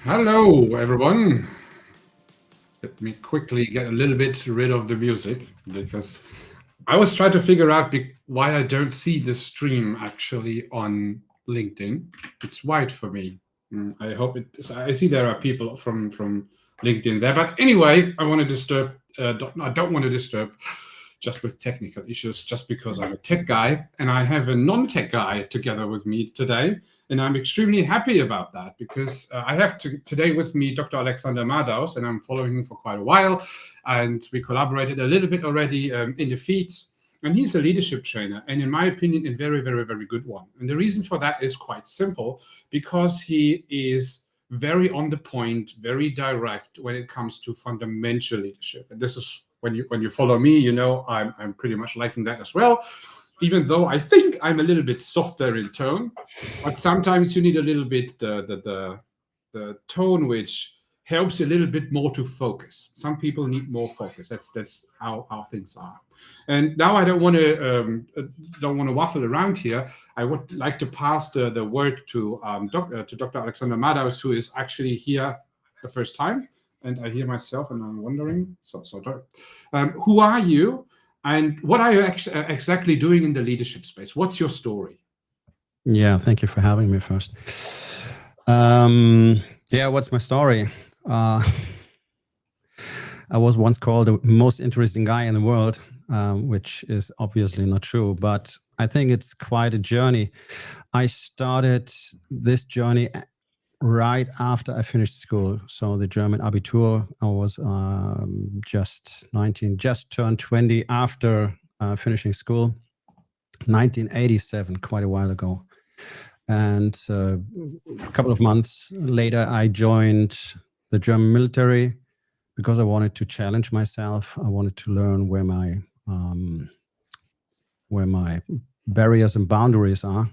Hello, everyone. Let me quickly get a little bit rid of the music because I was trying to figure out why I don't see the stream actually on LinkedIn. It's white for me. I hope it. I see there are people from LinkedIn there, but anyway, I want to disturb. I don't want to disturb just with technical issues, just because I'm a tech guy and I have a non-tech guy together with me today. And I'm extremely happy about that because I have today with me Dr. Alexander Madaus, and I'm following him for quite a while. And we collaborated a little bit already in the feeds. And he's a leadership trainer, and in my opinion, a very, very, very good one. And the reason for that is quite simple, because he is very on the point, very direct when it comes to fundamental leadership. And this is when you follow me, you know I'm pretty much liking that as well. Even though I think I'm a little bit softer in tone, but sometimes you need a little bit the tone which helps you a little bit more to focus. Some people need more focus. That's how things are. And now I don't want to waffle around here. I would like to pass the word to Dr. Alexander Madaus, who is actually here the first time. And I hear myself, and I'm wondering, who are you? And what are you exactly doing in the leadership space? What's your story? Yeah, thank you for having me first. Yeah, what's my story? I was once called the most interesting guy in the world, which is obviously not true, but I think it's quite a journey. I started this journey right after I finished school. So the German Abitur, I was just 19, just turned 20 after finishing school, 1987, quite a while ago. And a couple of months later, I joined the German military because I wanted to challenge myself. I wanted to learn where my barriers and boundaries are.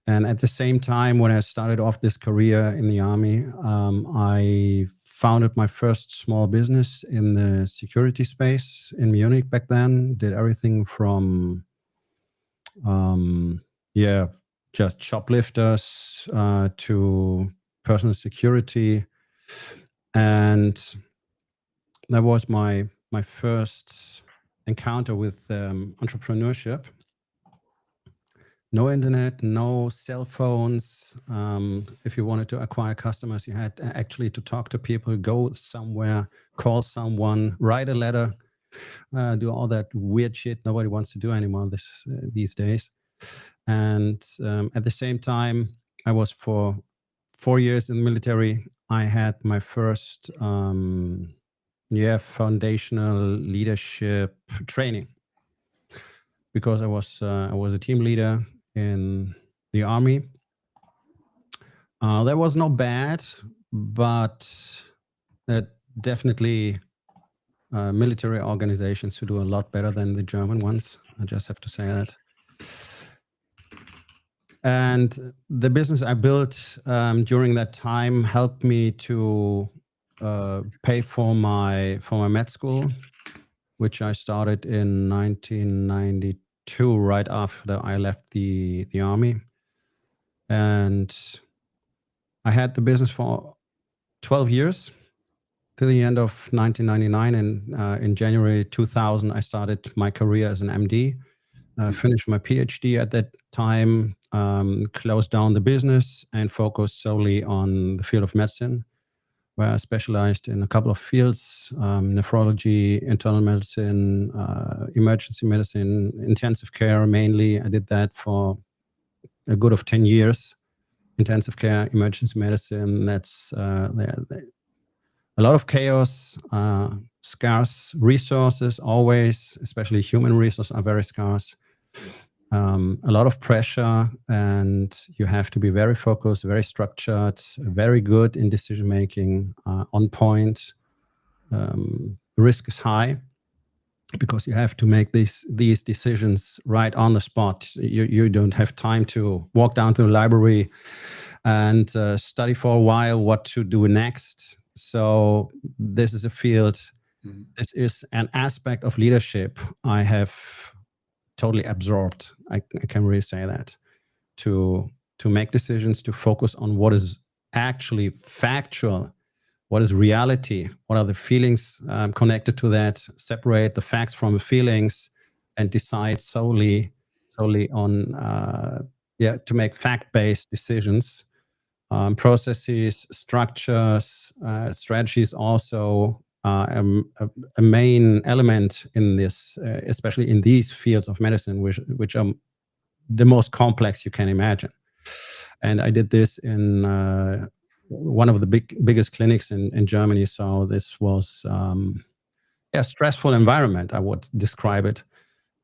And at the same time, when I started off this career in the army, I founded my first small business in the security space in Munich back then. Did everything from, just shoplifters to personal security. And that was my first encounter with entrepreneurship. No internet, no cell phones. If you wanted to acquire customers, you had actually to talk to people, go somewhere, call someone, write a letter, do all that weird shit nobody wants to do anymore these days. And at the same time, I was for 4 years in the military. I had my first foundational leadership training because I was a team leader in the army. That was not bad, but definitely military organizations who do a lot better than the German ones. I just have to say that. And the business I built during that time helped me to pay for my med school, which I started in 1992. Right after I left the army. And I had the business for 12 years till the end of 1999. And in January 2000, I started my career as an MD, finished my PhD at that time, closed down the business and focused solely on the field of medicine, where I specialized in a couple of fields, nephrology, internal medicine, emergency medicine, intensive care mainly. I did that for a good of 10 years. Intensive care, emergency medicine, that's a lot of chaos, scarce resources always, especially human resources are very scarce. A lot of pressure, and you have to be very focused, very structured, very good in decision making, on point. Risk is high because you have to make these decisions right on the spot. You don't have time to walk down to the library and study for a while what to do next. So this is a field. This is an aspect of leadership I have totally absorbed. I can really say that, to make decisions, to focus on what is actually factual, what is reality, what are the feelings connected to that, separate the facts from the feelings, and decide solely on to make fact-based decisions. Processes, structures, strategies also a main element in this, especially in these fields of medicine, which are the most complex you can imagine. And I did this in one of the biggest clinics in Germany. So this was a stressful environment, I would describe it.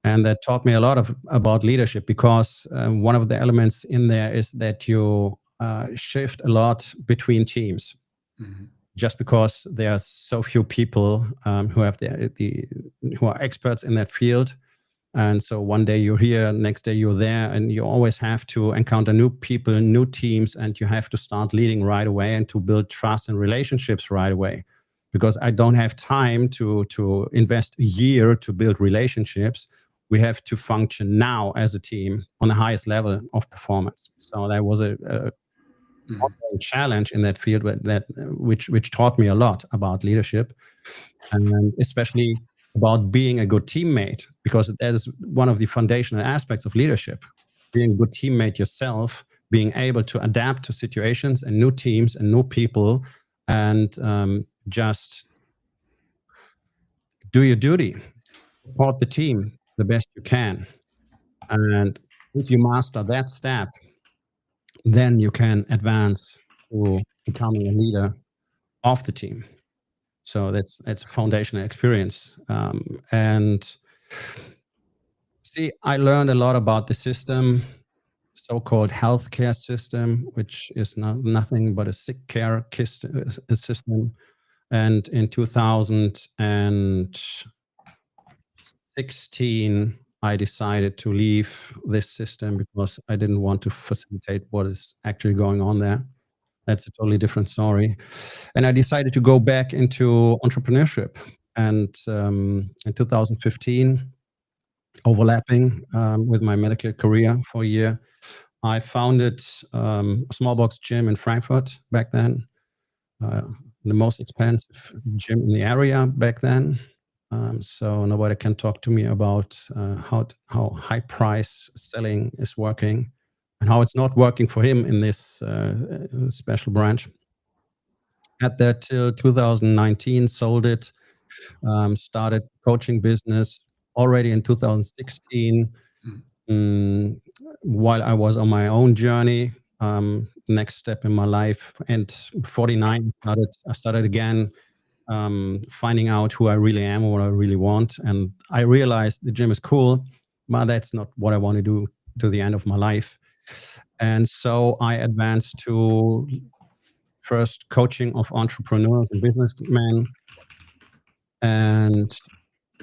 And that taught me a lot about leadership, because one of the elements in there is that you shift a lot between teams. Mm-hmm. Just because there are so few people who have who are experts in that field. And so one day you're here, next day you're there, and you always have to encounter new people, new teams, and you have to start leading right away and to build trust and relationships right away. Because I don't have time to invest a year to build relationships. We have to function now as a team on the highest level of performance. So that was a challenge in that field, which taught me a lot about leadership, and especially about being a good teammate, because that is one of the foundational aspects of leadership. Being a good teammate yourself, being able to adapt to situations and new teams and new people, and just do your duty, support the team the best you can. And if you master that step, then you can advance to becoming a leader of the team. So that's a foundational experience. And see, I learned a lot about the system, so-called healthcare system, which is nothing but a sick care system. And in 2016, I decided to leave this system because I didn't want to facilitate what is actually going on there. That's a totally different story. And I decided to go back into entrepreneurship. And in 2015, overlapping with my medical career for a year, I founded a small box gym in Frankfurt back then, the most expensive gym in the area back then. So nobody can talk to me about how high price selling is working and how it's not working for him in this special branch. Had that till 2019, sold it, started coaching business already in 2016. While I was on my own journey, next step in my life, and 49, I started again finding out who I really am and what I really want. And I realized the gym is cool, but that's not what I want to do to the end of my life. And so I advanced to first coaching of entrepreneurs and businessmen. And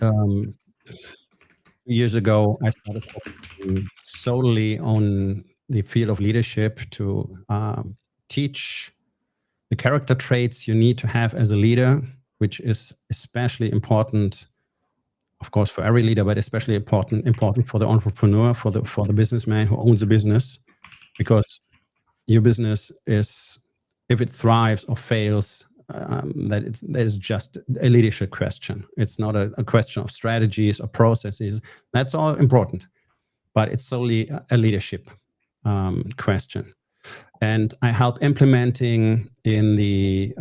2 years ago, I started focusing solely on the field of leadership to teach the character traits you need to have as a leader, which is especially important, of course, for every leader, but especially important for the entrepreneur, for the businessman who owns a business, because your business is, if it thrives or fails, that is just a leadership question. It's not a question of strategies or processes. That's all important, but it's solely a leadership question. And I help implementing in the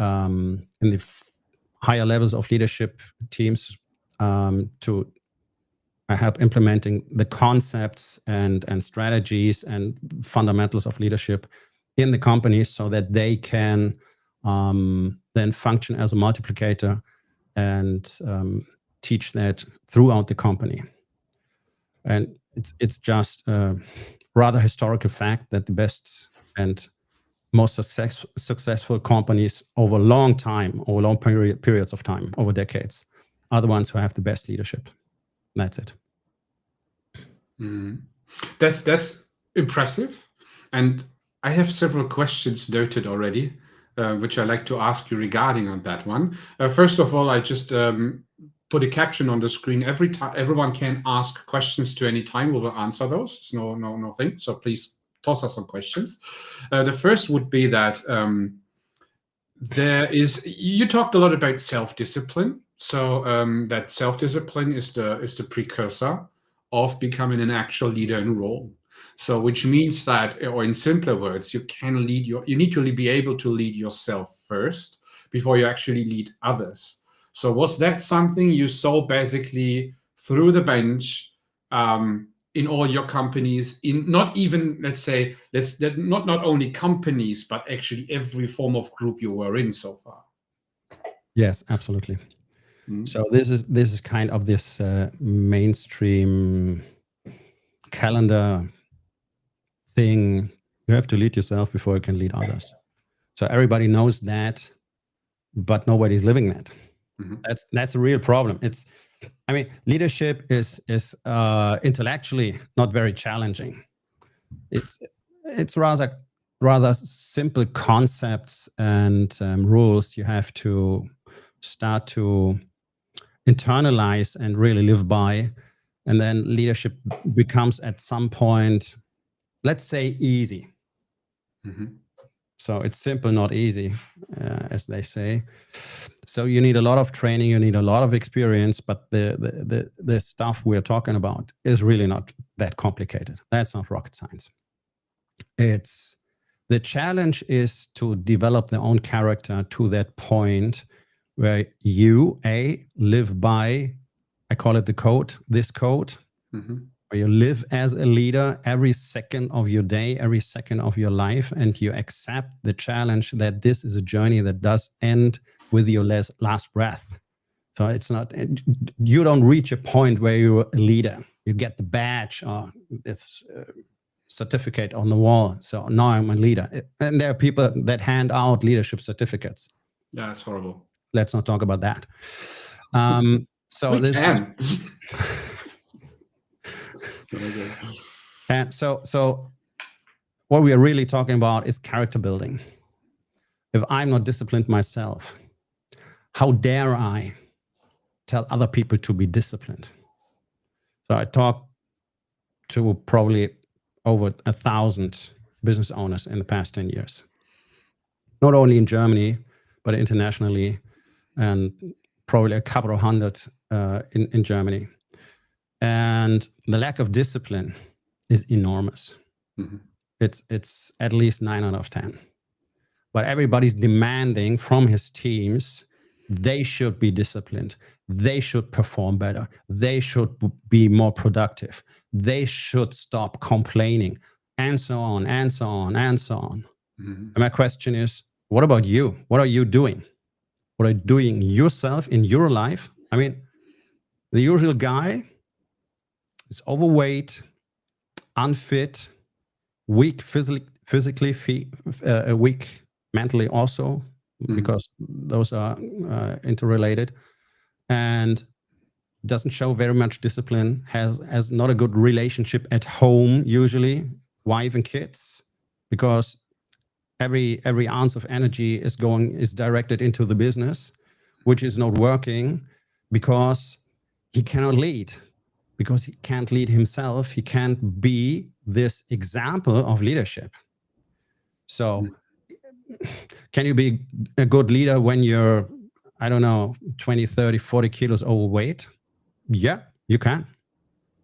higher levels of leadership teams. I help implementing the concepts and strategies and fundamentals of leadership in the companies so that they can then function as a multiplicator and teach that throughout the company. And it's just a rather historical fact that the best and most successful companies over long periods of time, over decades, are the ones who have the best leadership. That's it. That's impressive. And I have several questions noted already, which I'd like to ask you regarding on that one. First of all, I just put a caption on the screen. Everyone can ask questions to any time. We will answer those. It's no thing. So please toss us some questions. The first would be that you talked a lot about self-discipline. So that self-discipline is the precursor of becoming an actual leader in role. So which means that, or in simpler words, you need to be able to lead yourself first before you actually lead others. So was that something you saw basically through the bench in all your companies, in not even, let's say, not only companies, but actually every form of group you were in so far? Yes, absolutely. So this is kind of this mainstream calendar thing. You have to lead yourself before you can lead others. So everybody knows that, but nobody's living that. That's a real problem. I mean, leadership is intellectually not very challenging. It's rather simple concepts and rules you have to start to internalize and really live by, and then leadership becomes at some point, let's say, easy. So it's simple, not easy, as they say. So you need a lot of training, you need a lot of experience, but the stuff we're talking about is really not that complicated. That's not rocket science. The challenge is to develop their own character to that point where you live by, I call it this code, where you live as a leader every second of your day, every second of your life, and you accept the challenge that this is a journey that does end with your last breath. So it's not, you don't reach a point where you're a leader. You get the badge or this certificate on the wall. So now I'm a leader. And there are people that hand out leadership certificates. Yeah, it's horrible. Let's not talk about that. And so what we are really talking about is character building. If I'm not disciplined myself, how dare I tell other people to be disciplined? So I talked to probably over 1,000 business owners in the past 10 years, not only in Germany, but internationally, and probably a couple of hundred in Germany. And the lack of discipline is enormous. It's at least 9 out of 10. But everybody's demanding from his teams, they should be disciplined. They should perform better. They should be more productive. They should stop complaining, and so on, and so on, and so on. And my question is, what about you? What are you doing? What are you doing yourself in your life? I mean, the usual guy is overweight, unfit, weak physically, weak mentally also, because those are interrelated, and doesn't show very much discipline, has not a good relationship at home, usually, wife and kids, because every ounce of energy is directed into the business, which is not working because he cannot lead, because he can't lead himself. He can't be this example of leadership. So can you be a good leader when you're, I don't know, 20, 30, 40 kilos overweight? Yeah, you can.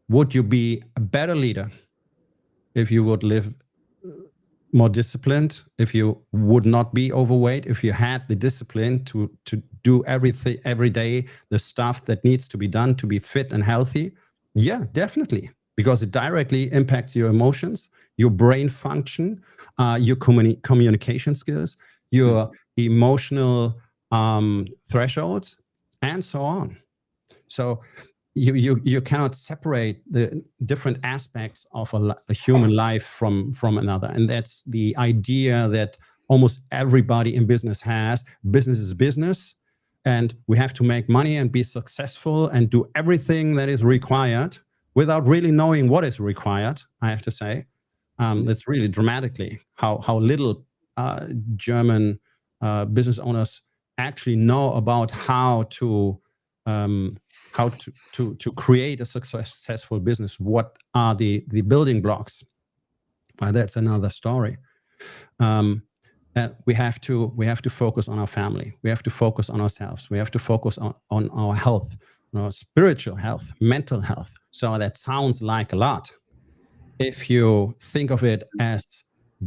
Would you be a better leader if you would live more disciplined, if you would not be overweight, if you had the discipline to do everything every day, the stuff that needs to be done to be fit and healthy? Yeah, definitely, because it directly impacts your emotions, your brain function, your communication skills, your emotional thresholds, and so on. So you cannot separate the different aspects of a human life from another. And that's the idea that almost everybody in business has. Business is business, and we have to make money and be successful and do everything that is required without really knowing what is required, I have to say. That's really dramatically how little German business owners actually know about how to create a successful business. What are the building blocks? That's another story. we have to focus on our family. We have to focus on ourselves. We have to focus on our health, on our spiritual health, mental health. So that sounds like a lot. If you think of it as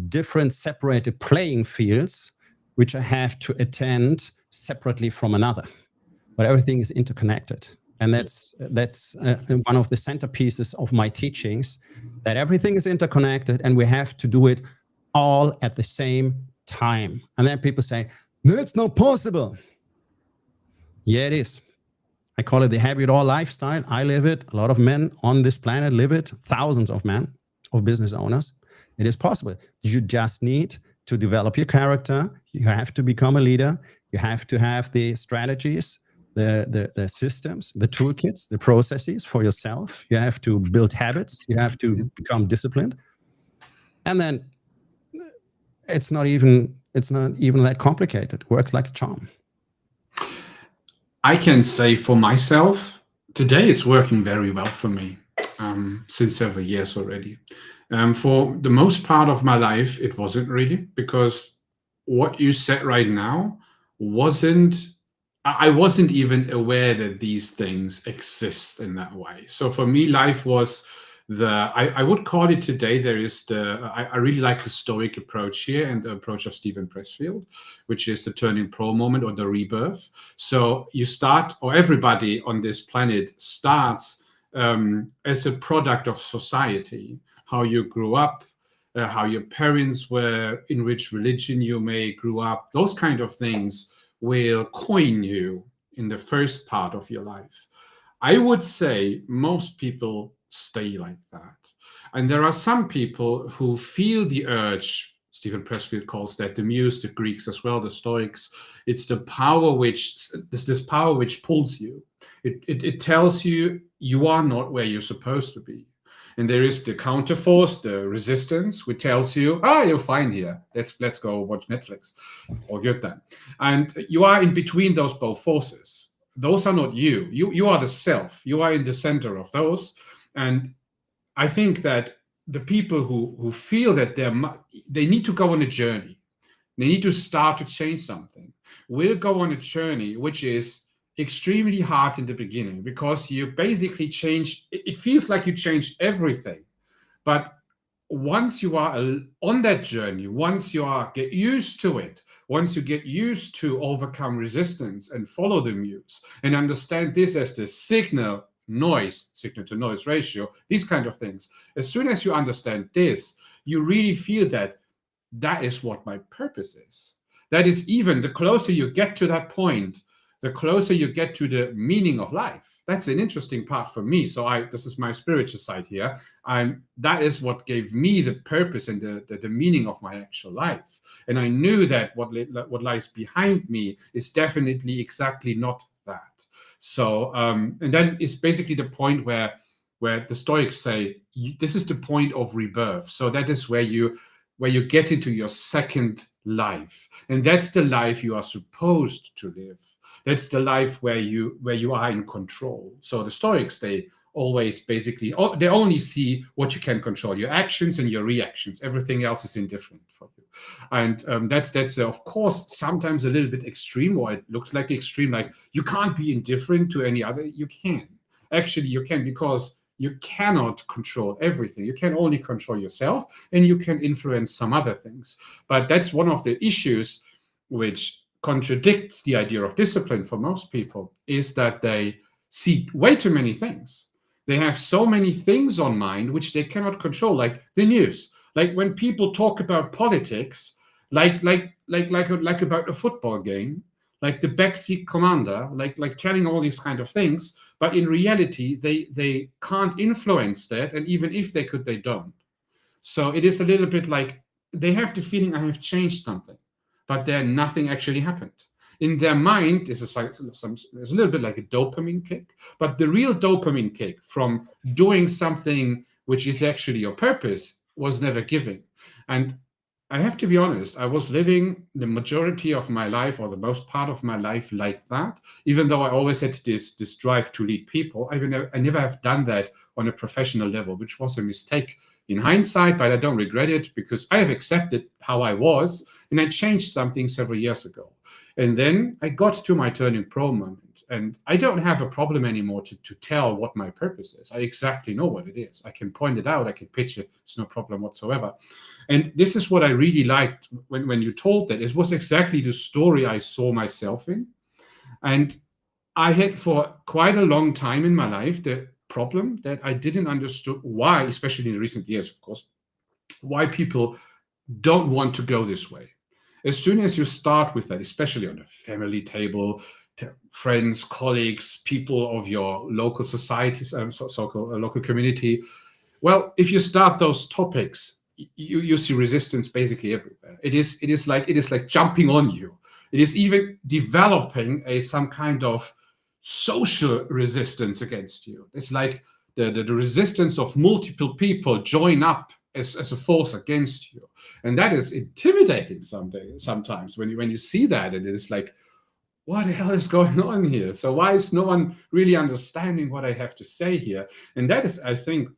different separated playing fields, which I have to attend separately from another, but everything is interconnected. And that's one of the centerpieces of my teachings, that everything is interconnected and we have to do it all at the same time. And then people say, no, it's not possible. Yeah, it is. I call it the have it all lifestyle. I live it. A lot of men on this planet live it. Thousands of men, of business owners. It is possible. You just need to develop your character. You have to become a leader. You have to have the strategies, the systems, the toolkits, the processes for yourself. You have to build habits. You have to become disciplined. And then it's not even that complicated. It works like a charm. I can say for myself, today it's working very well for me, since several years already. For the most part of my life, it wasn't really, because what you said right now I wasn't even aware that these things exist in that way. So for me, life was I would call it today, I really like the Stoic approach here and the approach of Steven Pressfield, which is the turning pro moment or the rebirth. So you start, or everybody on this planet starts as a product of society, how you grew up, how your parents were, in which religion you may grew up, those kind of things will coin you in the first part of your life. I would say most people stay like that. And there are some people who feel the urge, Steven Pressfield calls that the muse, the Greeks as well, the Stoics. It's the power this power which pulls you. It tells you you are not where you're supposed to be. And there is the counterforce, the resistance, which tells you, you're fine here. Let's go watch Netflix. All good then. And you are in between those both forces. Those are not you. You are the self. You are in the center of those. And I think that the people who feel that they need to go on a journey, they need to start to change something, will go on a journey which is extremely hard in the beginning, because you basically change, it feels like you change everything. But once you are on that journey, once you get used to it, once you get used to overcome resistance and follow the muse and understand this as the signal to noise ratio, these kind of things, as soon as you understand this, you really feel that is what my purpose is. That is, even the closer you get to that point, the closer you get to the meaning of life. That's an interesting part for me. So this is my spiritual side here. That is what gave me the purpose and the meaning of my actual life. And I knew that what lies behind me is definitely exactly not that. So, and then it's basically the point where the Stoics say, this is the point of rebirth. So that is where you get into your second life. And that's the life you are supposed to live. That's the life where you are in control. So the Stoics, they always basically, they only see what you can control, your actions and your reactions. Everything else is indifferent for you. And that's of course, sometimes a little bit extreme, or it looks like extreme, like you can't be indifferent to any other. You can. Actually, you can, because you cannot control everything. You can only control yourself, and you can influence some other things. But that's one of the issues which contradicts the idea of discipline for most people, is that they see way too many things. They have so many things on mind which they cannot control, like the news. Like when people talk about politics, like about a football game, like the backseat commander, like telling all these kind of things, but in reality, they can't influence that, and even if they could, they don't. So it is a little bit like they have the feeling, I have changed something, but then nothing actually happened. In their mind, it's a little bit like a dopamine kick, but the real dopamine kick from doing something which is actually your purpose was never given. And I have to be honest, I was living the majority of my life, or the most part of my life, like that. Even though I always had this drive to lead people, I never have done that on a professional level, which was a mistake, in hindsight, but I don't regret it because I have accepted how I was, and I changed something several years ago. And then I got to my turning pro moment, and I don't have a problem anymore to tell what my purpose is. I exactly know what it is. I can point it out, I can pitch it, it's no problem whatsoever. And this is what I really liked when you told that. It was exactly the story I saw myself in. And I had for quite a long time in my life the problem that I didn't understand why, especially in recent years, of course, why people don't want to go this way. As soon as you start with that, especially on the family table, friends, colleagues, people of your local societies, so-called local community, well, if you start those topics, you see resistance basically everywhere. It is like jumping on you. It is even developing some kind of social resistance against you. It's like the resistance of multiple people join up as a force against you, and that is intimidating sometimes when you see that. It is like, what the hell is going on here? So why is no one really understanding what I have to say here? And that is, I think,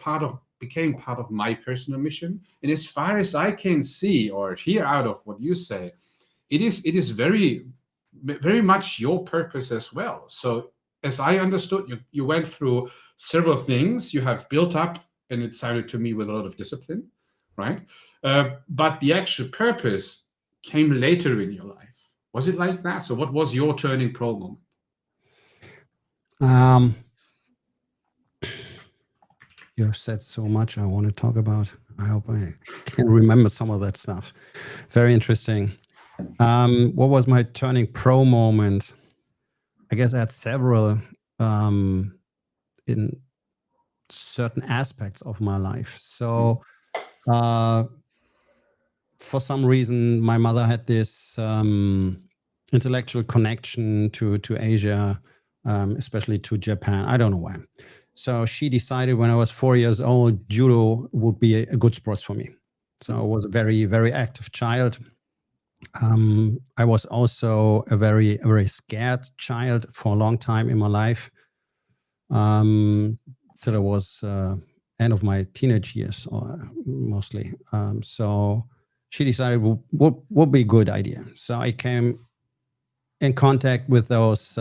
became part of my personal mission. And as far as I can see or hear out of what you say, it is very, very much your purpose as well. So as I understood, you went through several things you have built up, and it sounded to me with a lot of discipline, right? But the actual purpose came later in your life. Was it like that? So what was your turning pro moment? You've said so much I want to talk about. I hope I can remember some of that stuff. Very interesting. What was my turning pro moment? I guess I had several in certain aspects of my life. So for some reason, my mother had this intellectual connection to Asia, especially to Japan. I don't know why. So she decided when I was 4 years old, judo would be a good sports for me. So I was a very, very active child. I was also a very, very scared child for a long time in my life, till I was end of my teenage years, or mostly. So she decided would be a good idea. So I came in contact with those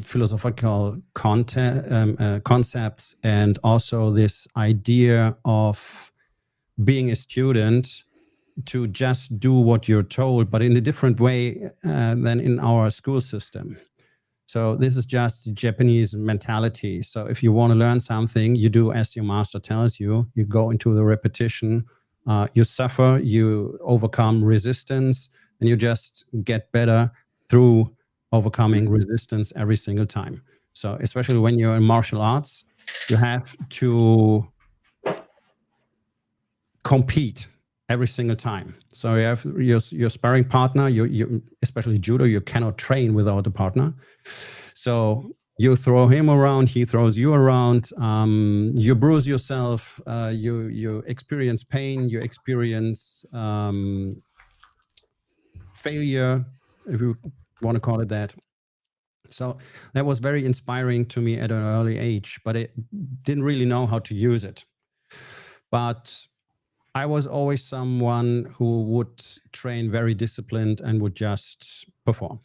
philosophical concepts, and also this idea of being a student to just do what you're told, but in a different way than in our school system. So this is just Japanese mentality. So if you want to learn something, you do as your master tells you. You go into the repetition, you suffer, you overcome resistance, and you just get better through overcoming resistance every single time. So especially when you're in martial arts, you have to compete every single time. So you have your sparring partner, you especially judo, you cannot train without a partner. So you throw him around, he throws you around, you bruise yourself, you experience pain, you experience failure, if you want to call it that. So that was very inspiring to me at an early age, but I didn't really know how to use it. But I was always someone who would train very disciplined and would just perform.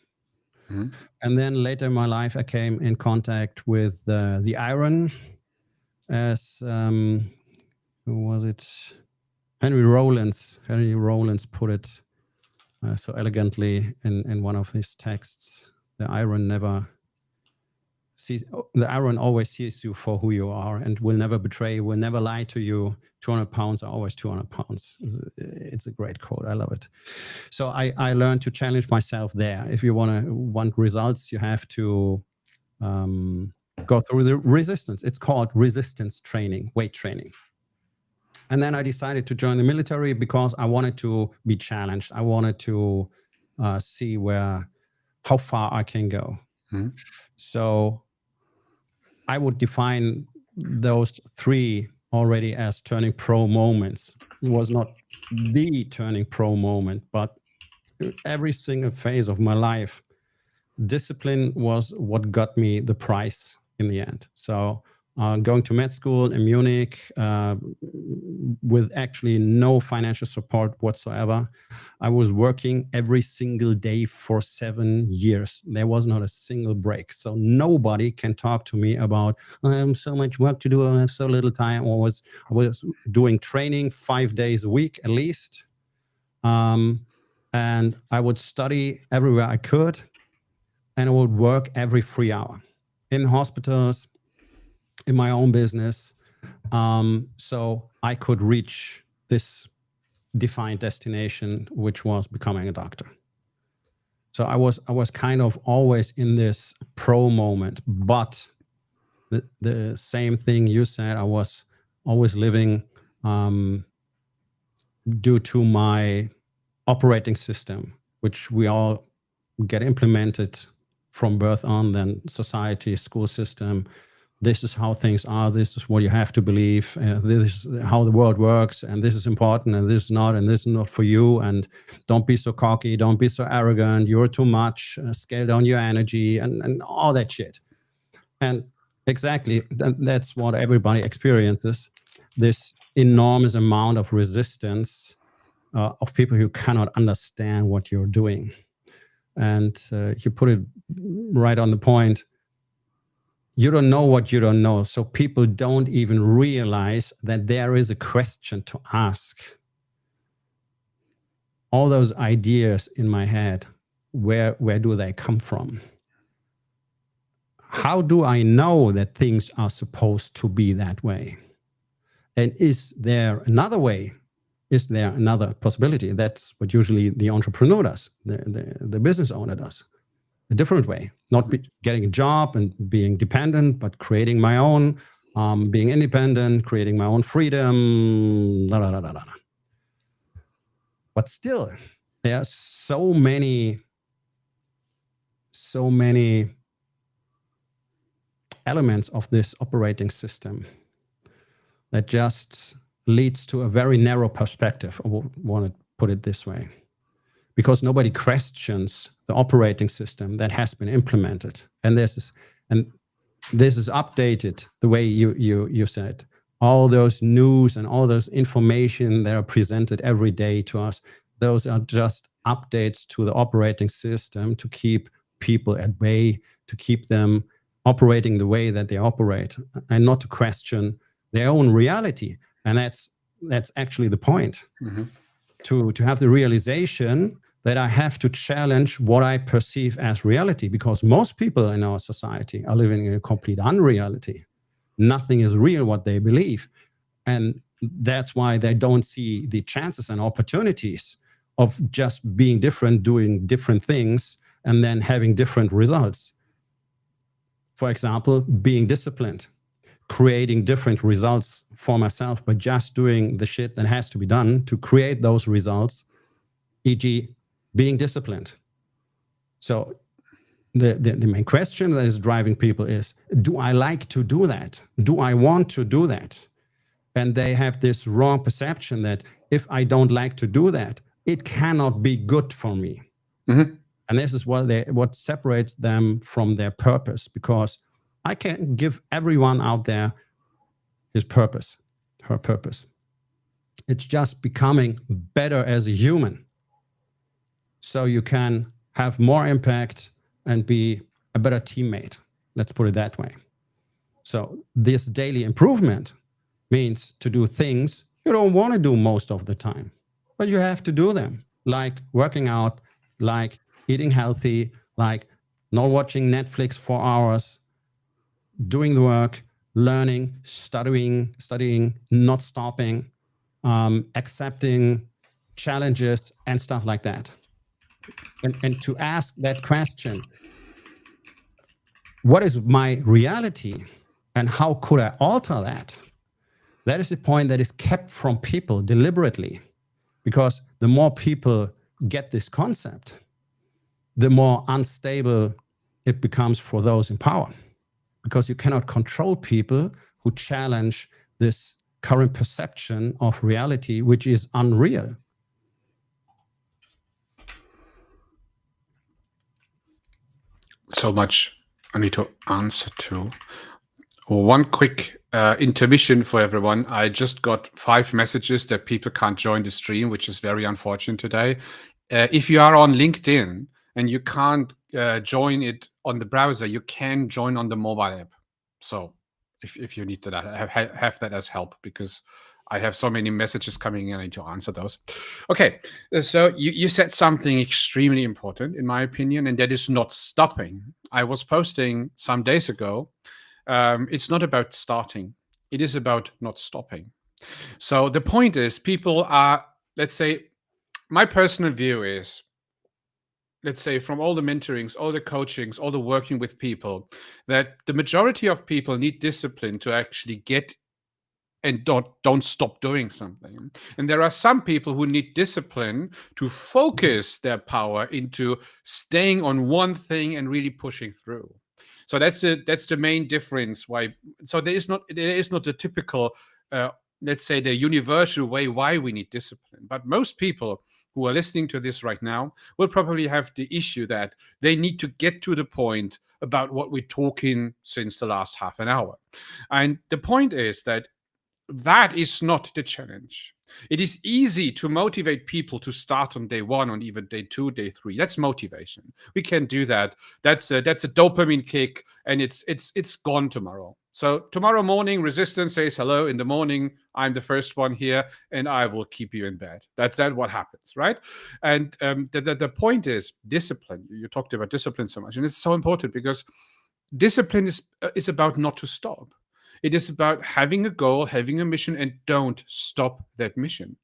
Mm-hmm. And then later in my life, I came in contact with the iron, as who was it? Henry Rollins put it so elegantly in one of his texts. The iron always sees you for who you are and will never betray, will never lie to you. 200 pounds are always 200 pounds. It's a great quote. I love it. So I learned to challenge myself there. If you want results, you have to go through the resistance. It's called resistance training, weight training. And then I decided to join the military because I wanted to be challenged. I wanted to see how far I can go. Mm-hmm. So I would define those three already as turning pro moments. It was not the turning pro moment, but every single phase of my life, discipline was what got me the prize in the end. So going to med school in Munich with actually no financial support whatsoever. I was working every single day for 7 years. There was not a single break. So nobody can talk to me about, I have so much work to do, I have so little time. I was doing training 5 days a week at least. And I would study everywhere I could, and I would work every free hour in hospitals, in my own business, so I could reach this defined destination, which was becoming a doctor. So I was kind of always in this pro moment, but the same thing you said, I was always living due to my operating system, which we all get implemented from birth on, then society, school system. This is how things are. This is what you have to believe. This is how the world works, and this is important, and this is not, and this is not for you. And don't be so cocky. Don't be so arrogant. You're too much. Scale down your energy, and all that shit. And exactly, that's what everybody experiences. This enormous amount of resistance of people who cannot understand what you're doing. And you put it right on the point. You don't know what you don't know. So people don't even realize that there is a question to ask. All those ideas in my head, where do they come from? How do I know that things are supposed to be that way? And is there another way? Is there another possibility? That's what usually the entrepreneur does, the business owner does. A different way, not getting a job and being dependent, but creating my own, being independent, creating my own freedom, But still, there are so many elements of this operating system that just leads to a very narrow perspective. I want to put it this way. Because nobody questions the operating system that has been implemented, and this is updated the way you said. All those news and all those information that are presented every day to us, those are just updates to the operating system to keep people at bay, to keep them operating the way that they operate, and not to question their own reality. And that's actually the point. Mm-hmm. To have the realization that I have to challenge what I perceive as reality, because most people in our society are living in a complete unreality. Nothing is real what they believe. And that's why they don't see the chances and opportunities of just being different, doing different things, and then having different results. For example, being disciplined, creating different results for myself by just doing the shit that has to be done to create those results, e.g., being disciplined. So the main question that is driving people is, do I like to do that? Do I want to do that? And they have this wrong perception that if I don't like to do that, it cannot be good for me. Mm-hmm. And this is what separates them from their purpose, because I can give everyone out there his purpose, her purpose. It's just becoming better as a human, so you can have more impact and be a better teammate. Let's put it that way. So this daily improvement means to do things you don't want to do most of the time, but you have to do them, like working out, like eating healthy, like not watching Netflix for hours, doing the work, learning, studying, not stopping, accepting challenges and stuff like that. And to ask that question, what is my reality and how could I alter that? That is the point that is kept from people deliberately, because the more people get this concept, the more unstable it becomes for those in power, because you cannot control people who challenge this current perception of reality, which is unreal. So much I need to answer to. One quick intermission for everyone. I just got 5 messages that people can't join the stream, which is very unfortunate today. If you are on LinkedIn and you can't join it on the browser, you can join on the mobile app. So if you need that, have that as help, because I have so many messages coming in, I need to answer those. Okay, so you said something extremely important, in my opinion, and that is not stopping. I was posting some days ago, it's not about starting. It is about not stopping. So the point is, people are, let's say, my personal view is, let's say, from all the mentorings, all the coachings, all the working with people, that the majority of people need discipline to actually get and don't stop doing something. And there are some people who need discipline to focus their power into staying on one thing and really pushing through. So that's the main difference. Why? So there is not the typical, let's say, the universal way why we need discipline. But most people who are listening to this right now will probably have the issue that they need to get to the point about what we're talking since the last half an hour. And the point is that is not the challenge. It is easy to motivate people to start on day 1, on even day 2, day 3. That's motivation. We can do that. That's a dopamine kick, and it's gone tomorrow. So tomorrow morning, resistance says hello in the morning. I'm the first one here, and I will keep you in bed. That's what happens, right? And the point is discipline. You talked about discipline so much, and it's so important, because discipline is about not to stop. It is about having a goal, having a mission, and don't stop that mission.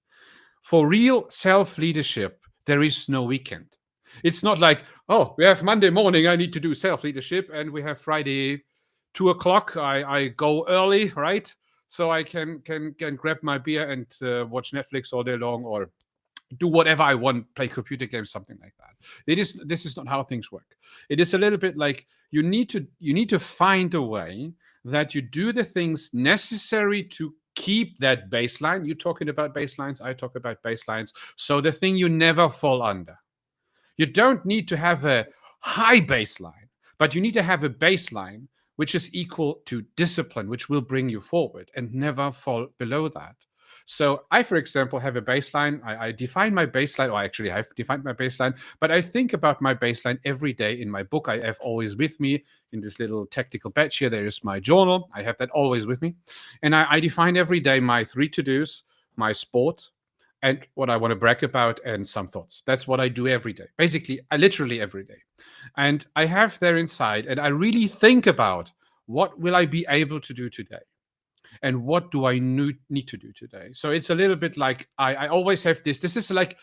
For real self-leadership, there is no weekend. It's not like, oh, we have Monday morning, I need to do self-leadership, and we have Friday 2 o'clock, I go early, right? So I can grab my beer and watch Netflix all day long, or do whatever I want, play computer games, something like that. This is not how things work. It is a little bit like you need to find a way that you do the things necessary to keep that baseline. You're talking about baselines, I talk about baselines. So the thing you never fall under. You don't need to have a high baseline, but you need to have a baseline which is equal to discipline, which will bring you forward, and never fall below that. So I, for example, have a baseline. I define my baseline, or actually I've defined my baseline, but I think about my baseline every day in my book. I have always with me in this little tactical badge here. There is my journal. I have that always with me. And I define every day my 3 to-dos, my sport, and what I want to brag about, and some thoughts. That's what I do every day. Basically, literally every day. And I have there inside, and I really think about, what will I be able to do today? And what do I need to do today? So it's a little bit like, I always have this is like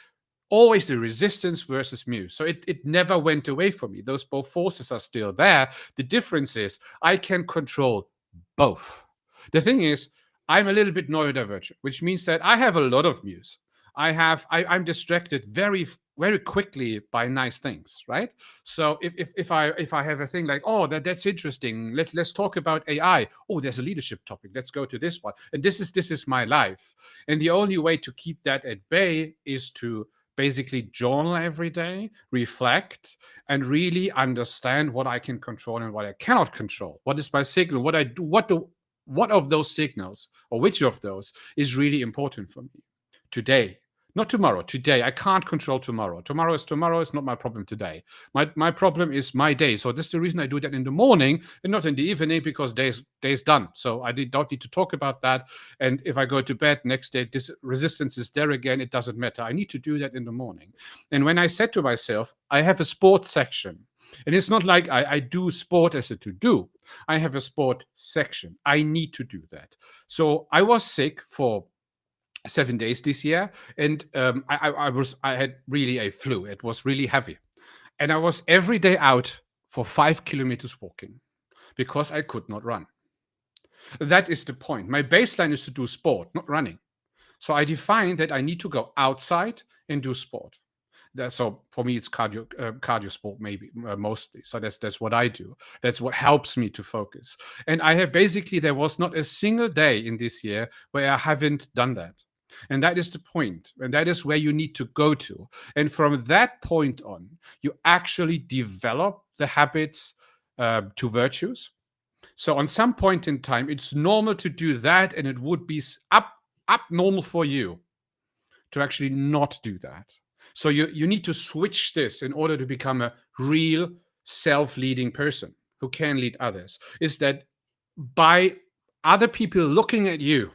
always the resistance versus muse. So it never went away from me. Those both forces are still there. The difference is I can control both. The thing is, I'm a little bit neurodivergent, which means that I have a lot of muse. I'm distracted very, very quickly by nice things, right? So if I have a thing like, oh, that's interesting, let's talk about AI. Oh, there's a leadership topic. Let's go to this one. And this is my life. And the only way to keep that at bay is to basically journal every day, reflect, and really understand what I can control and what I cannot control. What is my signal? What I do? What of those signals, or which of those, is really important for me today? Not tomorrow, today. I can't control tomorrow. Tomorrow is not my problem today. My problem is my day. So this is the reason I do that in the morning and not in the evening, because day's done. So I don't need to talk about that. And if I go to bed next day, this resistance is there again. It doesn't matter. I need to do that in the morning. And when I said to myself, I have a sports section, and it's not like I do sport as a to-do. I have a sport section. I need to do that. So I was sick for 7 days this year, and I had really a flu. It was really heavy, and I was every day out for 5 kilometers walking, because I could not run. That is the point. My baseline is to do sport, not running. So I defined that I need to go outside and do sport. So for me, it's cardio sport, maybe mostly. So that's what I do. That's what helps me to focus. And I have basically, there was not a single day in this year where I haven't done that. And that is the point. And that is where you need to go to. And from that point on, you actually develop the habits to virtues. So on some point in time, it's normal to do that, and it would be abnormal for you to actually not do that. So you need to switch this in order to become a real self-leading person who can lead others. Is that by other people looking at you,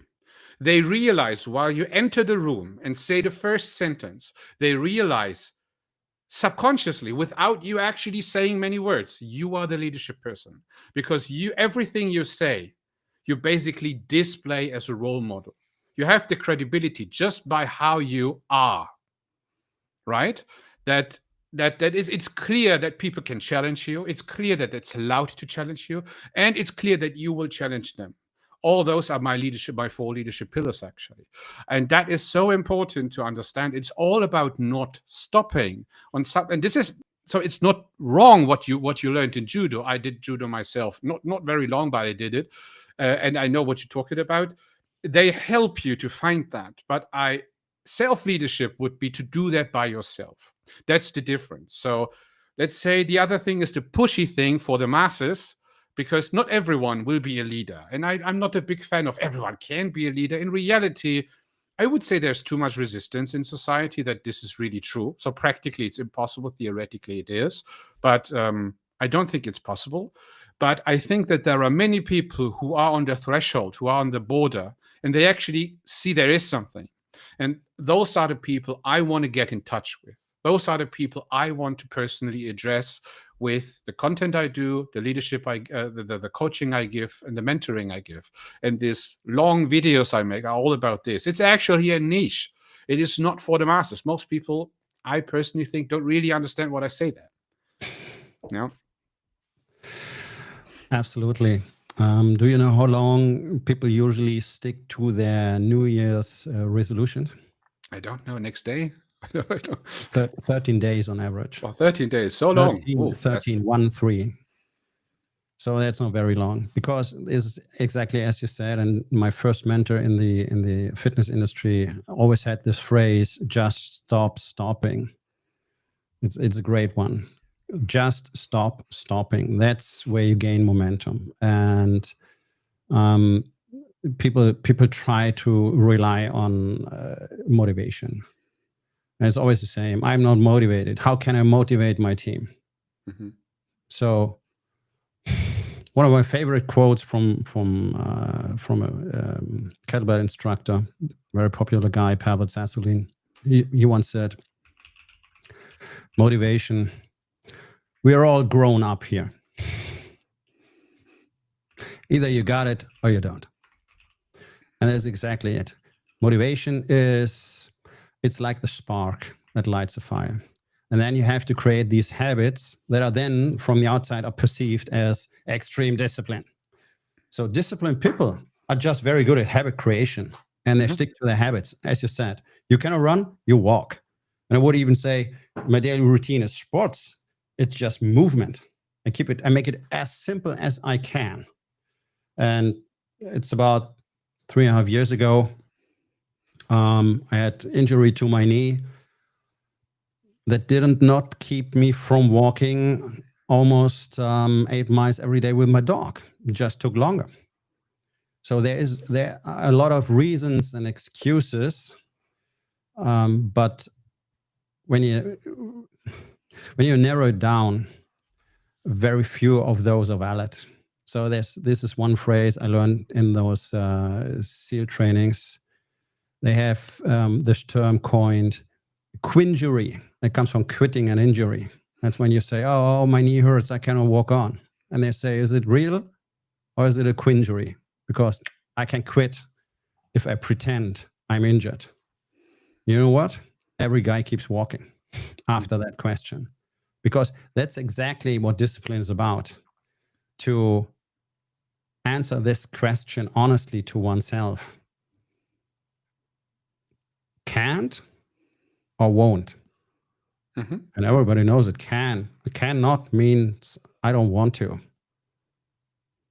they realize while you enter the room and say the first sentence, they realize subconsciously, without you actually saying many words, you are the leadership person, because everything you say, you basically display as a role model. You have the credibility just by how you are, right? It's clear that people can challenge you. It's clear that it's allowed to challenge you, and it's clear that you will challenge them. All those are my 4 leadership pillars, actually. And that is so important to understand. It's all about not stopping on something. And this is, so it's not wrong what you learned in judo. I did judo myself, not very long, but I did it. And I know what you're talking about. They help you to find that. But self-leadership would be to do that by yourself. That's the difference. So let's say the other thing is the pushy thing for the masses, because not everyone will be a leader. And I'm not a big fan of everyone can be a leader. In reality, I would say there's too much resistance in society that this is really true. So practically it's impossible. Theoretically it is. But I don't think it's possible. But I think that there are many people who are on the threshold, who are on the border, and they actually see there is something. And those are the people I want to get in touch with. Those are the people I want to personally address with the content I do, the leadership the coaching I give, and the mentoring I give. And these long videos I make are all about this. It's actually a niche. It is not for the masses. Most people, I personally think, don't really understand what I say there. Yeah. Absolutely. Do you know how long people usually stick to their New Year's resolutions? I don't know. Next day? 13 days on average. Oh, 13 days. So long. 13. So that's not very long, because it's exactly as you said. And my first mentor in the fitness industry always had this phrase, just stop stopping. It's a great one. Just stop stopping. That's where you gain momentum. And people try to rely on motivation. And it's always the same. I'm not motivated. How can I motivate my team? Mm-hmm. So one of my favorite quotes from a kettlebell instructor, very popular guy, 𝗬liche𝗱𝗲. He once said, motivation, we are all grown up here. Either you got it or you don't. And that's exactly it. Motivation it's like the spark that lights a fire. And then you have to create these habits that are then from the outside are perceived as extreme discipline. So disciplined people are just very good at habit creation, and they stick to their habits. As you said, you cannot run, you walk. And I would even say my daily routine is sports. It's just movement. I make it as simple as I can. And it's about 3.5 years ago, I had injury to my knee that did not keep me from walking almost 8 miles every day with my dog. It just took longer. So there are a lot of reasons and excuses, but when you narrow it down, very few of those are valid. So this is one phrase I learned in those SEAL trainings. They have this term coined, quinjury. It comes from quitting an injury. That's when you say, oh, my knee hurts, I cannot walk on. And they say, is it real or is it a quinjury? Because I can quit if I pretend I'm injured. You know what? Every guy keeps walking after that question. Because that's exactly what discipline is about. To answer this question honestly to oneself. Can't or won't. Mm-hmm. And everybody knows it can. It cannot means I don't want to.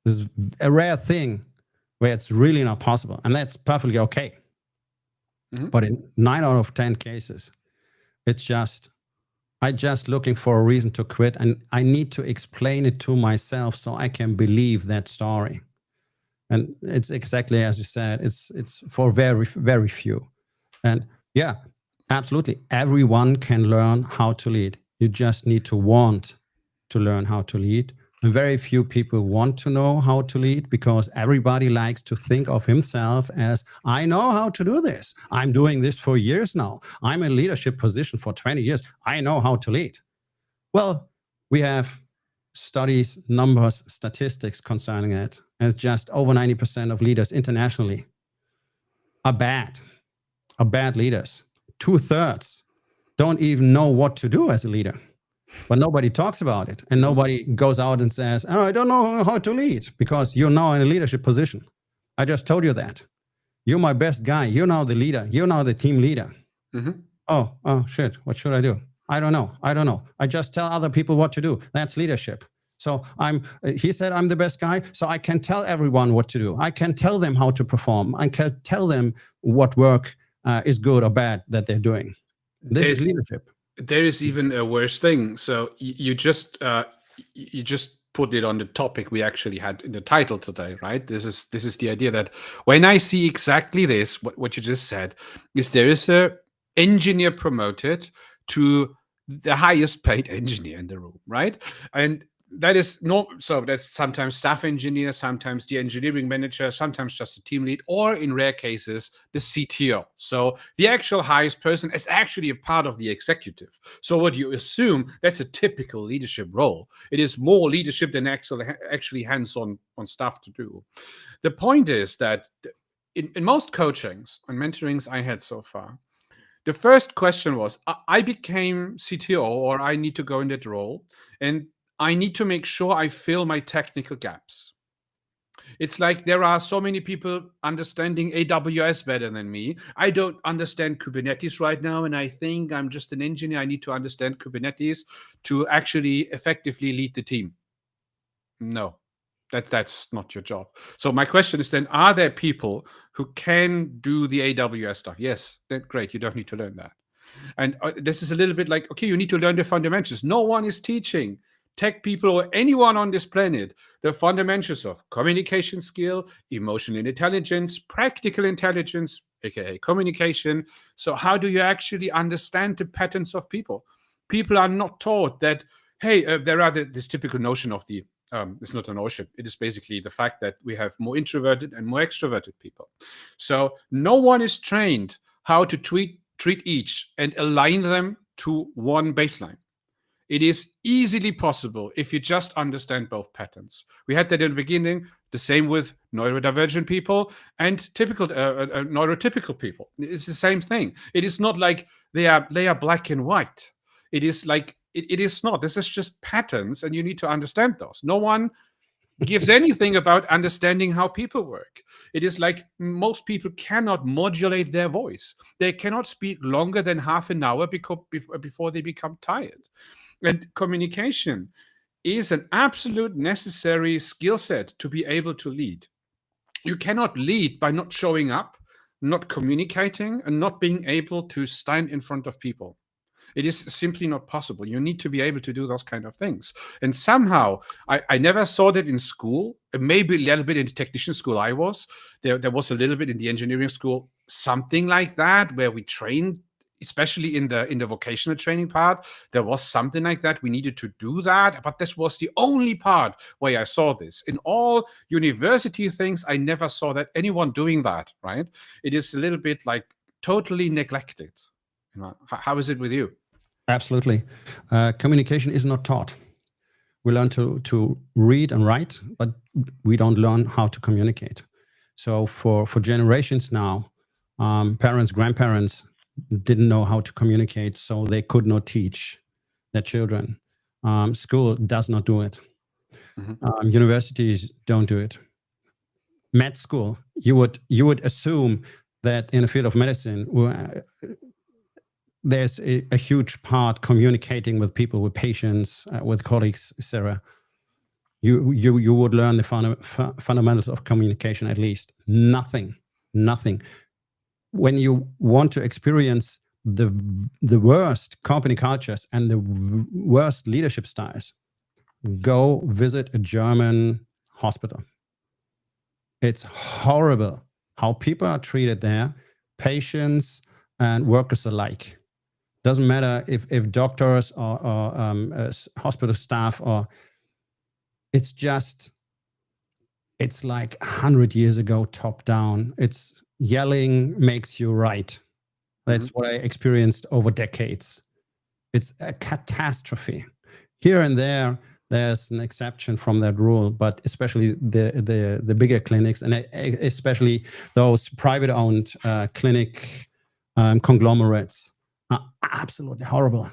This is a rare thing where it's really not possible. And that's perfectly okay. Mm-hmm. But in 9 out of 10 cases, it's just I just looking for a reason to quit, and I need to explain it to myself so I can believe that story. And it's exactly as you said, it's for very, very few. And yeah, absolutely. Everyone can learn how to lead. You just need to want to learn how to lead. And very few people want to know how to lead because everybody likes to think of himself as, I know how to do this. I'm doing this for years now. I'm in leadership position for 20 years. I know how to lead. Well, we have studies, numbers, statistics concerning it. As just over 90% of leaders internationally are bad leaders. 2/3 don't even know what to do as a leader. But nobody talks about it, and nobody goes out and says, oh, I don't know how to lead, because you're now in a leadership position. I just told you that. You're my best guy. You're now the leader. You're now the team leader. Oh, shit. What should I do? I don't know. I just tell other people what to do. That's leadership. So he said I'm the best guy, so I can tell everyone what to do. I can tell them how to perform. I can tell them what work is good or bad that they're doing. This is leadership. There is even a worse thing. So you just put it on the topic we actually had in the title today, right? This is the idea that when I see exactly this, what you just said, is there is a engineer promoted to the highest paid engineer in the room, right? And that is so that's sometimes staff engineer, sometimes the engineering manager, sometimes just a team lead, or in rare cases, the CTO. So the actual highest person is actually a part of the executive. So what you assume, that's a typical leadership role. It is more leadership than actually hands-on stuff to do. The point is that in most coachings and mentorings I had so far, the first question was, I became CTO, or I need to go in that role, and I need to make sure I fill my technical gaps. It's like there are so many people understanding AWS better than me. I don't understand Kubernetes right now, and I think I'm just an engineer. I need to understand Kubernetes to actually effectively lead the team. No, that's not your job. So my question is then, are there people who can do the AWS stuff? Yes, then great. You don't need to learn that. And this is a little bit like, okay, you need to learn the fundamentals. No one is teaching tech people or anyone on this planet the fundamentals of communication skill, emotional intelligence, practical intelligence, aka communication. So how do you actually understand the patterns of people? People are not taught that, hey, there are this typical notion of the it's not a notion. It is basically the fact that we have more introverted and more extroverted people. So no one is trained how to treat each and align them to one baseline. It is easily possible if you just understand both patterns. We had that in the beginning, the same with neurodivergent people and typical neurotypical people. It's the same thing. It is not like they are black and white. It is like, it is not. This is just patterns, and you need to understand those. No one gives anything about understanding how people work. It is like most people cannot modulate their voice. They cannot speak longer than half an hour before they become tired. And communication is an absolute necessary skill set to be able to lead. You cannot lead by not showing up, not communicating, and not being able to stand in front of people. It is simply not possible. You need to be able to do those kind of things. And somehow, I never saw that in school. Maybe a little bit in the technician school I was. There was a little bit in the engineering school, something like that, where we trained, especially in the vocational training part. There was something like that. We needed to do that. But this was the only part where I saw this. In all university things, I never saw that anyone doing that, right? It is a little bit like totally neglected. You know, how is it with you? Absolutely. Communication is not taught. We learn to read and write, but we don't learn how to communicate. So for generations now, parents, grandparents didn't know how to communicate, so they could not teach their children. School does not do it. Universities don't do it. Med school, you would assume that in the field of medicine, there's a huge part communicating with people, with patients, with colleagues, etc. You would learn the fundamentals of communication at least. Nothing. When you want to experience the worst company cultures and the worst leadership styles, go visit a German hospital. It's horrible how people are treated there, patients and workers alike. Doesn't matter if doctors or hospital staff, or it's like 100 years ago, top down. It's yelling makes you right. That's what I experienced over decades. It's a catastrophe. Here and there's an exception from that rule, but especially the bigger clinics, and especially those private-owned clinic conglomerates, are absolutely horrible.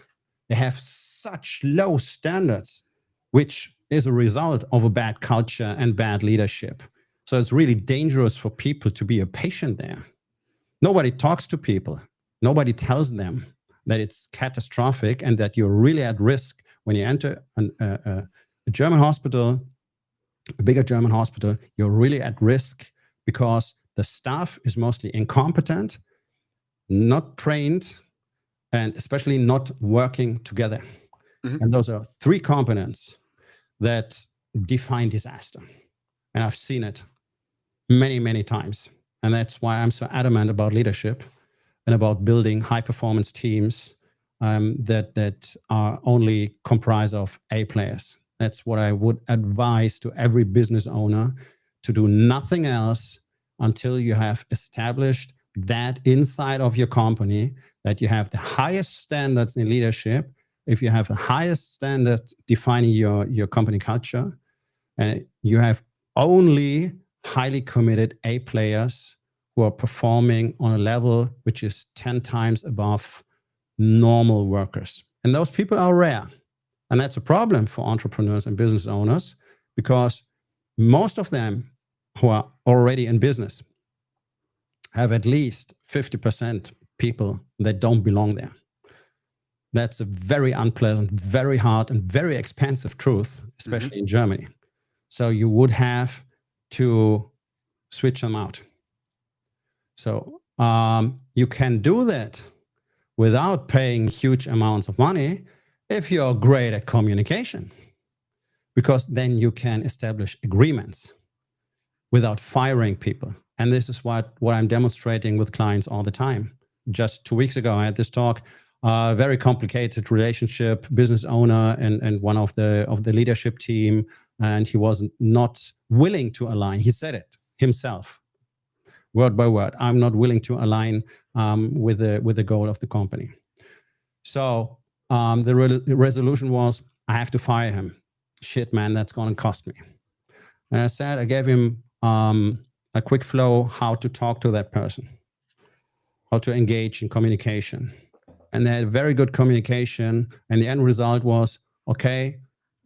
They have such low standards, which is a result of a bad culture and bad leadership. So it's really dangerous for people to be a patient there. Nobody talks to people. Nobody tells them that it's catastrophic and that you're really at risk when you enter a German hospital, a bigger German hospital. You're really at risk because the staff is mostly incompetent, not trained, and especially not working together. And those are three components that define disaster. And I've seen it many, many times. And that's why I'm so adamant about leadership and about building high-performance teams that are only comprised of A players. That's what I would advise to every business owner, to do nothing else until you have established that inside of your company, that you have the highest standards in leadership. If you have the highest standards defining your company culture, and you have only highly committed A players who are performing on a level which is 10 times above normal workers. And those people are rare. And that's a problem for entrepreneurs and business owners, because most of them who are already in business have at least 50% people that don't belong there. That's a very unpleasant, very hard, and very expensive truth, especially in Germany. So you would have to switch them out. So you can do that without paying huge amounts of money if you're great at communication, because then you can establish agreements without firing people. And this is what I'm demonstrating with clients all the time. Just 2 weeks ago, I had this talk, very complicated relationship, business owner and one of the leadership team, and he was not willing to align. He said it himself, word by word. I'm not willing to align with the goal of the company. So the resolution was, I have to fire him. Shit, man, that's going to cost me. And I gave him a quick flow how to talk to that person, how to engage in communication. And they had very good communication. And the end result was, okay,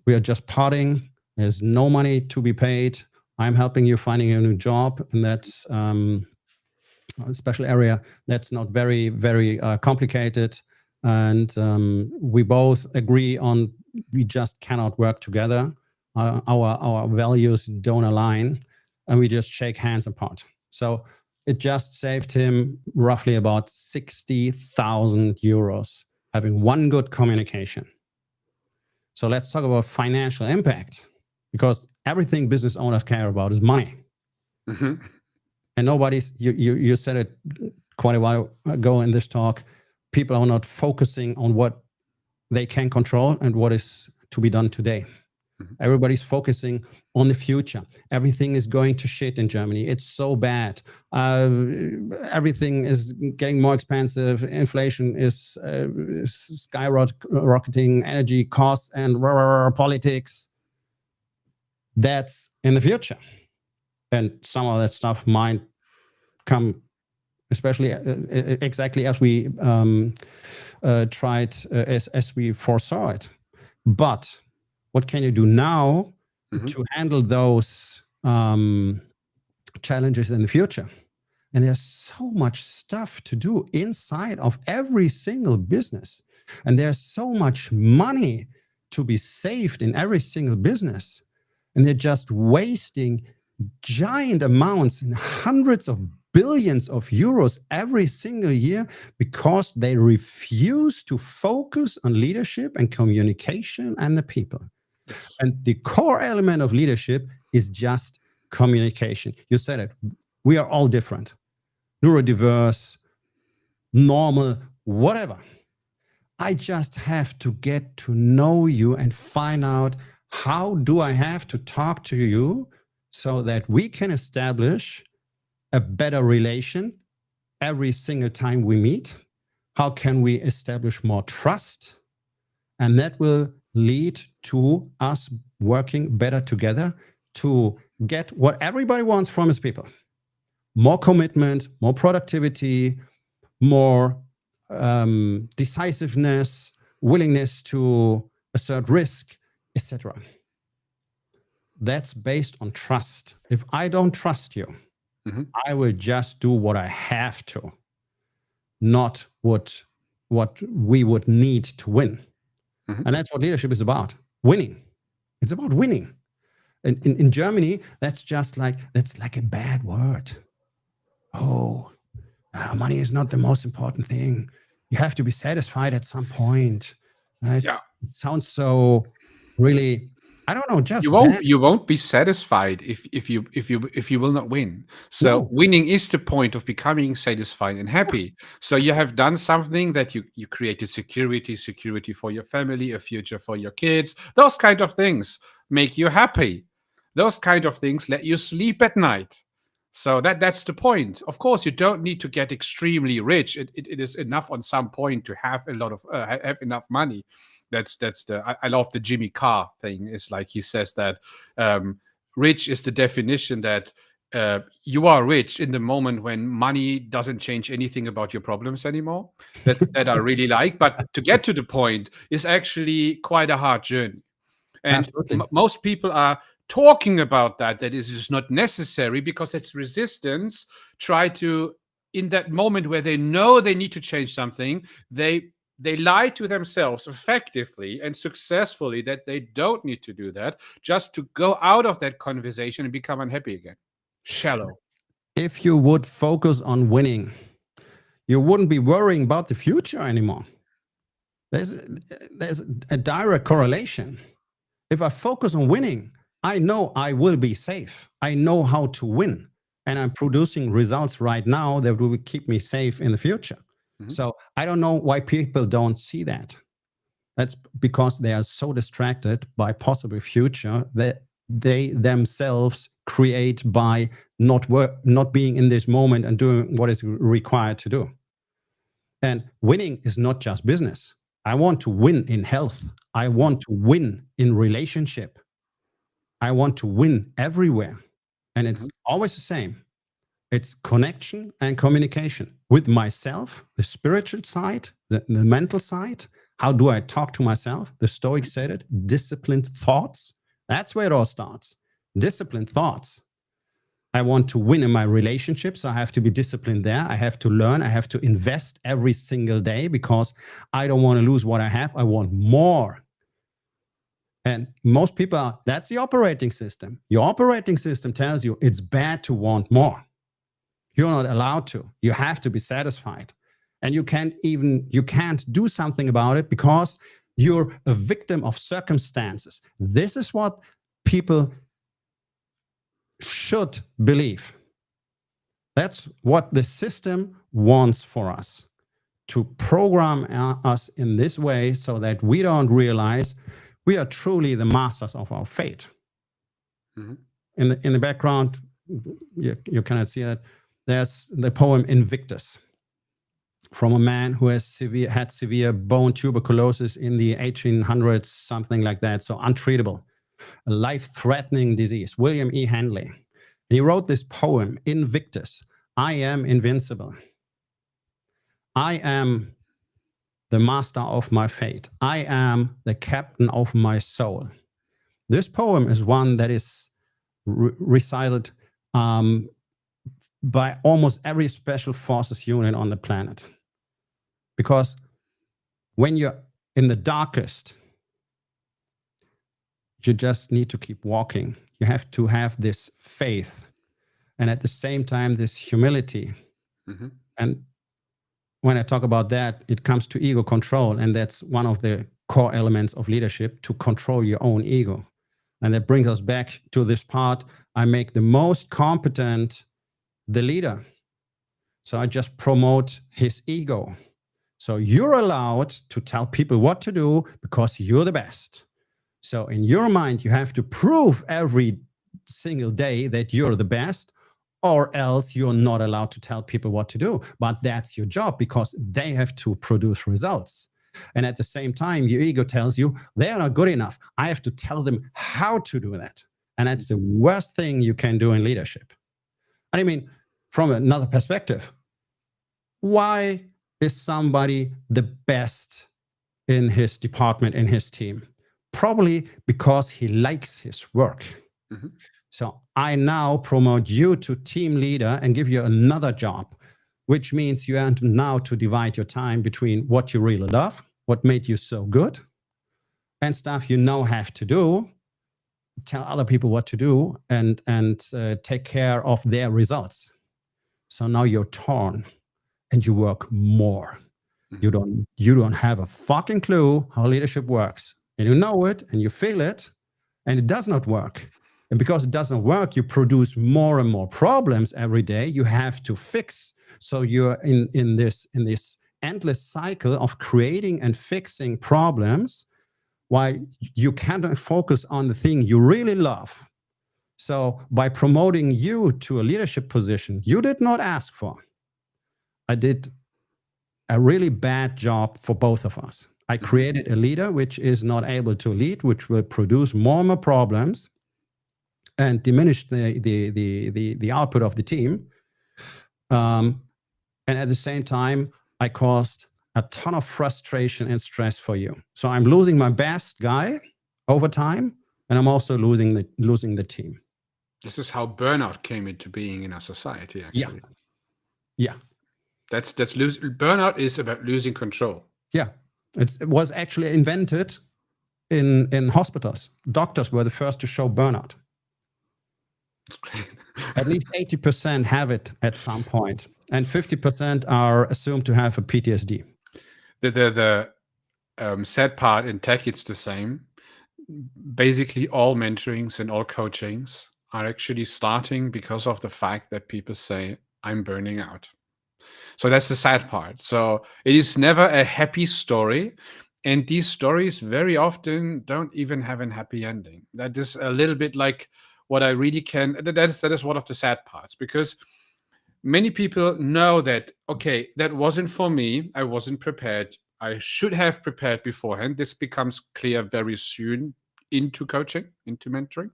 we are just parting. There's no money to be paid. I'm helping you finding a new job. And that's a special area that's not very, very complicated. And we both agree on we just cannot work together. Our values don't align. And we just shake hands apart. So it just saved him roughly about 60,000 euros, having one good communication. So let's talk about financial impact, because everything business owners care about is money. And you said it quite a while ago in this talk, people are not focusing on what they can control and what is to be done today. Everybody's focusing on the future. Everything is going to shit in Germany. It's so bad. Everything is getting more expensive. Inflation is skyrocketing, energy costs and politics. That's in the future. And some of that stuff might come, especially exactly as we tried, as we foresaw it. But what can you do now to handle those challenges in the future? And there's so much stuff to do inside of every single business. And there's so much money to be saved in every single business. And they're just wasting giant amounts in hundreds of billions of euros every single year because they refuse to focus on leadership and communication and the people. Yes. And the core element of leadership is just communication. You said it. We are all different, neurodiverse, normal, whatever. I just have to get to know you and find out, how do I have to talk to you so that we can establish a better relation every single time we meet? How can we establish more trust? And that will lead to us working better together to get what everybody wants from his people. More commitment, more productivity, more decisiveness, willingness to assert risk, etc. That's based on trust. If I don't trust you, I will just do what I have to, not what we would need to win. And that's what leadership is about, winning. It's about winning. And in Germany, that's like a bad word. Oh, money is not the most important thing. You have to be satisfied at some point. It sounds so really, I don't know, just you won't be satisfied if you will not win. So winning is the point of becoming satisfied and happy. So you have done something that you created security for your family, a future for your kids. Those kind of things make you happy. Those kind of things let you sleep at night. So that's the point. Of course, you don't need to get extremely rich. It is enough on some point to have a lot of have enough money. That's the I love the 𝗬cie𝗂𝗿 thing. It's like he says that rich is the definition that you are rich in the moment when money doesn't change anything about your problems anymore. That I really like. But to get to the point is actually quite a hard journey. And most people are talking about that it is not necessary because it's resistance. Try to, in that moment where they know they need to change something, they lie to themselves effectively and successfully that they don't need to do that, just to go out of that conversation and become unhappy again. Shallow. If you would focus on winning, you wouldn't be worrying about the future anymore. There's a direct correlation. If I focus on winning, I know I will be safe. I know how to win. And I'm producing results right now that will keep me safe in the future. So I don't know why people don't see that. That's because they are so distracted by possible future that they themselves create by not being in this moment and doing what is required to do. And winning is not just business. I want to win in health. I want to win in relationship. I want to win everywhere. And it's always the same. It's connection and communication with myself, the spiritual side, the mental side. How do I talk to myself? The Stoics said it, disciplined thoughts. That's where it all starts. Disciplined thoughts. I want to win in my relationships. I have to be disciplined there. I have to learn. I have to invest every single day because I don't want to lose what I have. I want more. And most people that's the operating system. Your operating system tells you it's bad to want more. You're not allowed to. You have to be satisfied. And you can't do something about it because you're a victim of circumstances. This is what people should believe. That's what the system wants for us, to program us in this way so that we don't realize we are truly the masters of our fate. In the background, you cannot see it. There's the poem 𝗬victis from a man who had severe bone tuberculosis in the 1800s, something like that. So untreatable, a life-threatening disease. William E. Handley. He wrote this poem, 𝗬victis. I am invincible. I am the master of my fate. I am the captain of my soul. This poem is one that is recited by almost every special forces unit on the planet. Because when you're in the darkest, you just need to keep walking. You have to have this faith. and at the same time, this humility. Mm-hmm. And when I talk about that, it comes to ego control. And that's one of the core elements of leadership, to control your own ego. And that brings us back to this part. I make the most competent the leader. So I just promote his ego. So you're allowed to tell people what to do because you're the best. So in your mind, you have to prove every single day that you're the best, or else you're not allowed to tell people what to do. But that's your job, because they have to produce results. And at the same time, your ego tells you they're not good enough. I have to tell them how to do that. And that's the worst thing you can do in leadership. And I mean, from another perspective, why is somebody the best in his department, in his team? Probably because he likes his work. Mm-hmm. So I now promote you to team leader and give you another job, which means you have now to divide your time between what you really love, what made you so good, and stuff you now have to do, tell other people what to do, and take care of their results. So now you're torn and you work more. Mm-hmm. You don't have a fucking clue how leadership works. And you know it and you feel it, and it does not work. And because it doesn't work, you produce more and more problems every day you have to fix. So you're in this endless cycle of creating and fixing problems, while you cannot focus on the thing you really love. So by promoting you to a leadership position you did not ask for, I did a really bad job for both of us. I created a leader which is not able to lead, which will produce more and more problems and diminish the output of the team. And at the same time, I caused a ton of frustration and stress for you. So I'm losing my best guy over time, and I'm also losing the team. This is how burnout came into being in our society, actually. Yeah. Burnout is about losing control. Yeah. It was actually invented in hospitals. Doctors were the first to show burnout. At least 80% have it at some point, and 50% are assumed to have a PTSD. The sad part in tech, it's the same. Basically, all mentorings and all coachings are actually starting because of the fact that people say, I'm burning out. So that's the sad part. So it is never a happy story. And these stories very often don't even have a happy ending. That is a little bit like what I really can. That is one of the sad parts, because many people know that, okay, that wasn't for me. I wasn't prepared. I should have prepared beforehand. This becomes clear very soon into coaching, into mentoring.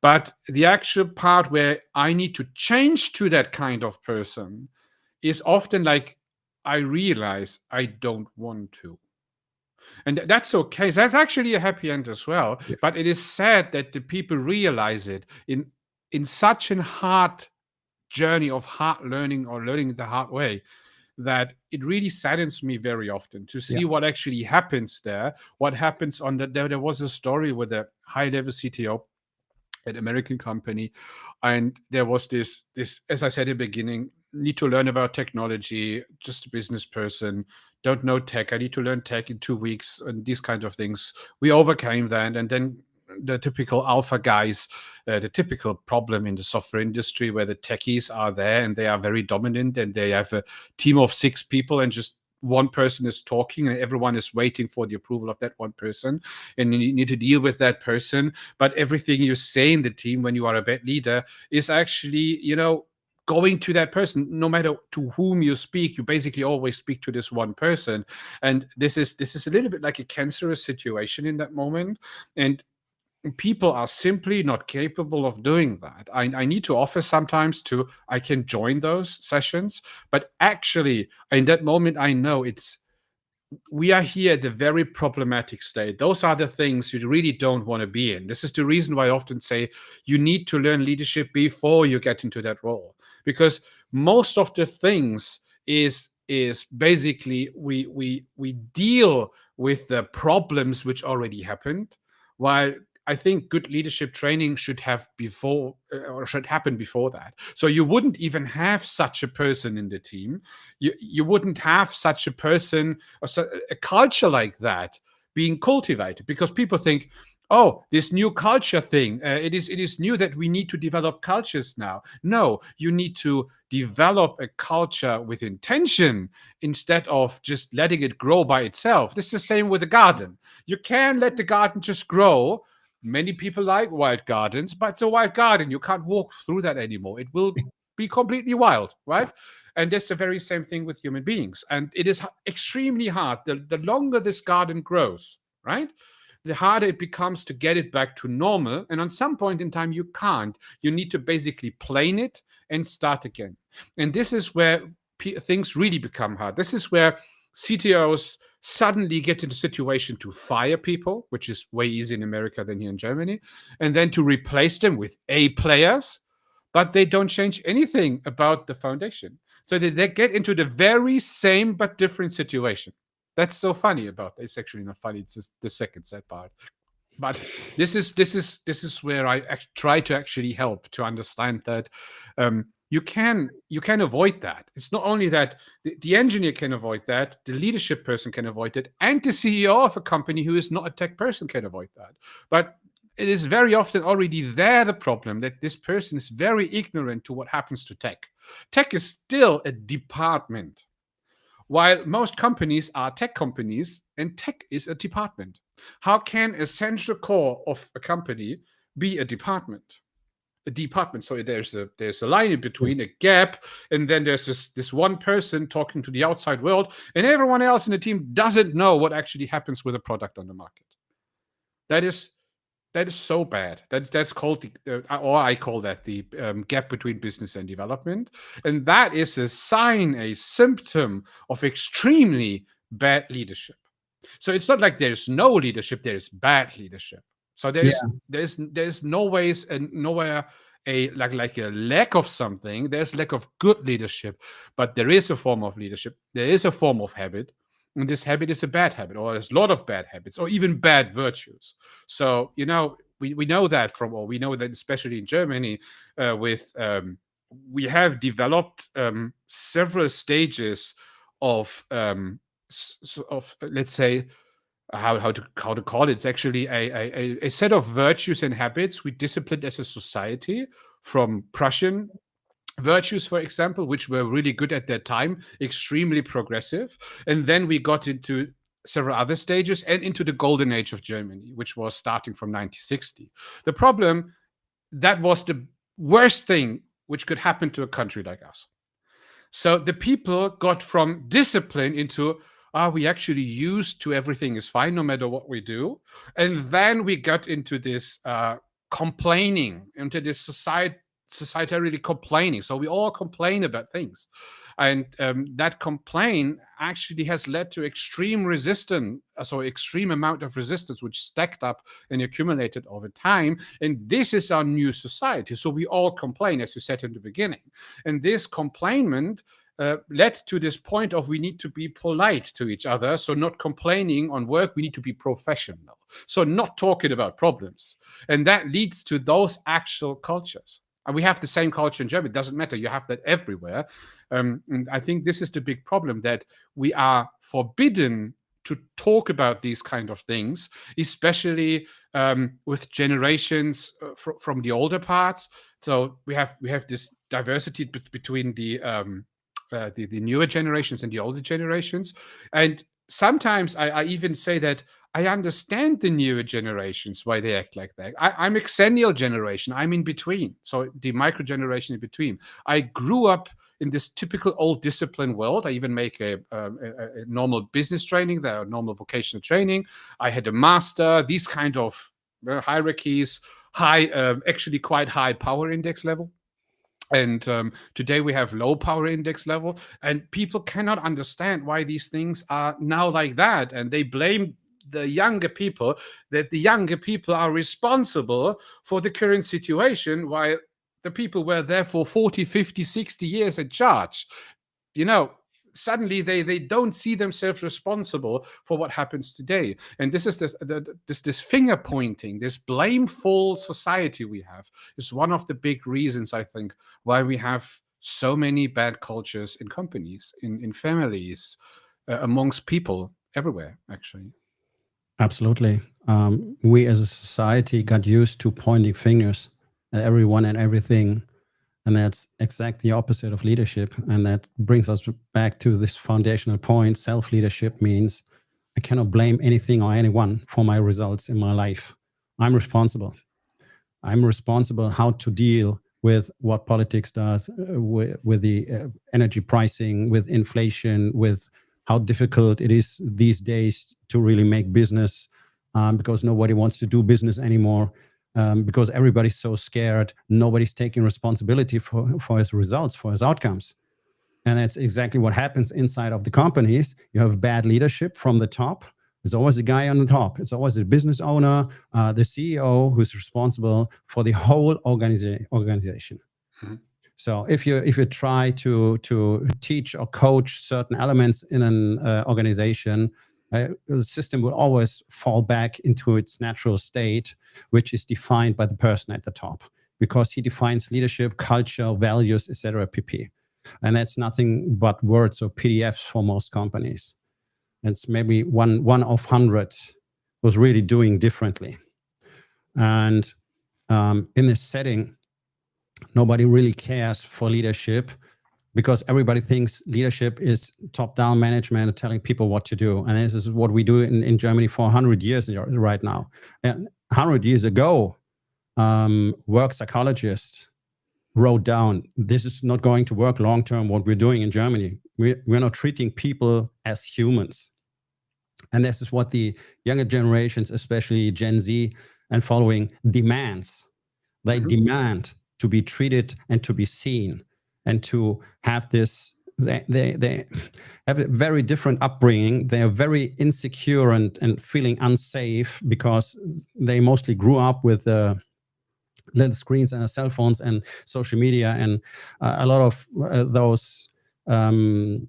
But the actual part where I need to change to that kind of person is often like, I realize I don't want to. And that's okay. That's actually a happy end as well. Yeah. But it is sad that the people realize it in such a hard journey of hard learning, or learning the hard way, that it really saddens me very often to see what actually happens there. What happens on that? There was a story with a high-level CTO at an American company, and there was this, as I said in the beginning, need to learn about technology, just a business person, don't know tech, I need to learn tech in 2 weeks, and these kinds of things. We overcame that, and then the typical alpha guys, the typical problem in the software industry where the techies are there and they are very dominant, and they have a team of 6 people, and just one person is talking and everyone is waiting for the approval of that one person, and you need to deal with that person. But everything you say in the team when you are a bad leader is actually, going to that person. No matter to whom you speak, you basically always speak to this one person. And this is a little bit like a cancerous situation in that moment. And people are simply not capable of doing that. I need to offer sometimes I can join those sessions, but actually in that moment, I know we are here at the very problematic state. Those are the things you really don't want to be in. This is the reason why I often say you need to learn leadership before you get into that role, because most of the things is basically we deal with the problems which already happened, while I think good leadership training should have before or should happen before that. So you wouldn't even have such a person in the team. You wouldn't have such a person or a culture like that being cultivated, because people think, oh, this new culture thing, it is new that we need to develop cultures now. No, you need to develop a culture with intention instead of just letting it grow by itself. This is the same with a garden. You can let the garden just grow. Many people like wild gardens, but it's a wild garden. You can't walk through that anymore. It will be completely wild, right? And that's the very same thing with human beings. And it is extremely hard. The longer this garden grows, right, the harder it becomes to get it back to normal. And on some point in time, you can't. You need to basically plane it and start again. And this is where things really become hard. This is where CTOs suddenly get into a situation to fire people, which is way easier in America than here in Germany, and then to replace them with A players, but they don't change anything about the foundation. So they get into the very same but different situation. That's so funny about it. It's actually not funny. It's just the second sad part. But this is where I try to actually help to understand that you can avoid that. It's not only that the engineer can avoid that, the leadership person can avoid it, and the CEO of a company who is not a tech person can avoid that. But it is very often already there the problem that this person is very ignorant to what happens to tech. Tech is still a department, while most companies are tech companies and tech is a department. How can a central core of a company be a department? A department. So there's a line in between, a gap, and then there's this one person talking to the outside world, and everyone else in the team doesn't know what actually happens with a product on the market. That is so bad. That's called or I call that the gap between business and development, and that is a sign, a symptom of extremely bad leadership. So it's not like there's no leadership, there's bad leadership. So there's no ways and nowhere like a lack of something. There's lack of good leadership, but there is a form of leadership. There is a form of habit, and this habit is a bad habit, or there's a lot of bad habits, or even bad virtues. So we know that we know that especially in Germany, we have developed several stages of let's say how to call it. It's actually a set of virtues and habits we disciplined as a society, from Prussian virtues, for example, which were really good at that time, extremely progressive. And then we got into several other stages and into the golden age of Germany, which was starting from 1960. The problem, that was the worst thing which could happen to a country like us. So the people got from discipline into, are we actually used to everything is fine no matter what we do? And then we got into this complaining, into this societarily complaining. So we all complain about things. And that complaint actually has led to extreme resistance, so extreme amount of resistance, which stacked up and accumulated over time. And this is our new society. So we all complain, as you said in the beginning. And this complainment led to this point of we need to be polite to each other. So not complaining on work, we need to be professional. So not talking about problems. And that leads to those actual cultures. And we have the same culture in Germany. It doesn't matter. You have that everywhere. And I think this is the big problem, that we are forbidden to talk about these kind of things, especially with generations from the older parts. So we have this diversity between the newer generations and the older generations. And sometimes I even say that I understand the newer generations, why they act like that. I'm a 𝗟 generation. I'm in between. So the micro generation in between. I grew up in this typical old discipline world. I even make a normal business training there, normal vocational training. I had a master, these kind of hierarchies, actually quite high power index level. And today we have low power index level, and people cannot understand why these things are now like that. And they blame the younger people, that the younger people are responsible for the current situation, while the people were there for 40, 50, 60 years in charge. suddenly they don't see themselves responsible for what happens today. And this is this finger pointing, this blameful society we have is one of the big reasons, I think, why we have so many bad cultures in companies, in families, amongst people everywhere, actually. Absolutely. We as a society got used to pointing fingers at everyone and everything. And that's exactly the opposite of leadership. And that brings us back to this foundational point. Self-leadership means I cannot blame anything or anyone for my results in my life. I'm responsible. I'm responsible how to deal with what politics does, with the energy pricing, with inflation, with how difficult it is these days to really make business, because nobody wants to do business anymore, because everybody's so scared. Nobody's taking responsibility for his results, for his outcomes. And that's exactly what happens inside of the companies. You have bad leadership from the top. There's always a guy on the top. It's always the business owner, the CEO, who's responsible for the whole organization. Mm-hmm. So if you try to teach or coach certain elements in an organization, the system will always fall back into its natural state, which is defined by the person at the top, because he defines leadership, culture, values, etc. pp. And that's nothing but words or PDFs for most companies. It's maybe one of hundreds was really doing differently. And in this setting, nobody really cares for leadership, because everybody thinks leadership is top-down management, telling people what to do. And this is what we do in Germany for 100 years right now. And 100 years ago, work psychologists wrote down, this is not going to work long-term, what we're doing in Germany. We're not treating people as humans. And this is what the younger generations, especially Gen Z and following, demands. They demand to be treated and to be seen and to have this. They have a very different upbringing. They are very insecure and feeling unsafe because they mostly grew up with little screens and cell phones and social media, and a lot of those Gen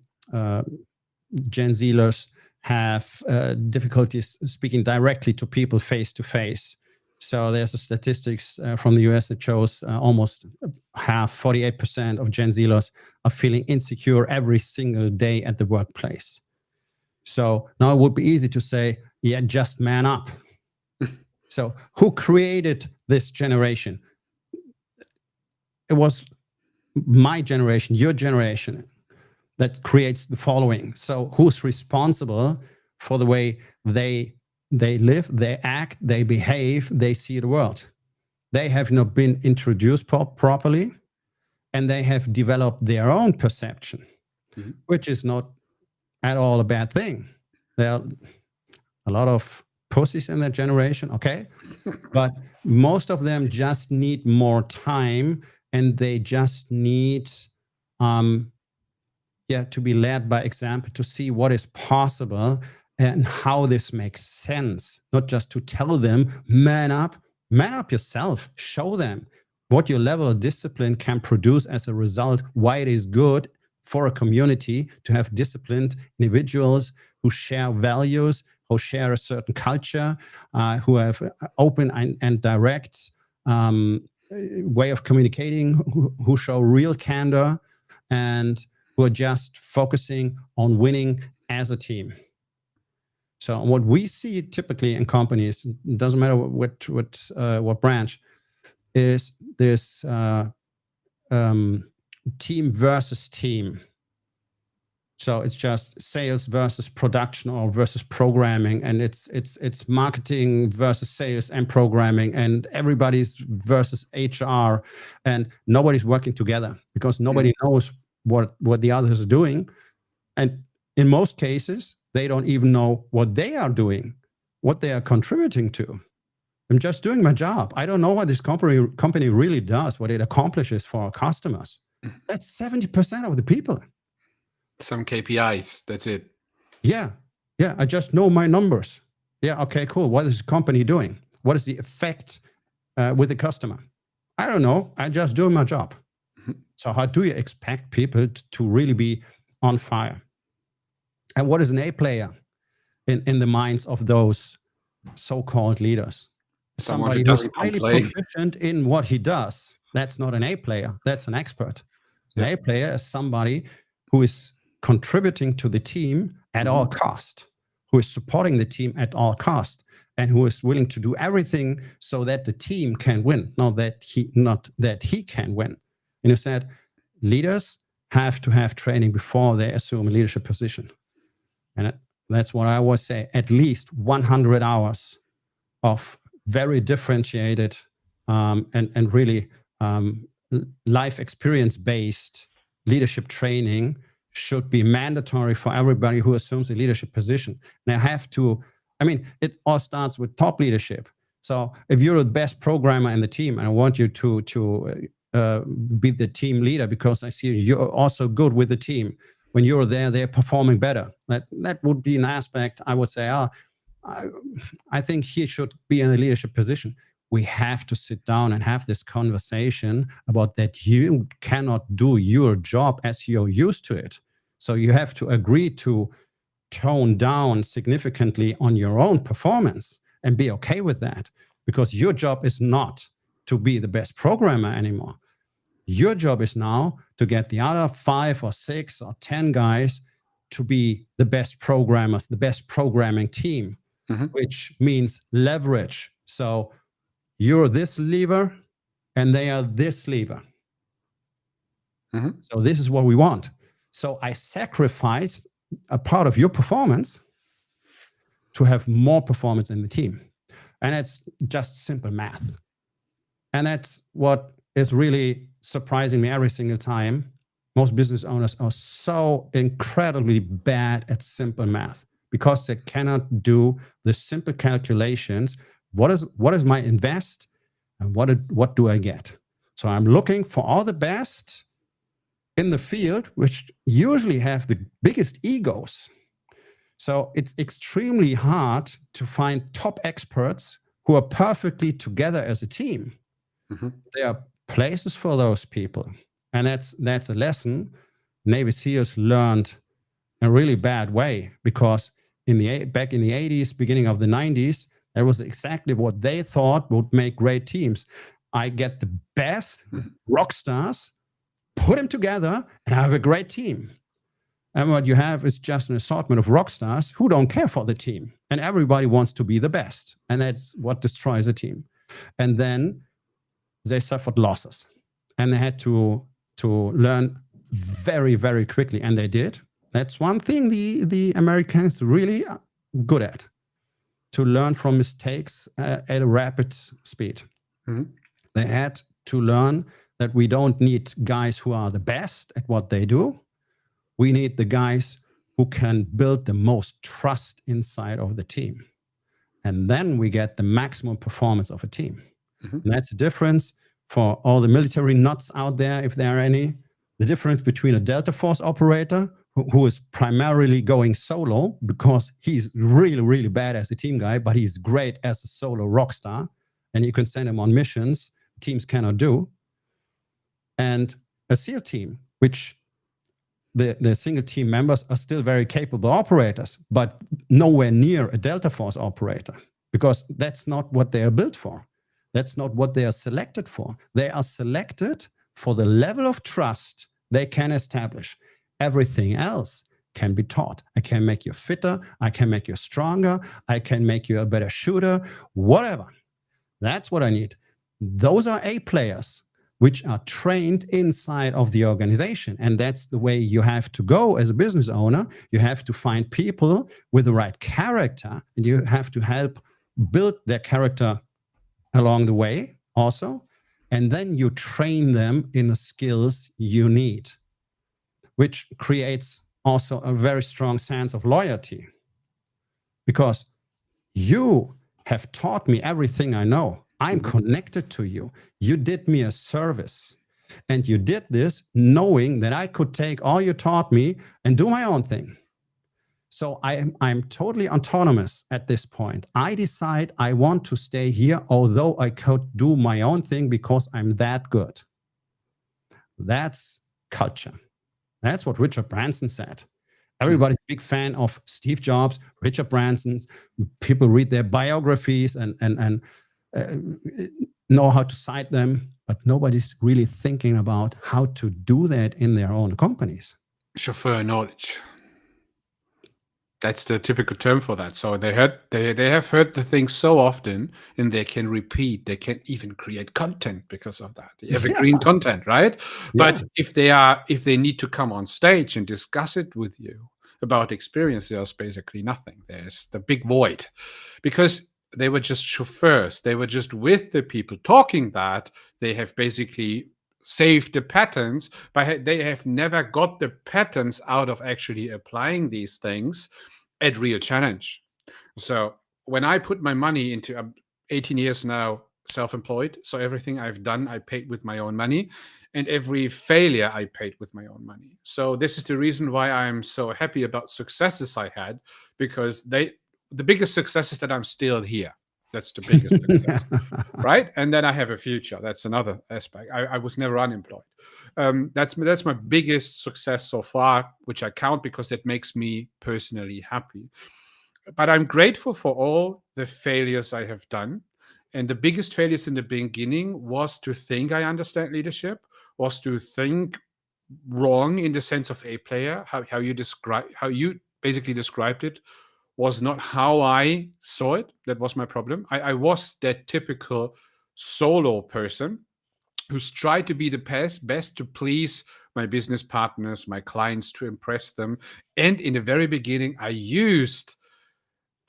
Zers have difficulties speaking directly to people face to face. So there's a statistics from the US that shows almost half, 48% of Gen Zers are feeling insecure every single day at the workplace. So now it would be easy to say, yeah, just man up. So who created this generation? It was my generation, your generation, that creates the following. So who's responsible for the way they live, they act, they behave, they see the world? They have not been introduced properly, and they have developed their own perception, which is not at all a bad thing. There are a lot of pussies in that generation, okay? But most of them just need more time, and they just need to be led by example, to see what is possible and how this makes sense. Not just to tell them, man up yourself, show them what your level of discipline can produce as a result, why it is good for a community to have disciplined individuals who share values, who share a certain culture, who have open and direct way of communicating, who show real candor, and who are just focusing on winning as a team. So what we see typically in companies, it doesn't matter what branch, is this team versus team. So it's just sales versus production or versus programming, and it's marketing versus sales and programming, and everybody's versus HR, and nobody's working together because nobody knows what the others are doing. And in most cases, they don't even know what they are doing, what they are contributing to. I'm just doing my job. I don't know what this company really does, what it accomplishes for our customers. That's 70% of the people. Some KPIs, that's it. Yeah, I just know my numbers. Yeah, okay, cool. What is the company doing? What is the effect with the customer? I don't know. I just do my job. So how do you expect people to really be on fire? And what is an A player in the minds of those so-called leaders? Someone who Somebody who's doesn't highly complain. proficient in what he does. That's not an A player. That's an expert. An A player is somebody who is contributing to the team at all cost, who is supporting the team at all cost, and who is willing to do everything so that the team can win, not that he can win. And you said leaders have to have training before they assume a leadership position. And that's what I always say, at least 100 hours of very differentiated and really life experience-based leadership training should be mandatory for everybody who assumes a leadership position. And it all starts with top leadership. So if you're the best programmer in the team, and I want you to be the team leader because I see you're also good with the team. When you're there, they're performing better. That would be an aspect I would say, I think he should be in a leadership position. We have to sit down and have this conversation about that you cannot do your job as you're used to it. So you have to agree to tone down significantly on your own performance and be okay with that, because your job is not to be the best programmer anymore. Your job is now to get the other 5 or 6 or 10 guys to be the best programmers, the best programming team, which means leverage. So you're this lever and they are this lever. So this is what we want. So I sacrifice a part of your performance to have more performance in the team. And it's just simple math. And that's what is really surprising me every single time. Most business owners are so incredibly bad at simple math because they cannot do the simple calculations. What is my invest and what do I get? So I'm looking for all the best in the field, which usually have the biggest egos. So it's extremely hard to find top experts who are perfectly together as a team. There are places for those people. And that's a lesson Navy SEALs learned in a really bad way, because back in the 80s, beginning of the 90s, that was exactly what they thought would make great teams. I get the best rock stars, put them together, and I have a great team. And what you have is just an assortment of rock stars who don't care for the team. And everybody wants to be the best. And that's what destroys a team. And then they suffered losses. And they had to learn very, very quickly. And they did. That's one thing the Americans really are good at, to learn from mistakes at a rapid speed. They had to learn that we don't need guys who are the best at what they do. We need the guys who can build the most trust inside of the team. And then we get the maximum performance of a team. And that's the difference for all the military nuts out there, if there are any. The difference between a Delta Force operator who is primarily going solo because he's really, really bad as a team guy, but he's great as a solo rock star. And you can send him on missions teams cannot do. And a SEAL team, which the single team members are still very capable operators, but nowhere near a Delta Force operator, because that's not what they are built for. That's not what they are selected for. They are selected for the level of trust they can establish. Everything else can be taught. I can make you fitter. I can make you stronger. I can make you a better shooter, whatever. That's what I need. Those are A players, which are trained inside of the organization. And that's the way you have to go as a business owner. You have to find people with the right character, and you have to help build their character along the way also. And then you train them in the skills you need, which creates also a very strong sense of loyalty. Because you have taught me everything I know. I'm connected to you. You did me a service. And you did this knowing that I could take all you taught me and do my own thing. So I'm totally autonomous at this point. I decide I want to stay here, although I could do my own thing because I'm that good. That's culture. That's what Richard Branson said. Everybody's a big fan of Steve Jobs, Richard Branson. People read their biographies and know how to cite them, but nobody's really thinking about how to do that in their own companies. Chauffeur knowledge. That's the typical term for that. So they have heard the thing so often, and they can repeat. They can even create content because of that. Evergreen content, right? Yeah. But if they need to come on stage and discuss it with you about experience, there's basically nothing. There's the big void, because they were just chauffeurs. They were just with the people talking that. They have basically saved the patterns, but they have never got the patterns out of actually applying these things at real challenge. So when I put my money into 18 years now, self-employed, so everything I've done, I paid with my own money, and every failure I paid with my own money. So this is the reason why I'm so happy about successes I had, because the biggest success is that I'm still here. That's the biggest success, right? And then I have a future. That's another aspect. I was never unemployed. That's my biggest success so far, which I count because it makes me personally happy. But I'm grateful for all the failures I have done. And the biggest failures in the beginning was to think I understand leadership, was to think wrong in the sense of a player. How you basically described it was not how I saw it. That was my problem. I was that typical solo person who's tried to be the best to please my business partners, my clients, to impress them. And in the very beginning, I used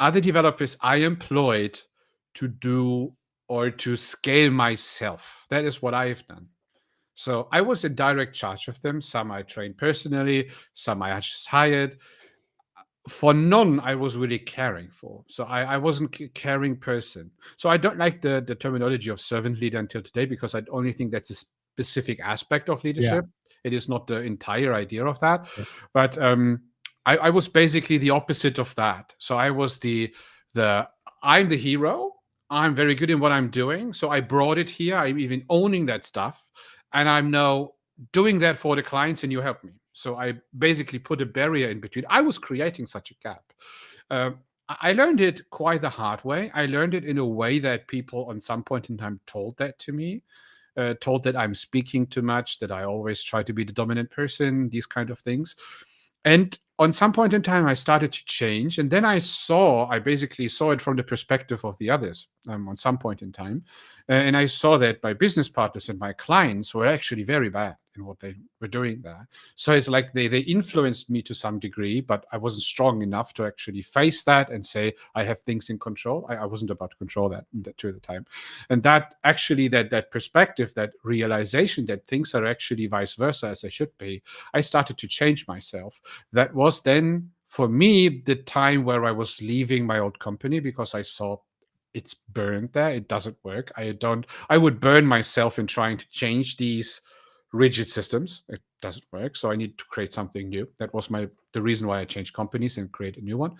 other developers I employed to do or to scale myself. That is what I've done. So I was in direct charge of them. Some I trained personally, some I just hired. For none, I was really caring for. So I wasn't a caring person. So I don't like the terminology of servant leader until today, because I only think that's a specific aspect of leadership. It is not the entire idea of that. But I was basically the opposite of that. So I was I'm the hero. I'm very good in what I'm doing. So I brought it here. I'm even owning that stuff. And I'm now doing that for the clients, and you help me. So I basically put a barrier in between. I was creating such a gap. I learned it quite the hard way. I learned it in a way that people on some point in time told that to me, told that I'm speaking too much, that I always try to be the dominant person, these kind of things. And on some point in time, I started to change. And then I basically saw it from the perspective of the others on some point in time. And I saw that my business partners and my clients were actually very bad in what they were doing there. So it's like they influenced me to some degree, but I wasn't strong enough to actually face that and say, I have things in control. I wasn't about to control that to the time. And that actually, that perspective, that realization that things are actually vice versa as they should be, I started to change myself. That was then, for me, the time where I was leaving my old company, because I saw it's burned there. It doesn't work. I would burn myself in trying to change these rigid systems. It doesn't work. So I need to create something new. That was the reason why I changed companies and create a new one.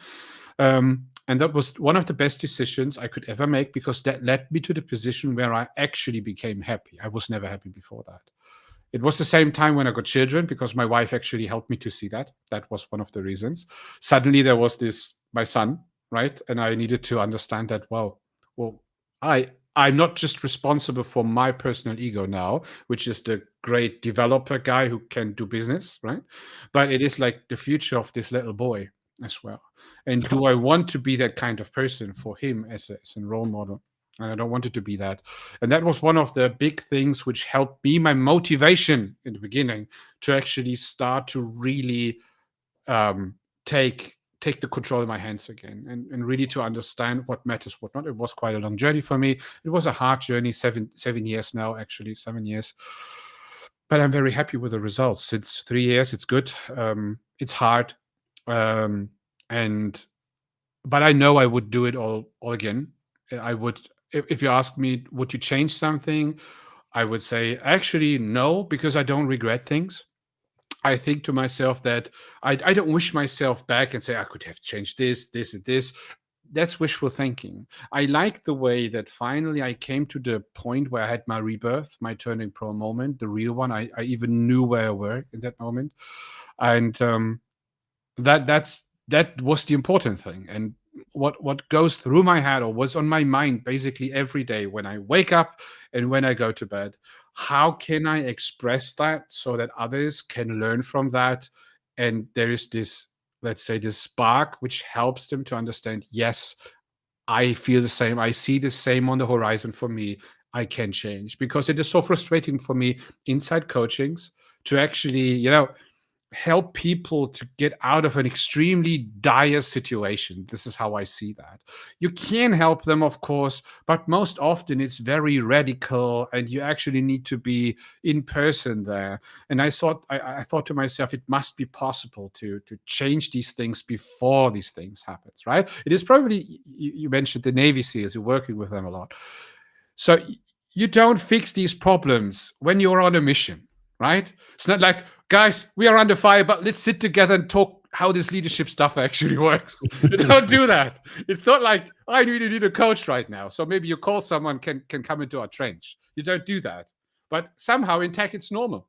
And that was one of the best decisions I could ever make, because that led me to the position where I actually became happy. I was never happy before that. It was the same time when I got children, because my wife actually helped me to see that. That was one of the reasons. Suddenly there was my son, right? And I needed to understand that, wow, well, I'm not just responsible for my personal ego now, which is the great developer guy who can do business, right? But it is like the future of this little boy as well. And do I want to be that kind of person for him as a role model? And I don't want it to be that. And that was one of the big things which helped me, my motivation in the beginning, to actually start to really take the control in my hands again, and really to understand what matters, what not. It was quite a long journey for me. It was a hard journey, 7 years now, actually 7 years. But I'm very happy with the results. It's 3 years. It's good. It's hard. But I know I would do it all again. I would, if you ask me, would you change something? I would say, actually, no, because I don't regret things. I think to myself that I don't wish myself back and say I could have changed this, and this. That's wishful thinking. I like the way that finally I came to the point where I had my rebirth, my turning pro moment, the real one. I even knew where I were in that moment. And that was the important thing. And what goes through my head, or was on my mind basically every day when I wake up and when I go to bed, how can I express that so that others can learn from that? And there is this, let's say, this spark which helps them to understand, yes, I feel the same. I see the same on the horizon for me. I can change, because it is so frustrating for me inside coachings to actually, help people to get out of an extremely dire situation. This is how I see that. You can help them, of course, but most often it's very radical, and you actually need to be in person there. And I thought to myself, it must be possible to change these things before these things happens, right? It is probably, you mentioned the Navy SEALs, you're working with them a lot. So you don't fix these problems when you're on a mission, right? It's not like, guys, we are under fire, but let's sit together and talk how this leadership stuff actually works. You don't do that. It's not like, I really need a coach right now, so maybe you call someone can come into our trench. You don't do that. But somehow in tech, it's normal.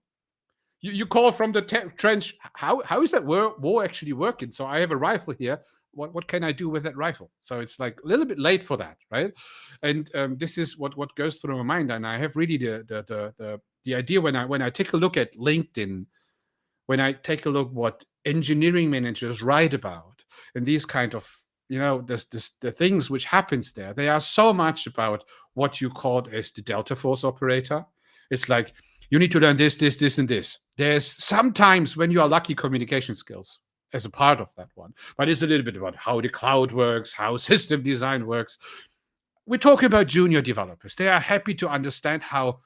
You call from the trench, how is that war actually working? So I have a rifle here. What can I do with that rifle? So it's like a little bit late for that, right? And this is what goes through my mind. And I have really the idea when I take a look at LinkedIn, when I take a look what engineering managers write about, and these kind of, the things which happens there, they are so much about what you called as the Delta Force operator. It's like, you need to learn this, this, this, and this. There's sometimes, when you are lucky, communication skills as a part of that one, but it's a little bit about how the cloud works, how system design works. We're talking about junior developers. They are happy to understand how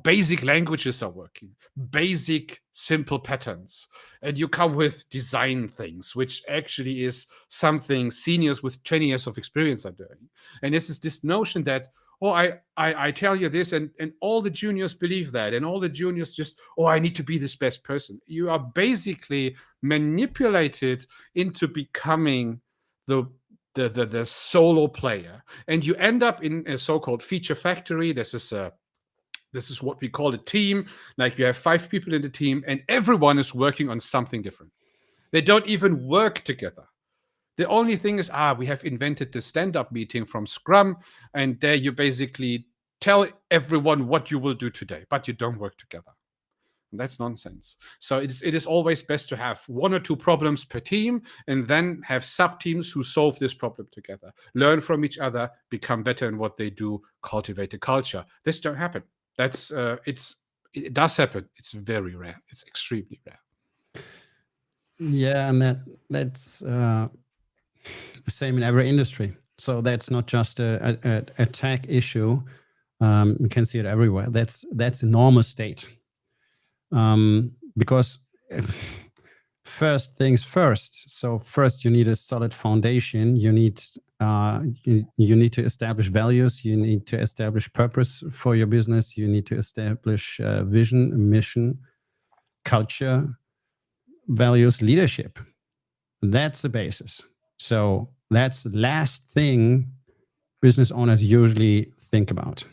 basic languages are working, basic simple patterns. And you come with design things, which actually is something seniors with 20 years of experience are doing. And this is this notion that, oh, I tell you this, and all the juniors believe that, and all the juniors just, oh, I need to be this best person. You are basically manipulated into becoming the solo player, and you end up in a so-called feature factory. This is what we call a team. Like, you have 5 people in the team, and everyone is working on something different. They don't even work together. The only thing is, we have invented the stand-up meeting from Scrum, and there you basically tell everyone what you will do today, but you don't work together. And that's nonsense. So it is always best to have 1 or 2 problems per team, and then have sub-teams who solve this problem together, learn from each other, become better in what they do, cultivate a culture. This don't happen. That's it does happen. It's very rare. It's extremely rare. Yeah, and that's the same in every industry. So that's not just a tech issue. You can see it everywhere. That's a normal state. Because first things first. So first, you need a solid foundation. You need to establish values. You need to establish purpose for your business. You need to establish vision, mission, culture, values, leadership. That's the basis. So that's the last thing business owners usually think about.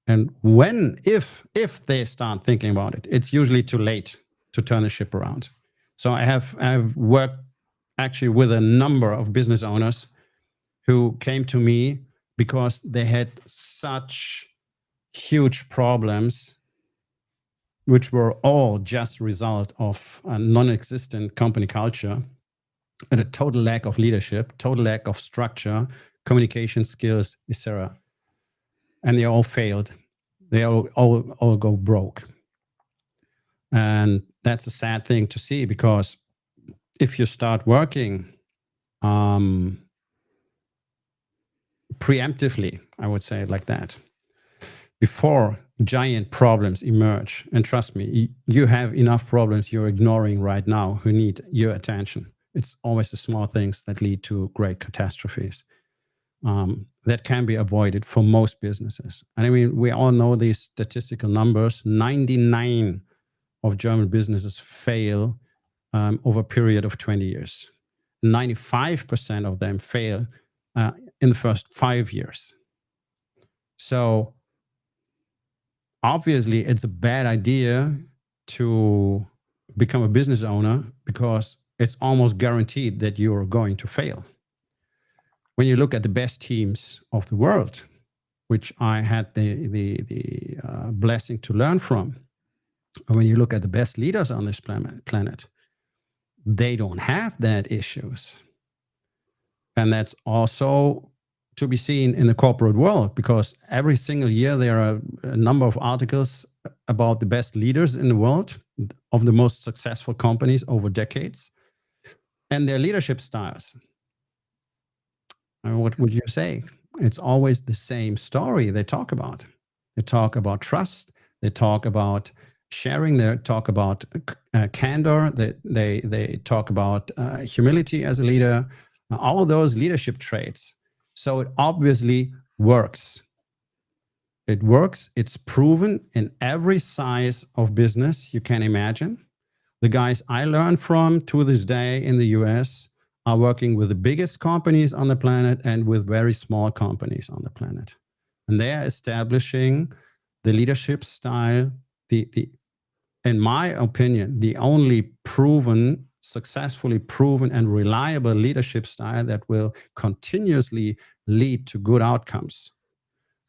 And if they start thinking about it, it's usually too late to turn the ship around. So I've worked actually with a number of business owners who came to me because they had such huge problems, which were all just a result of a non-existent company culture and a total lack of leadership, total lack of structure, communication skills, etc. And they all failed. They all go broke. And that's a sad thing to see, because if you start working preemptively, I would say it like that, before giant problems emerge, and trust me, you have enough problems you're ignoring right now who need your attention. It's always the small things that lead to great catastrophes. That can be avoided for most businesses. And I mean, we all know these statistical numbers. 99 of German businesses fail over a period of 20 years. 95% of them fail in the first 5 years. So obviously, it's a bad idea to become a business owner, because it's almost guaranteed that you're going to fail. When you look at the best teams of the world, which I had the blessing to learn from, when you look at the best leaders on this planet, they don't have that issues. And that's also to be seen in the corporate world, because every single year there are a number of articles about the best leaders in the world, of the most successful companies over decades, and their leadership styles. And what would you say? It's always the same story they talk about. They talk about trust. They talk about sharing. They talk about candor. They talk about humility as a leader. All of those leadership traits. So it obviously works. It works. It's proven in every size of business you can imagine. The guys I learned from to this day in the US are working with the biggest companies on the planet and with very small companies on the planet. And they are establishing the leadership style, in my opinion, the only proven, successfully proven and reliable leadership style that will continuously lead to good outcomes.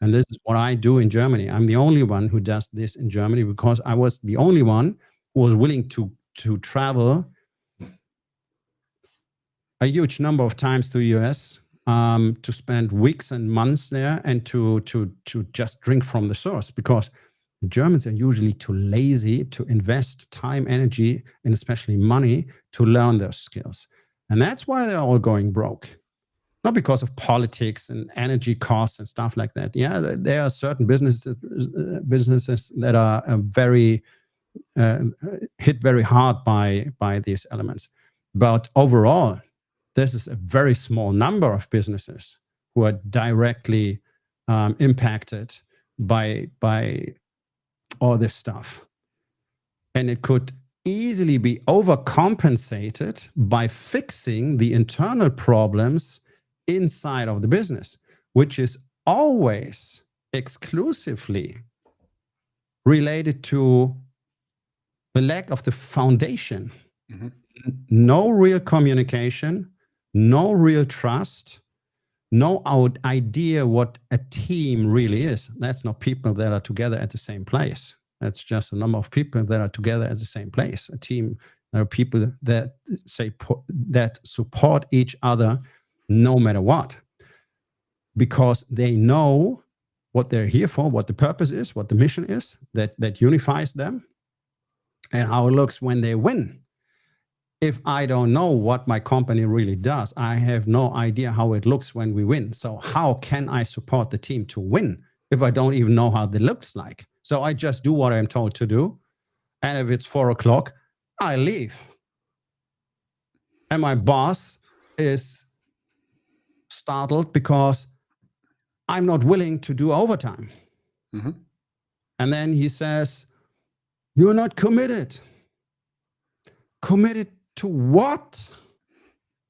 And this is what I do in Germany. I'm the only one who does this in Germany, because I was the only one who was willing to travel a huge number of times to the US, to spend weeks and months there, and to just drink from the source, because the Germans are usually too lazy to invest time, energy, and especially money to learn those skills. And that's why they're all going broke. Not because of politics and energy costs and stuff like that. Yeah, there are certain businesses that are very hit very hard by these elements. But overall, this is a very small number of businesses who are directly impacted by all this stuff. And it could easily be overcompensated by fixing the internal problems inside of the business, which is always exclusively related to the lack of the foundation. Mm-hmm. No real communication, no real trust, no idea what a team really is. That's not people that are together at the same place. That's just a number of people that are together at the same place. A team, there are people that support each other no matter what, because they know what they're here for, what the purpose is, what the mission is, that unifies them, and how it looks when they win. If I don't know what my company really does, I have no idea how it looks when we win. So how can I support the team to win if I don't even know how it looks like? So I just do what I'm told to do. And if it's 4 o'clock, I leave. And my boss is startled because I'm not willing to do overtime. Mm-hmm. And then he says, "You're not committed." Committed to what?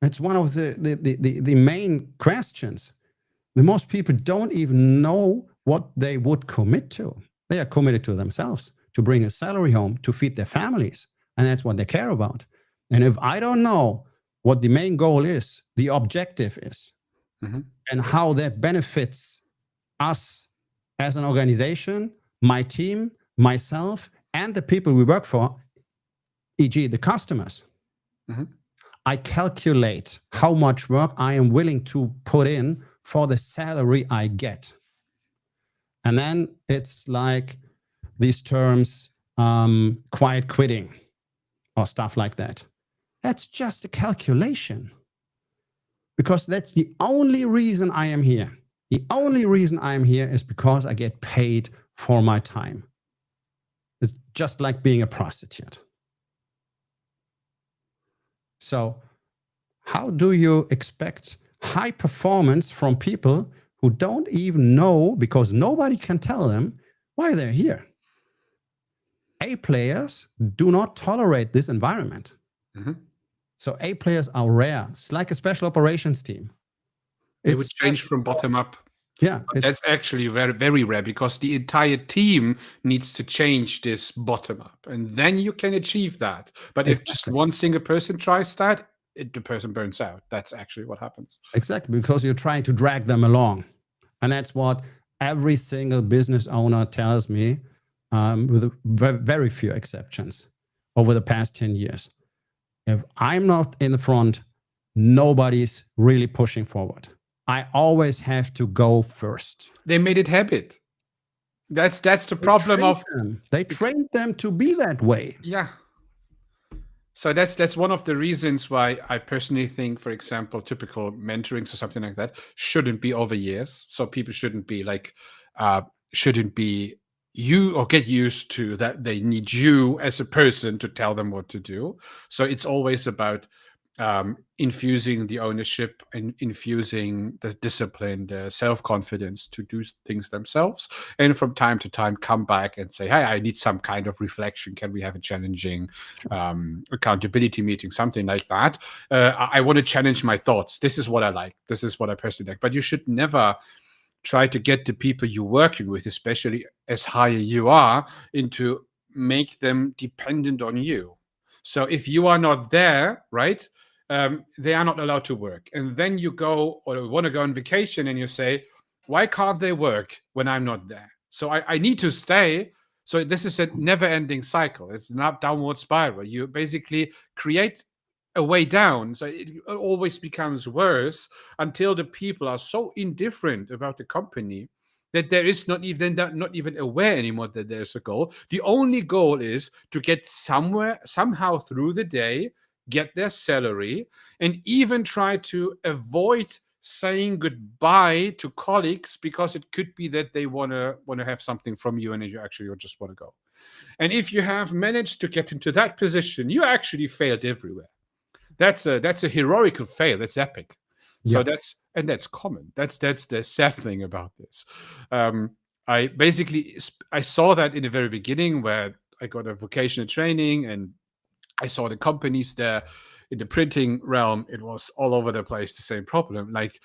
It's one of the main questions. The most people don't even know what they would commit to. They are committed to themselves, to bring a salary home, to feed their families. And that's what they care about. And if I don't know what the main goal is, the objective is, mm-hmm. and how that benefits us as an organization, my team, myself, and the people we work for, e.g. the customers, mm-hmm. I calculate how much work I am willing to put in for the salary I get. And then it's like these terms, quiet quitting or stuff like that. That's just a calculation, because that's the only reason I am here. The only reason I am here is because I get paid for my time. It's just like being a prostitute. So how do you expect high performance from people who don't even know, because nobody can tell them why they're here? A players do not tolerate this environment. Mm-hmm. So A players are rare. It's like a special operations team. It would change from bottom up. Yeah, But that's actually very, very rare, because the entire team needs to change this bottom up, and then you can achieve that. But if just one single person tries that, the person burns out. That's actually what happens. Exactly, because you're trying to drag them along. And that's what every single business owner tells me, with very few exceptions over the past 10 years. If I'm not in the front, nobody's really pushing forward. I always have to go first. They made it habit. That's the problem of them. They trained them to be that way. Yeah. So that's one of the reasons why I personally think, for example, typical mentorings or something like that shouldn't be over years. So people shouldn't be like, shouldn't be you or get used to that they need you as a person to tell them what to do. So it's always about infusing the ownership and infusing the discipline, the self-confidence to do things themselves, and from time to time come back and say, hey, I need some kind of reflection. Can we have a challenging accountability meeting, something like that? I want to challenge my thoughts. This is what I like. This is what I personally like. But you should never try to get the people you're working with, especially as higher you are, into make them dependent on you. So if you are not there, right, they are not allowed to work. And then you go or want to go on vacation and you say, why can't they work when I'm not there? So I need to stay. So this is a never-ending cycle. It's not downward spiral. You basically create a way down. So it always becomes worse until the people are so indifferent about the company that there is not even aware anymore that there's a goal. The only goal is to get somehow through the day, get their salary, and even try to avoid saying goodbye to colleagues, because it could be that they want to have something from you and you just want to go. And if you have managed to get into that position, you actually failed everywhere. That's a heroical fail. That's epic. So that's common. That's the sad thing about this. I saw that in the very beginning, where I got a vocational training and I saw the companies there in the printing realm. It was all over the place, the same problem. Like,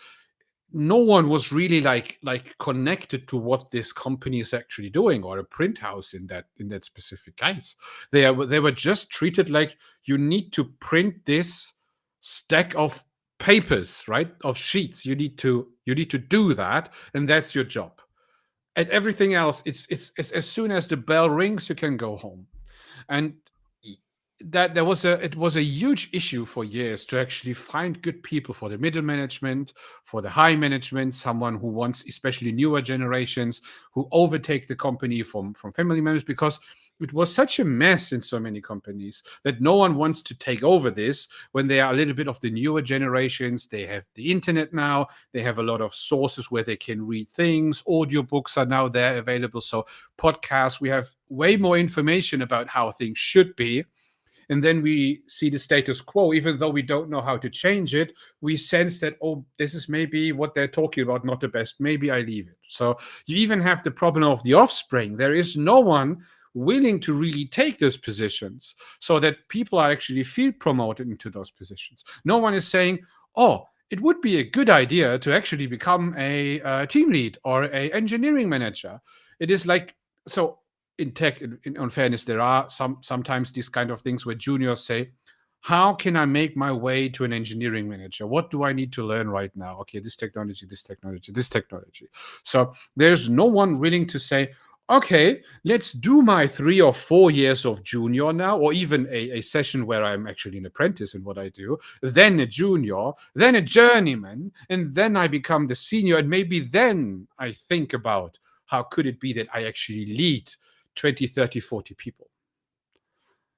no one was really like connected to what this company is actually doing, or a print house in that specific case. They were just treated like, you need to print this stack of papers, right, of sheets. You need to do that, and that's your job. And everything else, it's as soon as the bell rings, you can go home. And that it was a huge issue for years to actually find good people for the middle management, for the high management, someone who wants, especially newer generations, who overtake the company from family members, because it was such a mess in so many companies that no one wants to take over this when they are a little bit of the newer generations. They have the internet now. They have a lot of sources where they can read things. Audiobooks are now there available. So podcasts, we have way more information about how things should be. And then we see the status quo, even though we don't know how to change it. We sense that, oh, this is maybe what they're talking about, not the best. Maybe I leave it. So you even have the problem of the offspring. There is no one willing to really take those positions so that people are actually feel promoted into those positions. No one is saying, oh, it would be a good idea to actually become a team lead or a engineering manager. It is like, so in tech, in fairness, there are sometimes these kind of things where juniors say, how can I make my way to an engineering manager? What do I need to learn right now? Okay, this technology, this technology, this technology. So there's no one willing to say, okay, let's do my 3 or 4 years of junior now, or even a session where I'm actually an apprentice in what I do, then a junior, then a journeyman, and then I become the senior. And maybe then I think about, how could it be that I actually lead 20, 30, 40 people?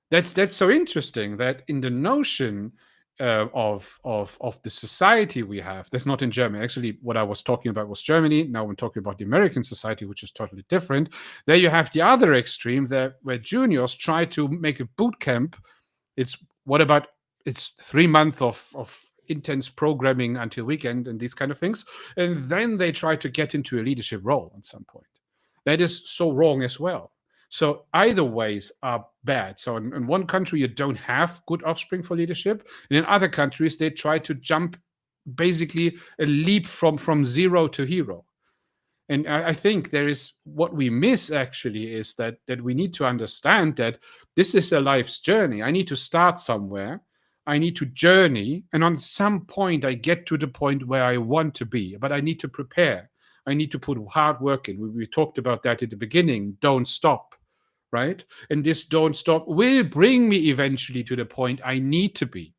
That's so interesting that in the notion of the society we have, that's not in Germany. Actually, what I was talking about was Germany. Now I'm talking about the American society, which is totally different. There you have the other extreme, there where juniors try to make a boot camp. It's 3 months of intense programming until weekend and these kind of things, and then they try to get into a leadership role at some point. That is so wrong as well. So either ways are bad. So in one country, you don't have good offspring for leadership. And in other countries, they try to jump basically a leap from zero to hero. And I think there is, what we miss actually is that we need to understand that this is a life's journey. I need to start somewhere. I need to journey. And on some point, I get to the point where I want to be, but I need to prepare. I need to put hard work in. We talked about that at the beginning. Don't stop, right? And this don't stop will bring me eventually to the point I need to be.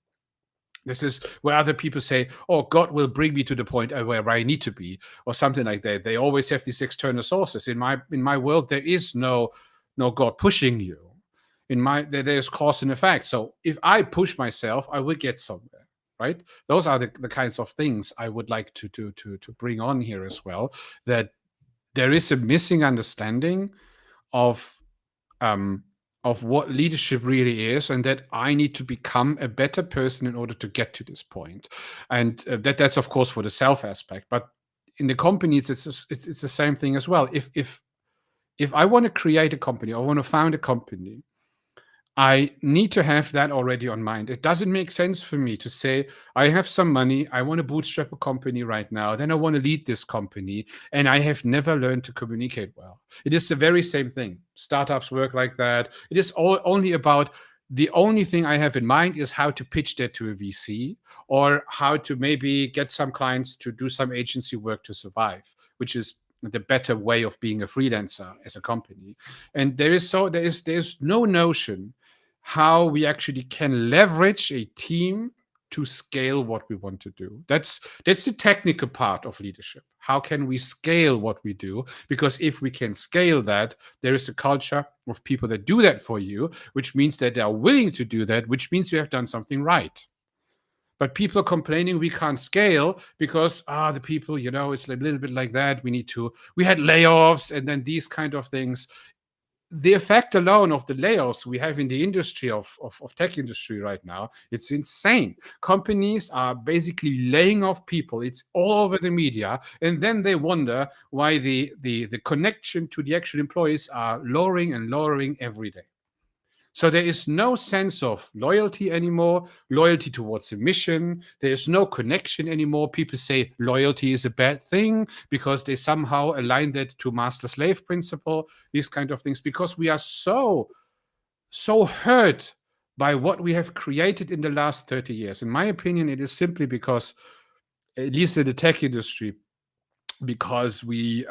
This is where other people say, oh, God will bring me to the point where I need to be, or something like that. They always have these external sources. In my world, there is no God pushing you. There's cause and effect. So if I push myself, I will get somewhere, right? Those are the kinds of things I would like to bring on here as well, that there is a missing understanding of what leadership really is, and that I need to become a better person in order to get to this point. And that's of course for the self aspect, but in the companies it's the same thing as well. If I want to create a company, I want to found a company, I need to have that already on mind. It doesn't make sense for me to say, I have some money, I want to bootstrap a company right now, then I want to lead this company, and I have never learned to communicate well. It is the very same thing. Startups work like that. It is only about, the only thing I have in mind is how to pitch that to a VC, or how to maybe get some clients to do some agency work to survive, which is the better way of being a freelancer as a company. And there's no notion how we actually can leverage a team to scale what we want to do. That's the technical part of leadership. How can we scale what we do? Because if we can scale that, there is a culture of people that do that for you, which means that they are willing to do that, which means you have done something right. But people are complaining we can't scale because the people, it's a little bit like that. We had layoffs and then these kind of things. The effect alone of the layoffs we have in the industry of tech industry right now, it's insane. Companies are basically laying off people. It's all over the media. And then they wonder why the connection to the actual employees are lowering and lowering every day. So there is no sense of loyalty anymore, loyalty towards the mission. There is no connection anymore. People say loyalty is a bad thing because they somehow align that to master-slave principle, these kind of things, because we are so hurt by what we have created in the last 30 years. In my opinion, it is simply because, at least in the tech industry, because we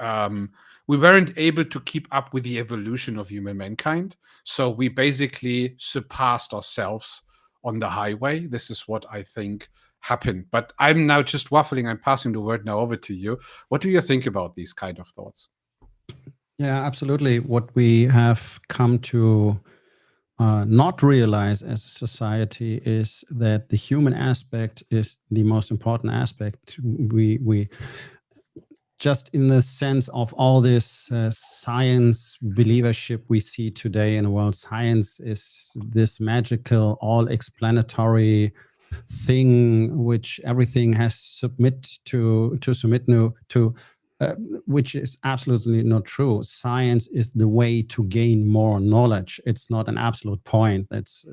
weren't able to keep up with the evolution of human mankind. So we basically surpassed ourselves on the highway. This is what I think happened. But I'm now just waffling. I'm passing the word now over to you. What do you think about these kind of thoughts? Yeah, absolutely. What we have come to not realize as a society is that the human aspect is the most important aspect. We just in the sense of all this science believership we see today in the world. Science is this magical, all explanatory thing which everything has submit to which is absolutely not true. Science is the way to gain more knowledge. It's not an absolute point. That's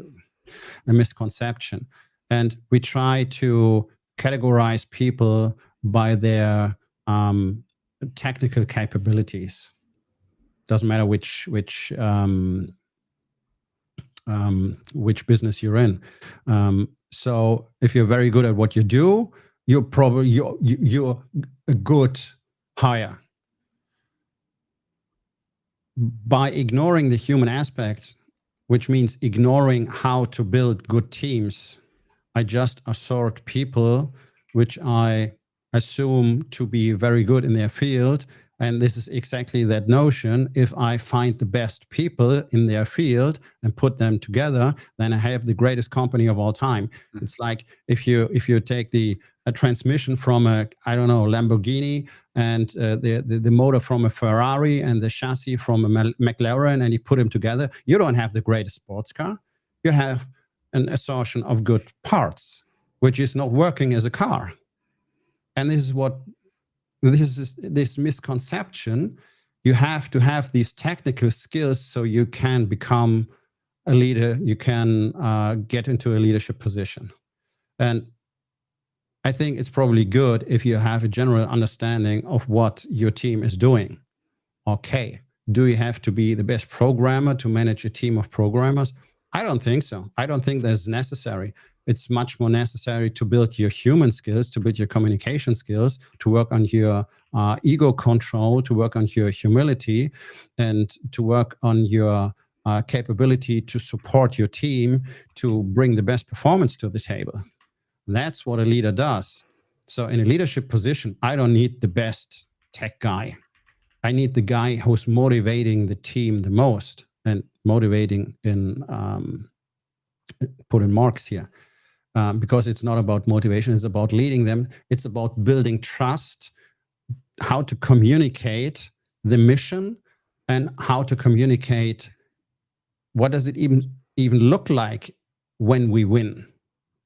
a misconception. And we try to categorize people by their technical capabilities. Doesn't matter which business you're in. So if you're very good at what you do, you're a good hire. By ignoring the human aspect, which means ignoring how to build good teams, I just assort people which I assume to be very good in their field. And this is exactly that notion. If I find the best people in their field and put them together, then I have the greatest company of all time. It's like if you take a transmission from a, I don't know, Lamborghini and the motor from a Ferrari and the chassis from a McLaren, and you put them together, you don't have the greatest sports car. You have an assortment of good parts, which is not working as a car. And this is this misconception. You have to have these technical skills so you can become a leader. You can get into a leadership position. And I think it's probably good if you have a general understanding of what your team is doing. Okay, do you have to be the best programmer to manage a team of programmers? I don't think so. I don't think that's necessary. It's much more necessary to build your human skills, to build your communication skills, to work on your ego control, to work on your humility, and to work on your capability to support your team, to bring the best performance to the table. That's what a leader does. So in a leadership position, I don't need the best tech guy. I need the guy who's motivating the team the most, and motivating in put in marks here, because it's not about motivation, it's about leading them. It's about building trust, how to communicate the mission, and how to communicate what does it even look like when we win.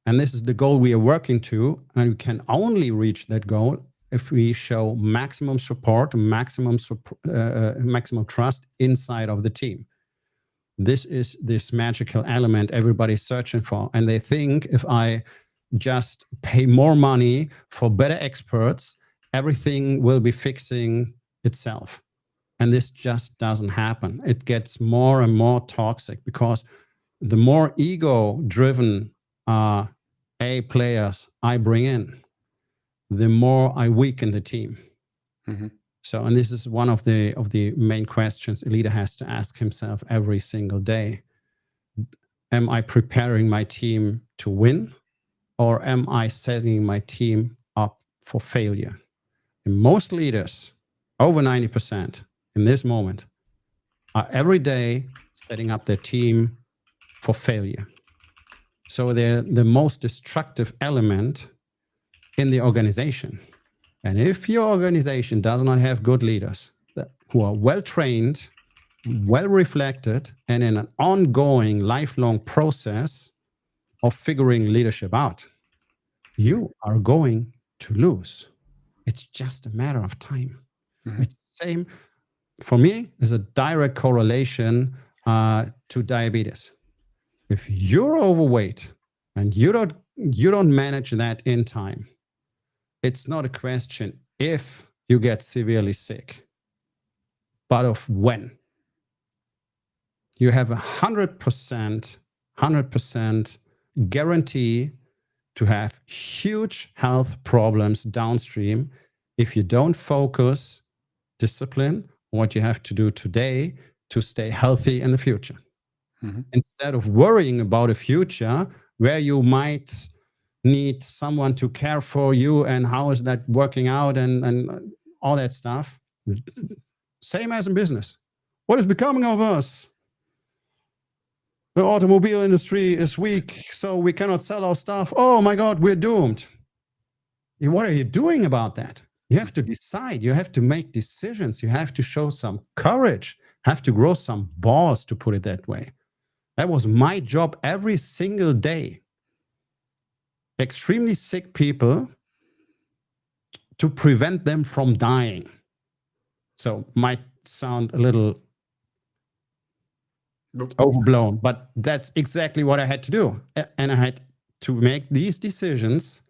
And this is the goal we are working to, and we can only reach that goal if we show maximum support, maximum trust inside of the team. This is this magical element everybody's searching for. And they think if I just pay more money for better experts, everything will be fixing itself. And this just doesn't happen. It gets more and more toxic, because the more ego-driven A players I bring in, the more I weaken the team. Mm-hmm. So, and this is one of the main questions a leader has to ask himself every single day. Am I preparing my team to win, or am I setting my team up for failure? And most leaders, over 90% in this moment, are every day setting up their team for failure. So they're the most destructive element in the organization. And if your organization does not have good leaders who are well-trained, well-reflected, and in an ongoing, lifelong process of figuring leadership out, you are going to lose. It's just a matter of time. Mm-hmm. It's the same, for me, is a direct correlation to diabetes. If you're overweight and you don't manage that in time, it's not a question if you get severely sick, but of when. You have 100% guarantee to have huge health problems downstream if you don't focus discipline on what you have to do today to stay healthy in the future. Mm-hmm. Instead of worrying about a future where you might need someone to care for you and how is that working out and all that stuff. Same as in business. What is becoming of us? The automobile industry is weak, so we cannot sell our stuff. Oh my God, we're doomed. And what are you doing about that? You have to decide. You have to make decisions. You have to show some courage, have to grow some balls, to put it that way. That was my job every single day. Extremely sick people, to prevent them from dying. So might sound a little overblown, but that's exactly what I had to do. And I had to make these decisions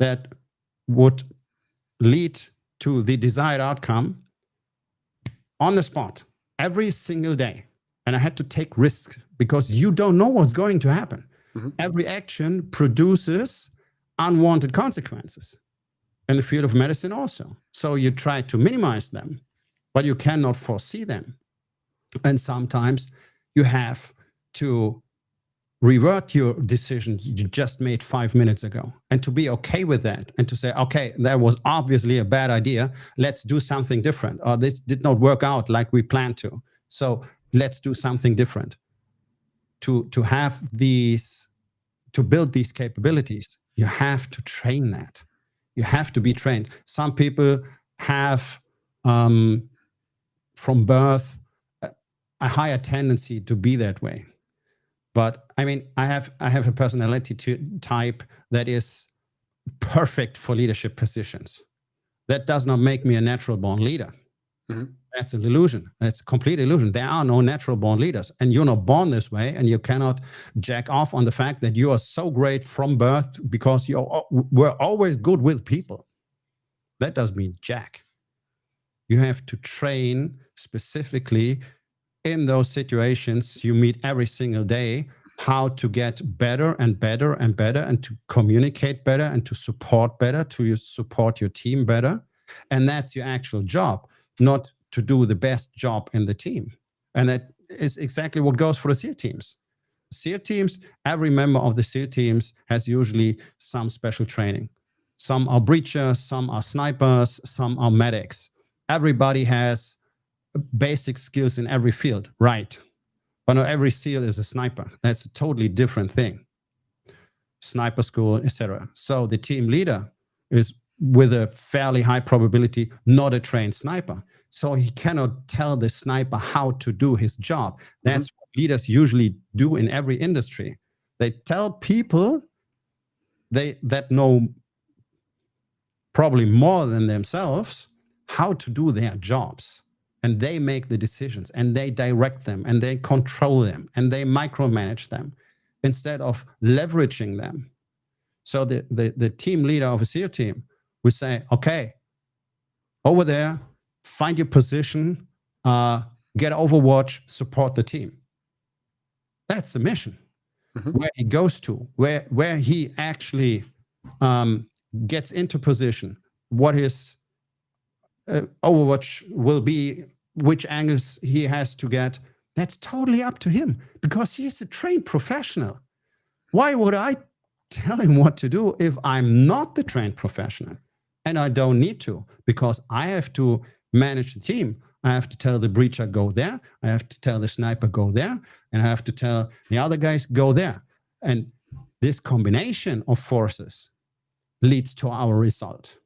that would lead to the desired outcome on the spot every single day. And I had to take risks, because you don't know what's going to happen. Mm-hmm. Every action produces unwanted consequences. In the field of medicine also. So you try to minimize them, but you cannot foresee them. And sometimes you have to revert your decision you just made 5 minutes ago, and to be okay with that, and to say, okay, that was obviously a bad idea. Let's do something different. Or this did not work out like we planned to. So let's do something different. To have these, to build these capabilities, you have to train that. You have to be trained. Some people have, from birth, a higher tendency to be that way. But I mean, I have a personality type that is perfect for leadership positions. That does not make me a natural born leader. Mm-hmm. That's an illusion. It's a complete illusion. There are no natural born leaders, and you're not born this way, and you cannot jack off on the fact that you are so great from birth because you were always good with people. That doesn't mean jack. You have to train specifically in those situations you meet every single day, how to get better and better and better, and to communicate better, and to support better, to support your team better. And that's your actual job, not to do the best job in the team. And that is exactly what goes for the SEAL teams. SEAL teams, every member of the SEAL teams has usually some special training. Some are breachers, some are snipers, some are medics. Everybody has basic skills in every field, right? But not every SEAL is a sniper. That's a totally different thing. Sniper school, etc. So the team leader is, with a fairly high probability, not a trained sniper. So he cannot tell the sniper how to do his job. That's what leaders usually do in every industry. They tell people that know probably more than themselves how to do their jobs. And they make the decisions, and they direct them, and they control them, and they micromanage them instead of leveraging them. So the team leader of a SEAL team would say, okay, over there, find your position, get Overwatch, support the team. That's the mission. Where he goes to, where he actually gets into position, what his Overwatch will be, which angles he has to get, that's totally up to him, because he's a trained professional. Why would I tell him what to do if I'm not the trained professional? And I don't need to, because I have to manage the team. I have to tell the breacher, go there. I have to tell the sniper, go there. And I have to tell the other guys, go there. And this combination of forces leads to our result.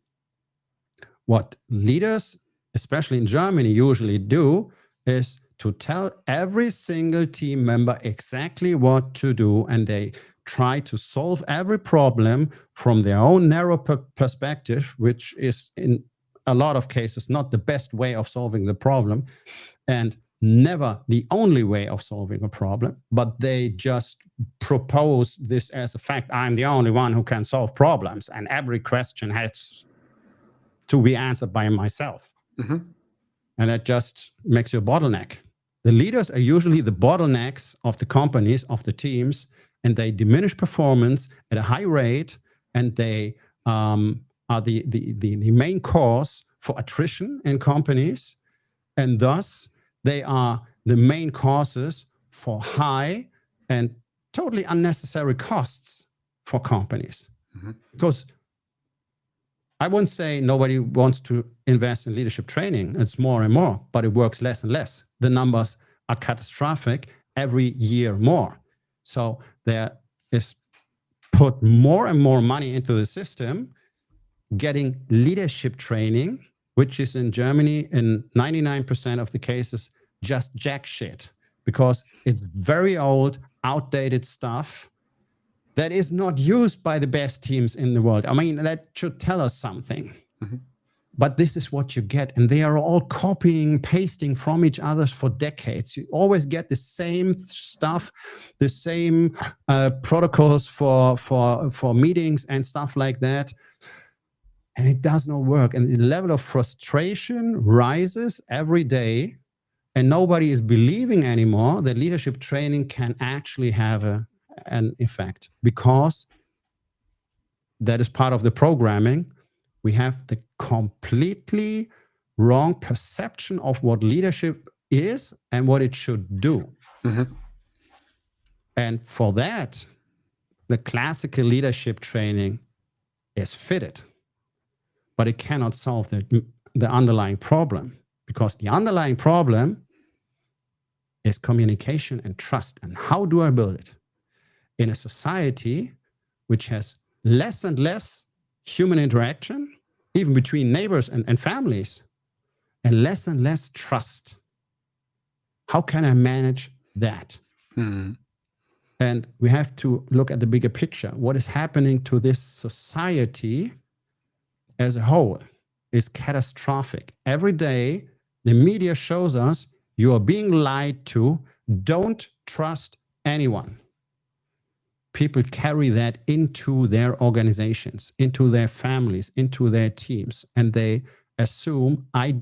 What leaders, especially in Germany, usually do is to tell every single team member exactly what to do, and they try to solve every problem from their own narrow perspective, which is in a lot of cases not the best way of solving the problem, and never the only way of solving a problem, but they just propose this as a fact. I'm the only one who can solve problems, and every question has to be answered by myself. And that just makes you a bottleneck. The leaders are usually the bottlenecks of the companies, of the teams, and they diminish performance at a high rate, and they are the main cause for attrition in companies, and thus they are the main causes for high and totally unnecessary costs for companies. Because I won't say nobody wants to invest in leadership training. It's more and more, but it works less and less. The numbers are catastrophic every year more. So there is put more and more money into the system, getting leadership training, which is in Germany in 99% of the cases just jack shit, because it's very old, outdated stuff that is not used by the best teams in the world. I mean, that should tell us something. But this is what you get. And they are all copying, pasting from each other for decades. You always get the same stuff, the same protocols for meetings and stuff like that. And it does not work. And the level of frustration rises every day. And nobody is believing anymore that leadership training can actually have an effect, because that is part of the programming. We have the completely wrong perception of what leadership is and what it should do. And for that, the classical leadership training is fitted, but it cannot solve the underlying problem, because the underlying problem is communication and trust. And how do I build it? In a society which has less and less human interaction, even between neighbors and families, and less trust. How can I manage that? And we have to look at the bigger picture. What is happening to this society as a whole is catastrophic. Every day, The media shows us you are being lied to. Don't trust anyone. People carry that into their organizations, into their families, into their teams, and they assume I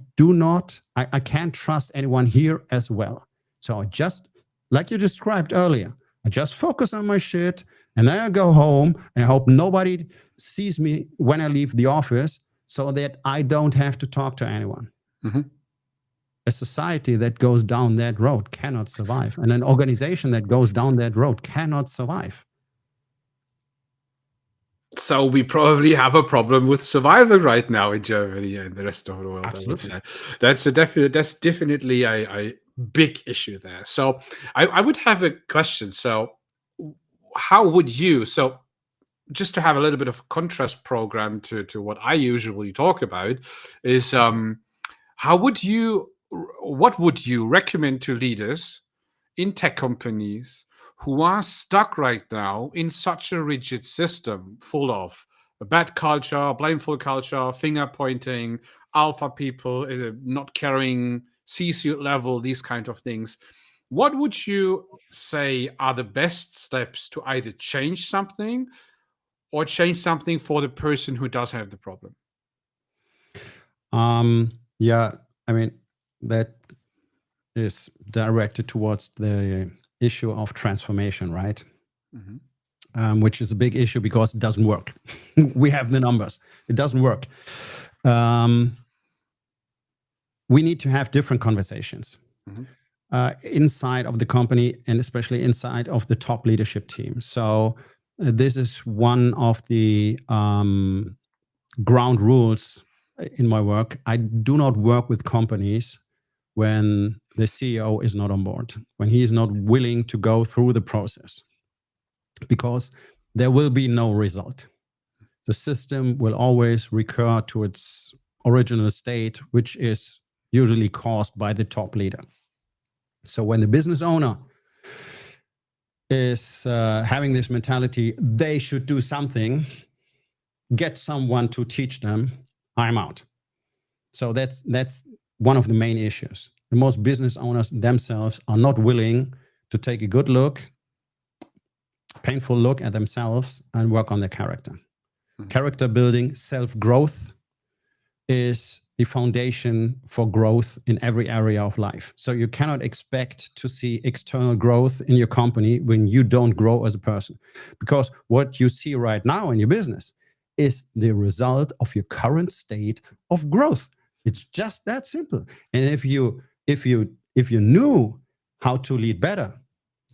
can't trust anyone here as well. So just like you described earlier, I just focus on my shit, and then I go home and I hope nobody sees me when I leave the office so that I don't have to talk to anyone. Mm-hmm. A society that goes down that road cannot survive, and an organization that goes down that road cannot survive. So we probably have a problem with survival right now in Germany and the rest of the world. Absolutely. I would say that's definitely a big issue there. So I would have a question. So how would you, so just to have a little bit of contrast program to what I usually talk about is what would you recommend to leaders in tech companies who are stuck right now in such a rigid system full of a bad culture, blameful culture, finger pointing, alpha people, not caring, C-suite level, these kind of things? What would you say are the best steps to either change something or change something for the person who does have the problem? Yeah, I mean, that is directed towards the issue of transformation, right? Mm-hmm. Which is a big issue because it doesn't work. We have the numbers. It doesn't work. We need to have different conversations inside of the company, and especially inside of the top leadership team. So this is one of the ground rules in my work. I do not work with companies when the CEO is not on board, when he is not willing to go through the process, because there will be no result. The system will always recur to its original state, which is usually caused by the top leader. So when the business owner is having this mentality, they should do something, get someone to teach them, I'm out. So that's one of the main issues. The most business owners themselves are not willing to take a good look, painful look at themselves and work on their character. Mm-hmm. Character building, self-growth is the foundation for growth in every area of life. So you cannot expect to see external growth in your company when you don't grow as a person. Because what you see right now in your business is the result of your current state of growth. It's just that simple. And if you knew how to lead better,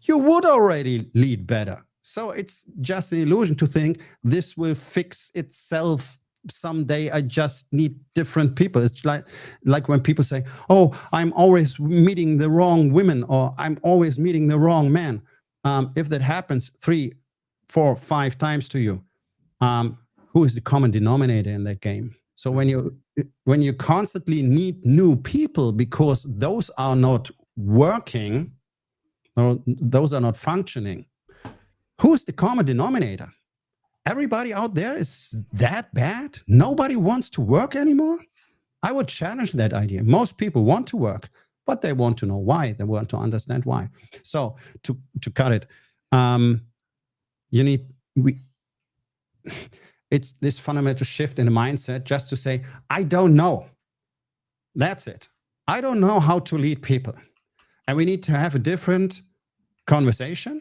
you would already lead better. So it's just an illusion to think this will fix itself someday. I just need different people. It's like when people say, oh, I'm always meeting the wrong women, or I'm always meeting the wrong man. If that happens 3, 4, 5 times to you, who is the common denominator in that game? So when you constantly need new people because those are not working, or those are not functioning, who's the common denominator? Everybody out there is that bad? Nobody wants to work anymore? I would challenge that idea. Most people want to work, but they want to know why. They want to understand why. So to cut it, it's this fundamental shift in the mindset just to say, I don't know. That's it. I don't know how to lead people. And we need to have a different conversation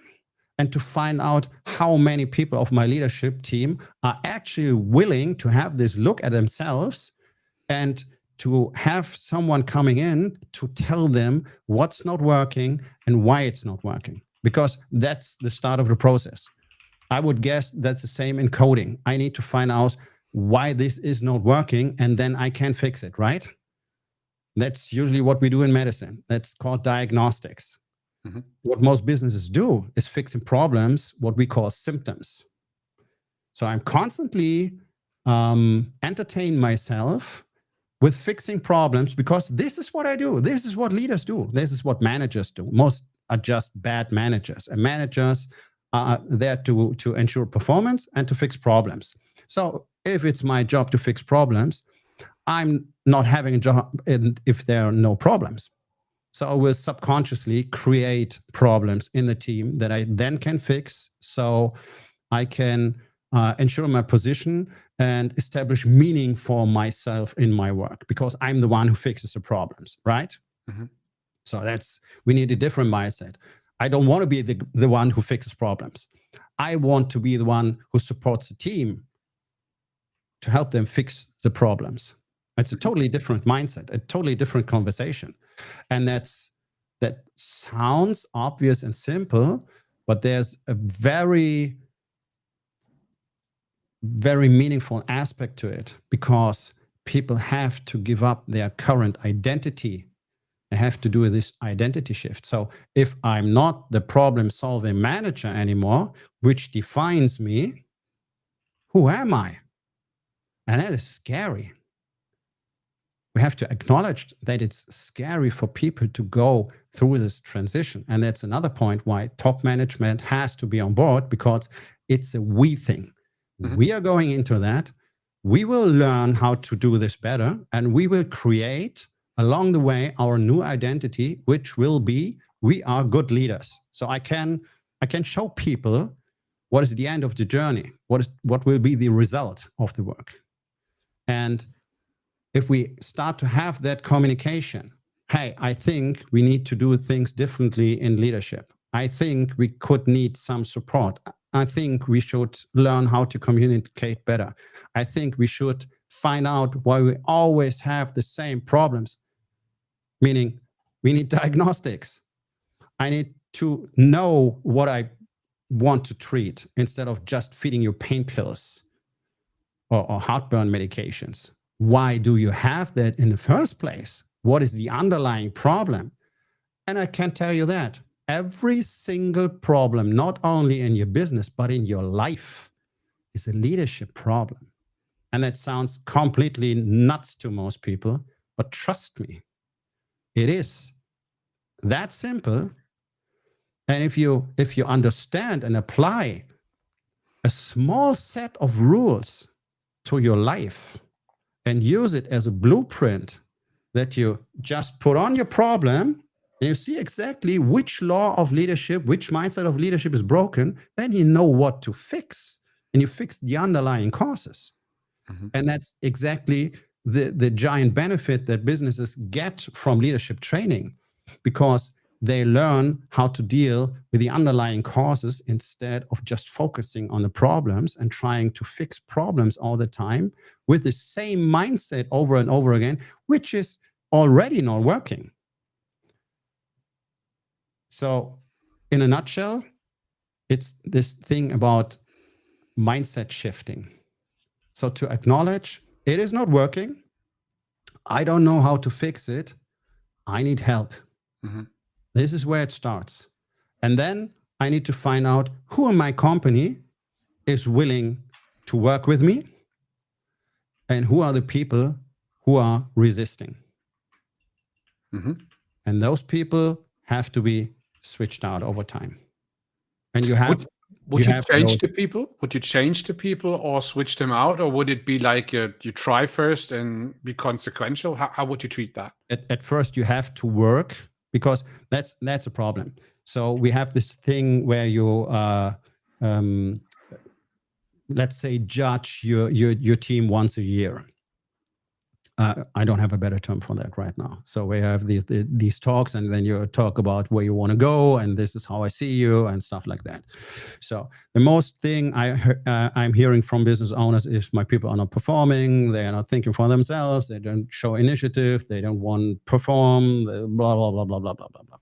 and to find out how many people of my leadership team are actually willing to have this look at themselves and to have someone coming in to tell them what's not working and why it's not working, because that's the start of the process. I would guess that's the same in coding. I need to find out why this is not working, and then I can fix it, right? That's usually what we do in medicine. That's called diagnostics. Mm-hmm. What most businesses do is fixing problems, what we call symptoms. So I'm constantly entertaining myself with fixing problems, because this is what I do. This is what leaders do. This is what managers do. Most are just bad managers, and managers are there to ensure performance and to fix problems. So if it's my job to fix problems, I'm not having a job if there are no problems. So I will subconsciously create problems in the team that I then can fix, so I can ensure my position and establish meaning for myself in my work, because I'm the one who fixes the problems, right? Mm-hmm. So we need a different mindset. I don't want to be the one who fixes problems. I want to be the one who supports the team to help them fix the problems. It's a totally different mindset, a totally different conversation. And that sounds obvious and simple, but there's a very, very meaningful aspect to it, because people have to give up their current identity. They have to do this identity shift. So if I'm not the problem-solving manager anymore, which defines me, who am I? And that is scary. We have to acknowledge that it's scary for people to go through this transition. And that's another point why top management has to be on board, because it's a we thing. Mm-hmm. We are going into that. We will learn how to do this better, and we will create along the way our new identity, which will be, we are good leaders. So I can show people what is the end of the journey, what will be the result of the work. And if we start to have that communication, hey, I think we need to do things differently in leadership. I think we could need some support. I think we should learn how to communicate better. I think we should find out why we always have the same problems. Meaning, we need diagnostics. I need to know what I want to treat instead of just feeding you pain pills or heartburn medications. Why do you have that in the first place? What is the underlying problem? And I can tell you that every single problem, not only in your business, but in your life, is a leadership problem. And that sounds completely nuts to most people, but trust me, it is that simple. And if you understand and apply a small set of rules to your life and use it as a blueprint that you just put on your problem, and you see exactly which law of leadership, which mindset of leadership is broken, then you know what to fix, and you fix the underlying causes. Mm-hmm. And that's exactly the giant benefit that businesses get from leadership training, because they learn how to deal with the underlying causes instead of just focusing on the problems and trying to fix problems all the time with the same mindset over and over again, which is already not working. So in a nutshell, it's this thing about mindset shifting. So to acknowledge it is not working, I don't know how to fix it, I need help. Mm-hmm. This is where it starts. And then I need to find out who in my company is willing to work with me and who are the people who are resisting. Mm-hmm. And those people have to be switched out over time. And you have... Would you change the people? Would you change the people or switch them out? Or would it be like you try first and be consequential? How would you treat that? At first, you have to work, because that's a problem. So we have this thing where you, let's say, judge your team once a year. I don't have a better term for that right now. So we have these talks, and then you talk about where you want to go, and this is how I see you, and stuff like that. So the most thing I'm hearing from business owners is my people are not performing, they are not thinking for themselves, they don't show initiative, they don't want to perform, blah, blah, blah, blah, blah, blah, blah, blah.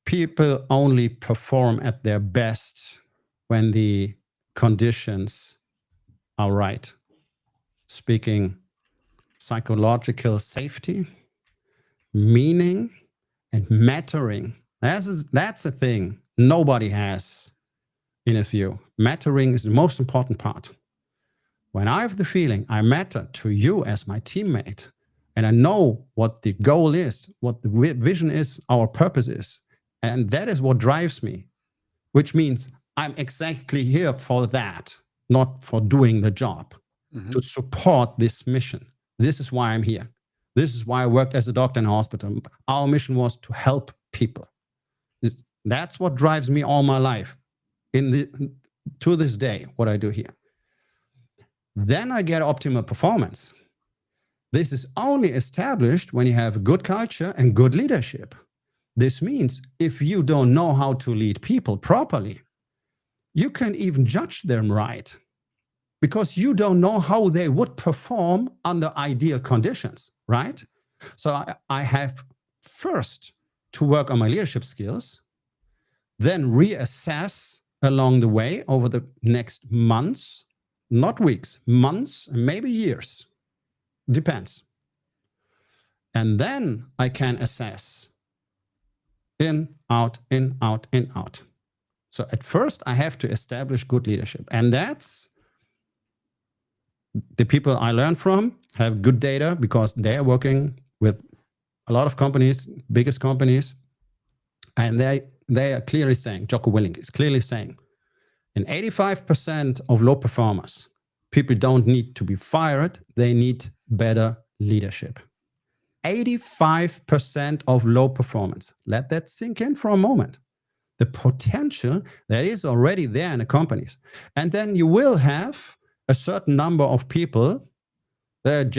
People only perform at their best when the conditions are right. Speaking psychological safety, meaning, and mattering. That's a thing nobody has in his view. Mattering is the most important part. When I have the feeling I matter to you as my teammate, and I know what the goal is, what the vision is, our purpose is, and that is what drives me, which means I'm exactly here for that, not for doing the job. to support this mission. This is why I'm here. This is why I worked as a doctor in a hospital. Our mission was to help people. That's what drives me all my life, to this day, what I do here. Then I get optimal performance. This is only established when you have a good culture and good leadership. This means if you don't know how to lead people properly, you can't even judge them right, because you don't know how they would perform under ideal conditions, right? So I have first to work on my leadership skills, then reassess along the way over the next months, not weeks, months, and maybe years. Depends. And then I can assess in, out, in, out, in, out. So at first I have to establish good leadership. And that's the people I learn from have good data because they are working with a lot of companies, biggest companies. And they are clearly saying, Jocko Willink is clearly saying, in 85% of low performers, people don't need to be fired. They need better leadership. 85% of low performance. Let that sink in for a moment. The potential that is already there in the companies. And then you will have a certain number of people that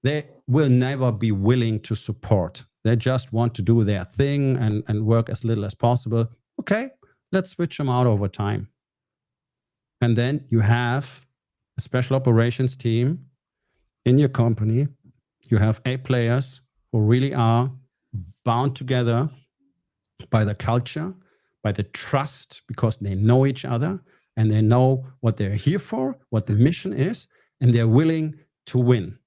they will never be willing to support. They just want to do their thing and work as little as possible. Okay, let's switch them out over time. And then you have a special operations team in your company. You have A players who really are bound together by the culture, by the trust, because they know each other and they know what they're here for, what the mission is, and they're willing to win.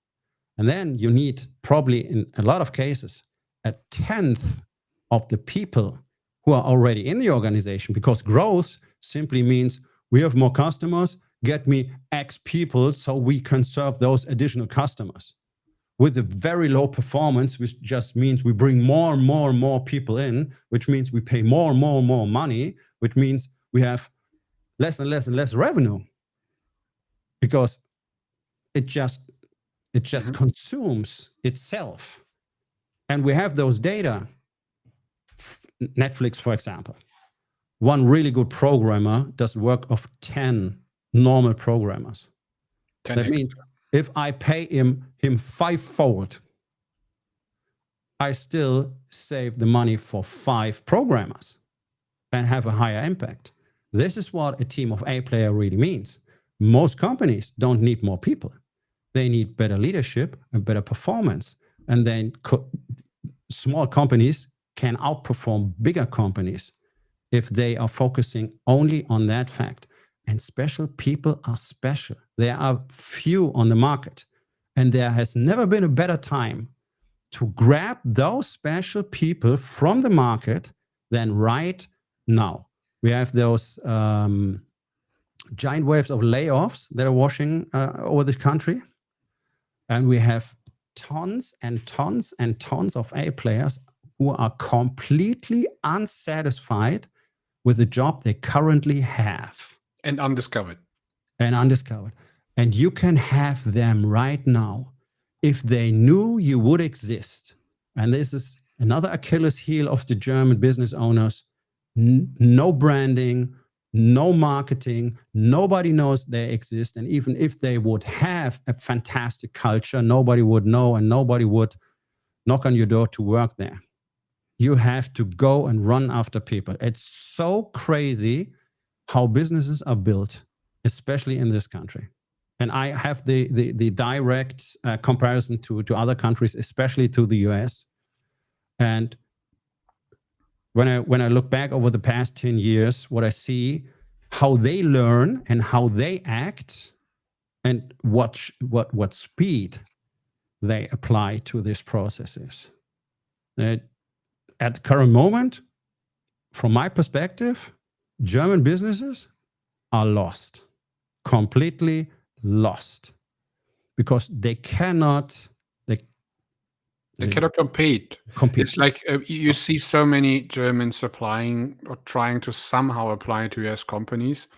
And then you need probably in a lot of cases, 1/10 of the people who are already in the organization, because growth simply means we have more customers, get me X people so we can serve those additional customers. With a very low performance, which just means we bring more and more and more people in, which means we pay more and more and more money, which means we have less and less and less revenue, because it just consumes itself. And we have those data. Netflix, for example, one really good programmer does work of 10 normal programmers. That means if I pay him 5-fold, I still save the money for 5 programmers and have a higher impact. This is what a team of A player really means. Most companies don't need more people. They need better leadership and better performance. And then small companies can outperform bigger companies if they are focusing only on that fact. And special people are special. There are few on the market. And there has never been a better time to grab those special people from the market than right now. We have those giant waves of layoffs that are washing over this country. And we have tons and tons and tons of A players who are completely unsatisfied with the job they currently have. And undiscovered. And you can have them right now if they knew you would exist. And this is another Achilles heel of the German business owners. No branding, no marketing, nobody knows they exist. And even if they would have a fantastic culture, nobody would know and nobody would knock on your door to work there. You have to go and run after people. It's so crazy how businesses are built, especially in this country. And I have the direct comparison to other countries, especially to the US. And when I look back over the past 10 years, what I see, how they learn and how they act, and what speed they apply to these processes. At the current moment, from my perspective, German businesses are lost, completely lost, because they cannot compete. It's like you see so many Germans applying or trying to somehow apply to US companies,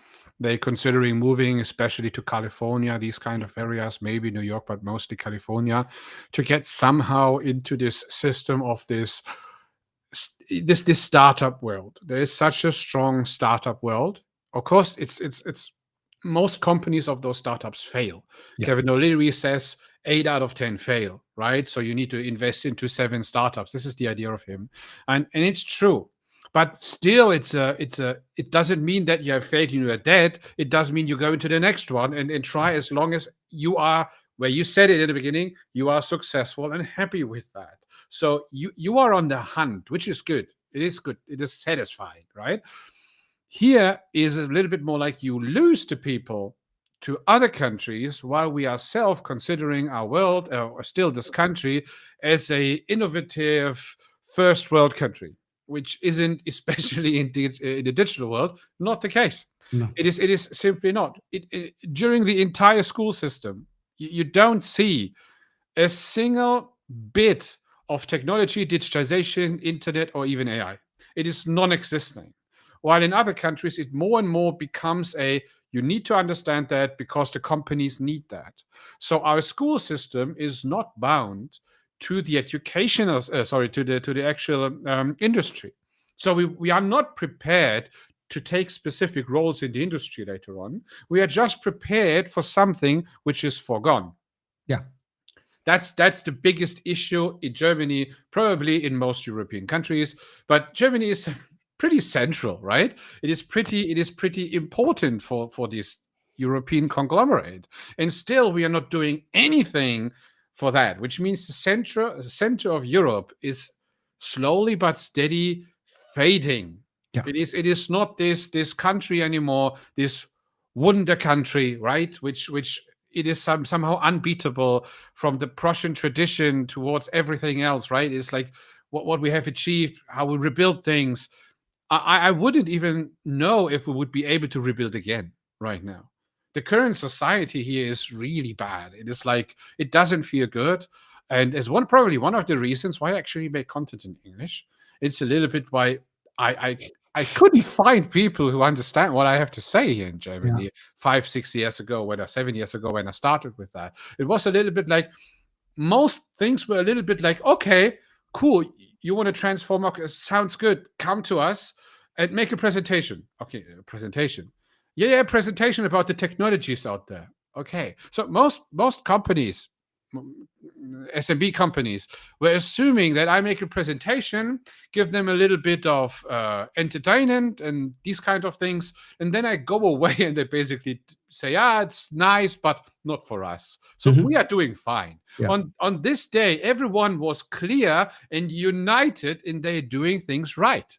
They're considering moving, especially to California, these kind of areas, maybe New York, but mostly California, to get somehow into this system of this startup world. There is such a strong startup world. Of course, it's most companies of those startups fail. Yeah. Kevin O'Leary says 8 out of 10 fail, right? So you need to invest into 7 startups. This is the idea of him, and it's true. But still, it doesn't mean that you have failed and you are dead. It does mean you go into the next one and try as long as you are where you said it in the beginning, you are successful and happy with that. So you are on the hunt, which is good. It is good. It is satisfying, right? Here is a little bit more like you lose to people, to other countries, while we ourselves considering our world, or still this country, as a innovative first world country, which isn't, especially in the digital world, not the case. No. It is simply not. During the entire school system, you don't see a single bit of technology, digitization, internet, or even AI. It is non-existent. While in other countries, it more and more becomes you need to understand that because the companies need that. So our school system is not bound to the educational, to the actual industry. So we are not prepared to take specific roles in the industry later on. We are just prepared for something which is foregone. Yeah. That's the biggest issue in Germany, probably in most European countries. But Germany is pretty central, right? It is pretty important for this European conglomerate. And still we are not doing anything for that, which means the center of Europe is slowly but steady fading. Yeah. It is not this country anymore, this wonder country, right? Which it is somehow unbeatable from the Prussian tradition towards everything else, right? It's like what we have achieved, how we rebuild things. I wouldn't even know if we would be able to rebuild again right now. The current society here is really bad. It is like, it doesn't feel good. And as probably one of the reasons why I actually make content in English, it's a little bit why I couldn't find people who understand what I have to say here in Germany 5-6 years ago, 7 years ago, when I started with that. It was a little bit like, most things were a little bit like, okay, cool, you want to transform, okay, sounds good, come to us and make a presentation. Okay, a presentation. Yeah, presentation about the technologies out there. Okay, so most companies, SMB companies, were assuming that I make a presentation, give them a little bit of entertainment and these kind of things, and then I go away and they basically say, it's nice, but not for us. So we are doing fine. Yeah. On this day, everyone was clear and united in they doing things right.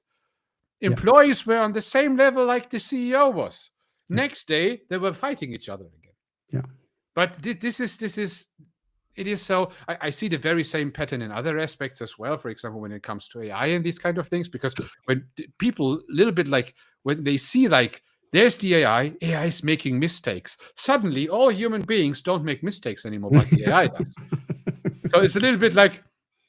Employees were on the same level like the CEO was. Next day, they were fighting each other again. Yeah. But it is so. I see the very same pattern in other aspects as well. For example, when it comes to AI and these kind of things, because when people a little bit like when they see like there's the AI is making mistakes. Suddenly, all human beings don't make mistakes anymore, but the AI does. So it's a little bit like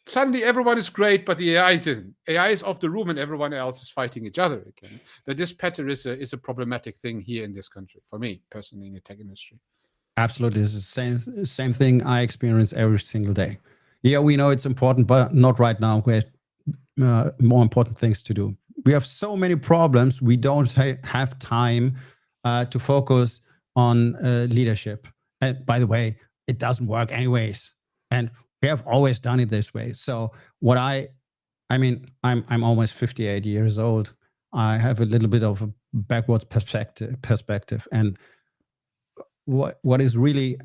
suddenly everyone is great, but the AI isn't. AI is off the room, and everyone else is fighting each other again. That this pattern is a problematic thing here in this country for me personally in the tech industry. Absolutely, it's the same thing I experience every single day. Yeah, we know it's important, but not right now. We have more important things to do. We have so many problems. We don't have time to focus on leadership. And by the way, it doesn't work anyways. And we have always done it this way. So what I mean, I'm almost 58 years old. I have a little bit of a backwards perspective, and what is really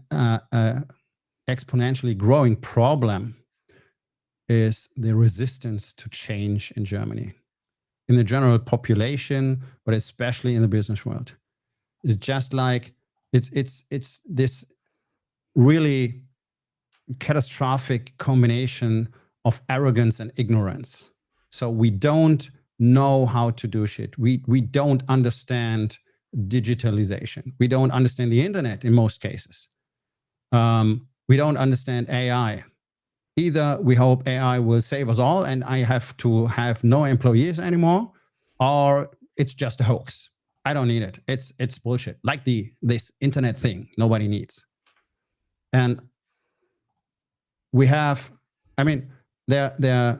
exponentially growing problem is the resistance to change in Germany, in the general population, but especially in the business world. It's just like it's this really catastrophic combination of arrogance and ignorance. So we don't know how to do shit. We don't understand digitalization. We don't understand the internet in most cases. We don't understand AI. Either we hope AI will save us all and I have to have no employees anymore, or it's just a hoax. I don't need it. It's bullshit. Like this internet thing nobody needs. And we have, I mean, there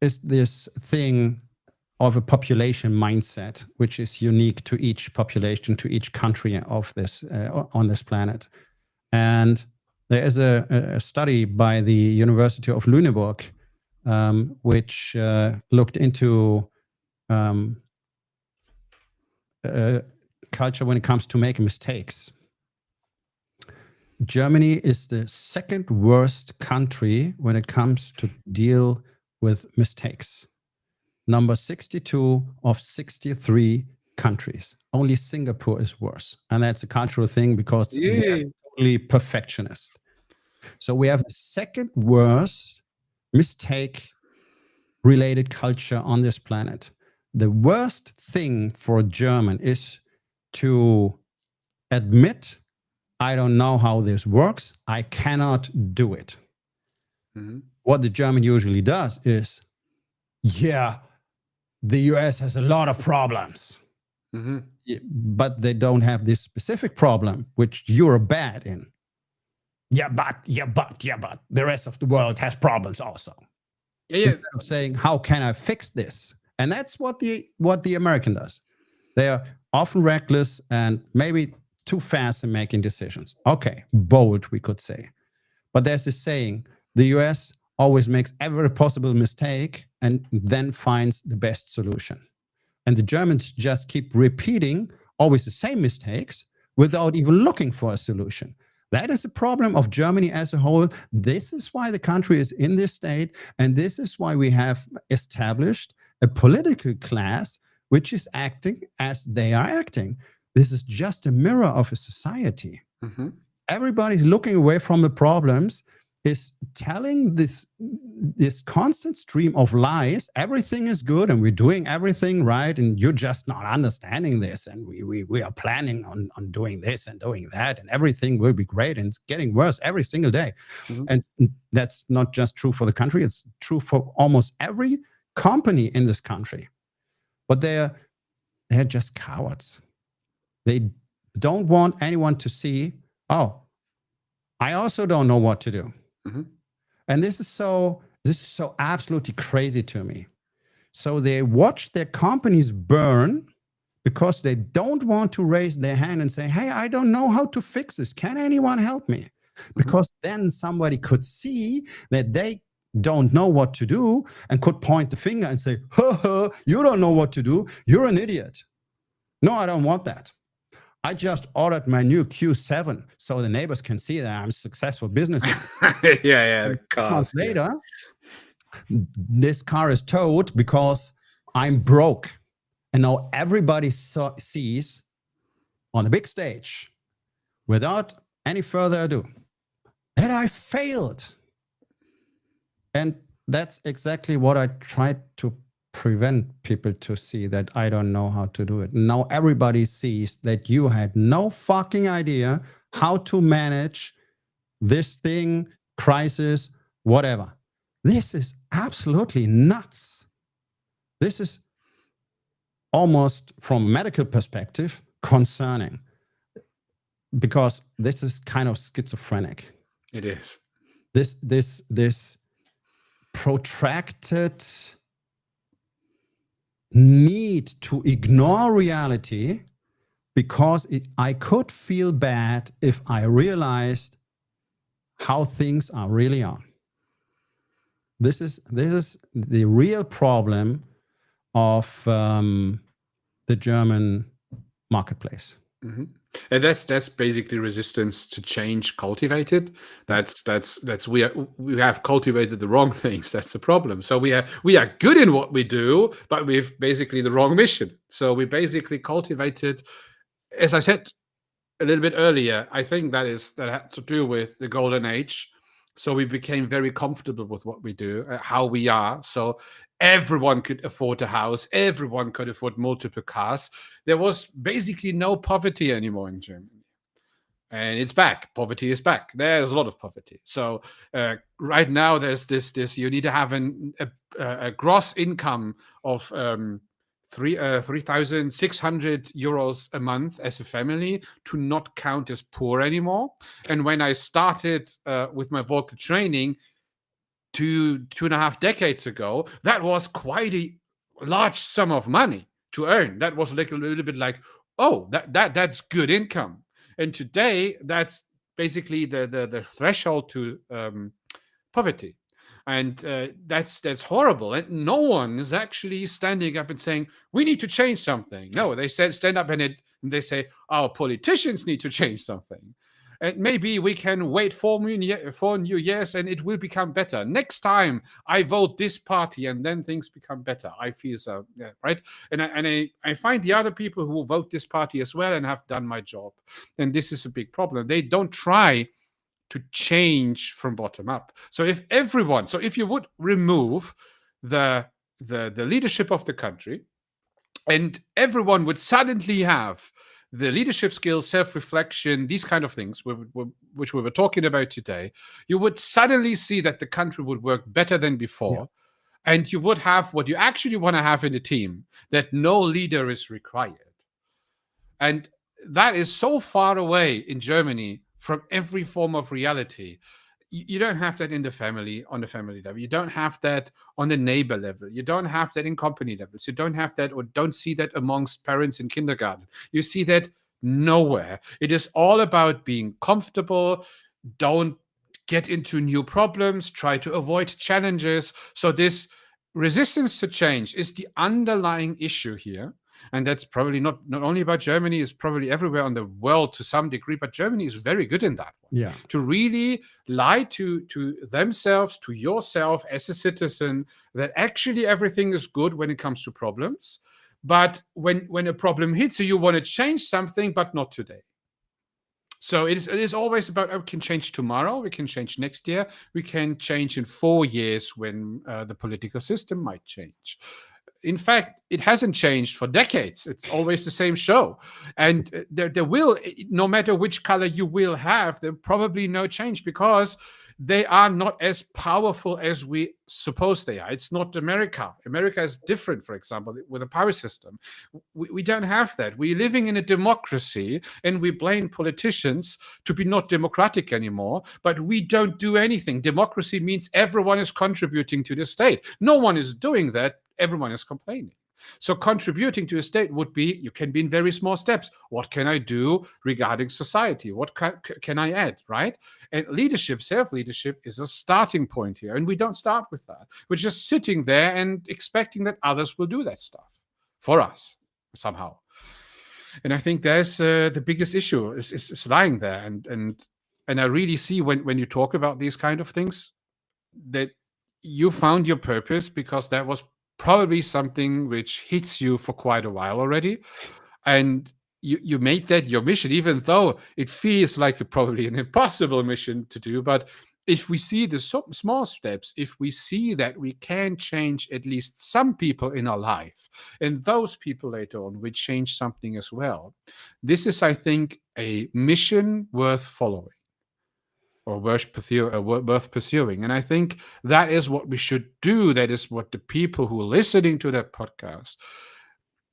is this thing of a population mindset, which is unique to each population, to each country of this on this planet. And there is a study by the University of Lüneburg, which looked into culture when it comes to making mistakes. Germany is the second worst country when it comes to deal with mistakes. Number 62 of 63 countries. Only Singapore is worse. And that's a cultural thing because they're totally perfectionist. So we have the second worst mistake-related culture on this planet. The worst thing for a German is to admit, I don't know how this works. I cannot do it. Mm-hmm. What the German usually does is, yeah, the US has a lot of problems. Mm-hmm. But they don't have this specific problem, which you're bad in. Yeah, but the rest of the world has problems also. Yeah. Instead of saying, how can I fix this? And that's what the American does. They are often reckless and maybe too fast in making decisions. Okay, bold, we could say. But there's this saying, the US always makes every possible mistake and then finds the best solution. And the Germans just keep repeating always the same mistakes without even looking for a solution. That is a problem of Germany as a whole. This is why the country is in this state. And this is why we have established a political class which is acting as they are acting. This is just a mirror of a society. Mm-hmm. Everybody's looking away from the problems, is telling this constant stream of lies. Everything is good and we're doing everything right, and you're just not understanding this, and we are planning on doing this and doing that, and everything will be great, and it's getting worse every single day. Mm-hmm. And that's not just true for the country, it's true for almost every company in this country. But they're just cowards. They don't want anyone to see, oh, I also don't know what to do. Mm-hmm. And this is so absolutely crazy to me. So they watch their companies burn because they don't want to raise their hand and say, hey, I don't know how to fix this. Can anyone help me? Mm-hmm. Because then somebody could see that they don't know what to do and could point the finger and say, you don't know what to do. You're an idiot. No, I don't want that. I just ordered my new Q7 so the neighbors can see that I'm a successful businessman. Yeah. 6 months later, this car is towed because I'm broke. And now everybody sees on the big stage, without any further ado, that I failed. And that's exactly what I tried to prevent people to see, that I don't know how to do it. Now everybody sees that you had no fucking idea how to manage this thing, crisis, whatever. This is absolutely nuts. This is almost, from a medical perspective, concerning, because this is kind of schizophrenic. It is. This protracted need to ignore reality because I could feel bad if I realized how things are really are. This is the real problem of the German marketplace. Mm-hmm. And that's basically resistance to change cultivated. That's we have cultivated the wrong things. That's the problem. So we are good in what we do, but we've basically the wrong mission. So we basically cultivated, as I said a little bit earlier, I think that had to do with the golden age. So we became very comfortable with what we do, how we are. So everyone could afford a house. Everyone could afford multiple cars. There was basically no poverty anymore in Germany. And it's back. Poverty is back. There's a lot of poverty. So right now there's this, you need to have a gross income of 3,600 euros a month as a family to not count as poor anymore. And when I started with my vocal training 2.5 decades ago, that was quite a large sum of money to earn. That was like a little bit like, oh, that's good income. And today, that's basically the threshold to poverty. And that's horrible. And no one is actually standing up and saying, we need to change something. No, they stand up and they say, our politicians need to change something. And maybe we can wait 4 new years and it will become better. Next time I vote this party and then things become better. I feel so, yeah, right? And I find the other people who vote this party as well and have done my job. And this is a big problem. They don't try to change from bottom up. So if you would remove the leadership of the country and everyone would suddenly have the leadership skills, self-reflection, these kind of things, which we were talking about today, you would suddenly see that the country would work better than before. Yeah. And you would have what you actually want to have in a team, that no leader is required. And that is so far away in Germany from every form of reality. You don't have that in the family, on the family level. You don't have that on the neighbor level. You don't have that in company levels. You don't have that or don't see that amongst parents in kindergarten. You see that nowhere. It is all about being comfortable. Don't get into new problems. Try to avoid challenges. So this resistance to change is the underlying issue here. And that's probably not only about Germany, it's probably everywhere on the world to some degree, but Germany is very good in that one. Yeah. To really lie to themselves, to yourself as a citizen, that actually everything is good when it comes to problems. But when a problem hits you, you want to change something, but not today. So it is always about, oh, we can change tomorrow, we can change next year, we can change in 4 years when the political system might change. In fact, it hasn't changed for decades. It's always the same show. And there will, no matter which color you will have, there probably no change because they are not as powerful as we suppose they are. It's not America. America is different, for example, with a power system. We don't have that. We're living in a democracy and we blame politicians to be not democratic anymore, but we don't do anything. Democracy means everyone is contributing to the state. No one is doing that. Everyone is complaining. So contributing to a state would be, you can be in very small steps. What can I do regarding society? What can I add, right? And leadership, self-leadership is a starting point here. And we don't start with that. We're just sitting there and expecting that others will do that stuff for us somehow. And I think there's the biggest issue is lying there. And I really see when you talk about these kind of things that you found your purpose because that was probably something which hits you for quite a while already. And you made that your mission, even though it feels like probably an impossible mission to do. But if we see the small steps, if we see that we can change at least some people in our life, and those people later on will change something as well, this is, I think, a mission worth following. Or worth pursuing. And I think that is what we should do. That is what the people who are listening to that podcast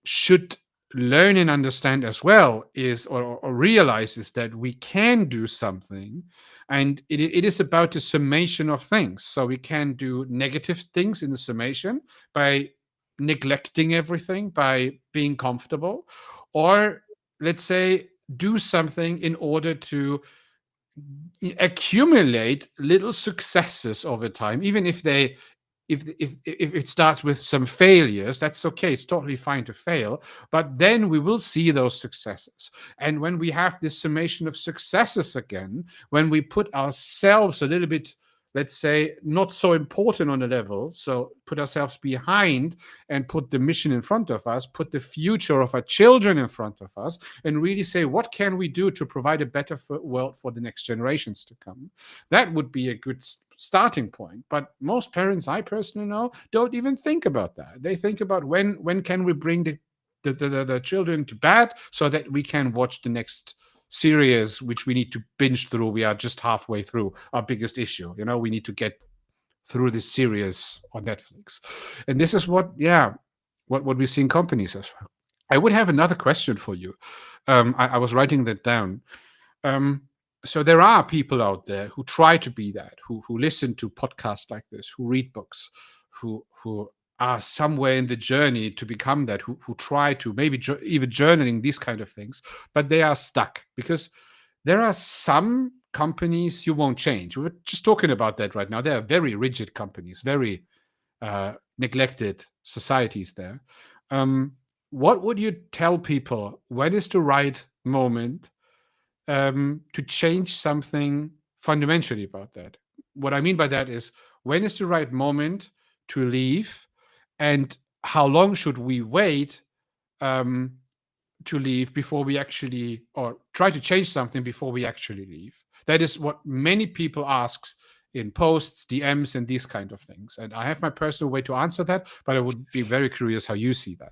should learn and understand as well, is or realize is that we can do something. And it is about the summation of things. So we can do negative things in the summation by neglecting everything, by being comfortable, or let's say do something in order to accumulate little successes over time, even if it starts with some failures. That's okay. It's totally fine to fail, but then we will see those successes. And when we have this summation of successes again, when we put ourselves a little bit, let's say, not so important on a level, so put ourselves behind and put the mission in front of us, put the future of our children in front of us, and really say, what can we do to provide a better world for the next generations to come? That would be a good starting point. But most parents I personally know don't even think about that. They think about when can we bring the children to bed so that we can watch the next series, which we need to binge through. We are just halfway through our biggest issue. We need to get through this series on Netflix. And this is what, what we see in companies as well. I would have another question for you. I was writing that down. So there are people out there who try to be that, who listen to podcasts like this, who read books, who are somewhere in the journey to become that, who try to maybe even journaling, these kind of things, but they are stuck because there are some companies you won't change. We're just talking about that right now. There are very rigid companies, very neglected societies there. What would you tell people? When is the right moment to change something fundamentally about that? What I mean by that is, when is the right moment to leave, and how long should we wait to leave before we actually, or try to change something before we actually leave? That is what many people ask in posts, DMs, and these kind of things. And I have my personal way to answer that, but I would be very curious how you see that.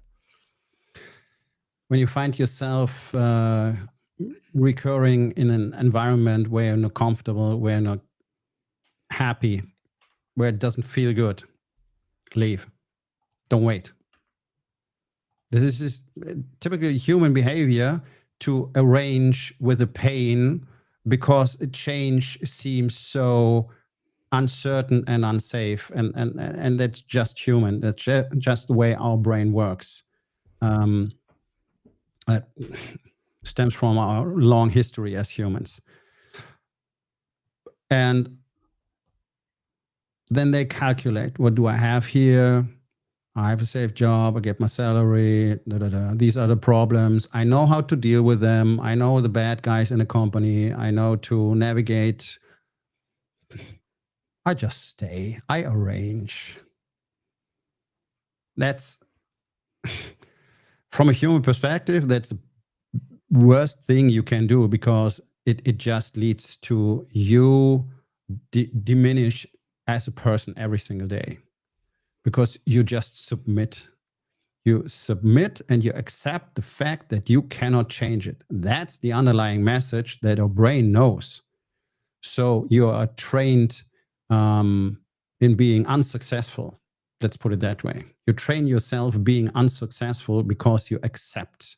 When you find yourself recurring in an environment where you're not comfortable, where you're not happy, where it doesn't feel good, leave. Don't wait. This is just typically human behavior to arrange with the pain, because a change seems so uncertain and unsafe, and that's just human. That's just the way our brain works. That stems from our long history as humans. And then they calculate, what do I have here? I have a safe job, I get my salary, these are the problems. I know how to deal with them. I know the bad guys in the company. I know to navigate. I just stay, I arrange. That's, from a human perspective, that's the worst thing you can do, because it just leads to you diminish as a person every single day. Because you just submit. You submit and you accept the fact that you cannot change it. That's the underlying message that our brain knows. So you are trained in being unsuccessful. Let's put it that way. You train yourself being unsuccessful because you accept.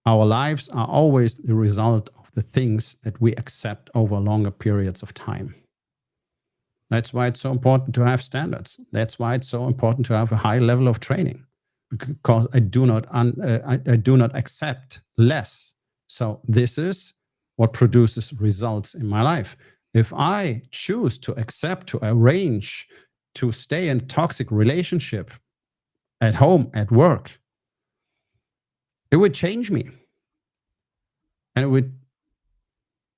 Our lives are always the result of the things that we accept over longer periods of time. That's why it's so important to have standards. That's why it's so important to have a high level of training, because I do not accept less. So this is what produces results in my life. If I choose to accept, to arrange, to stay in a toxic relationship at home, at work, it would change me. And it would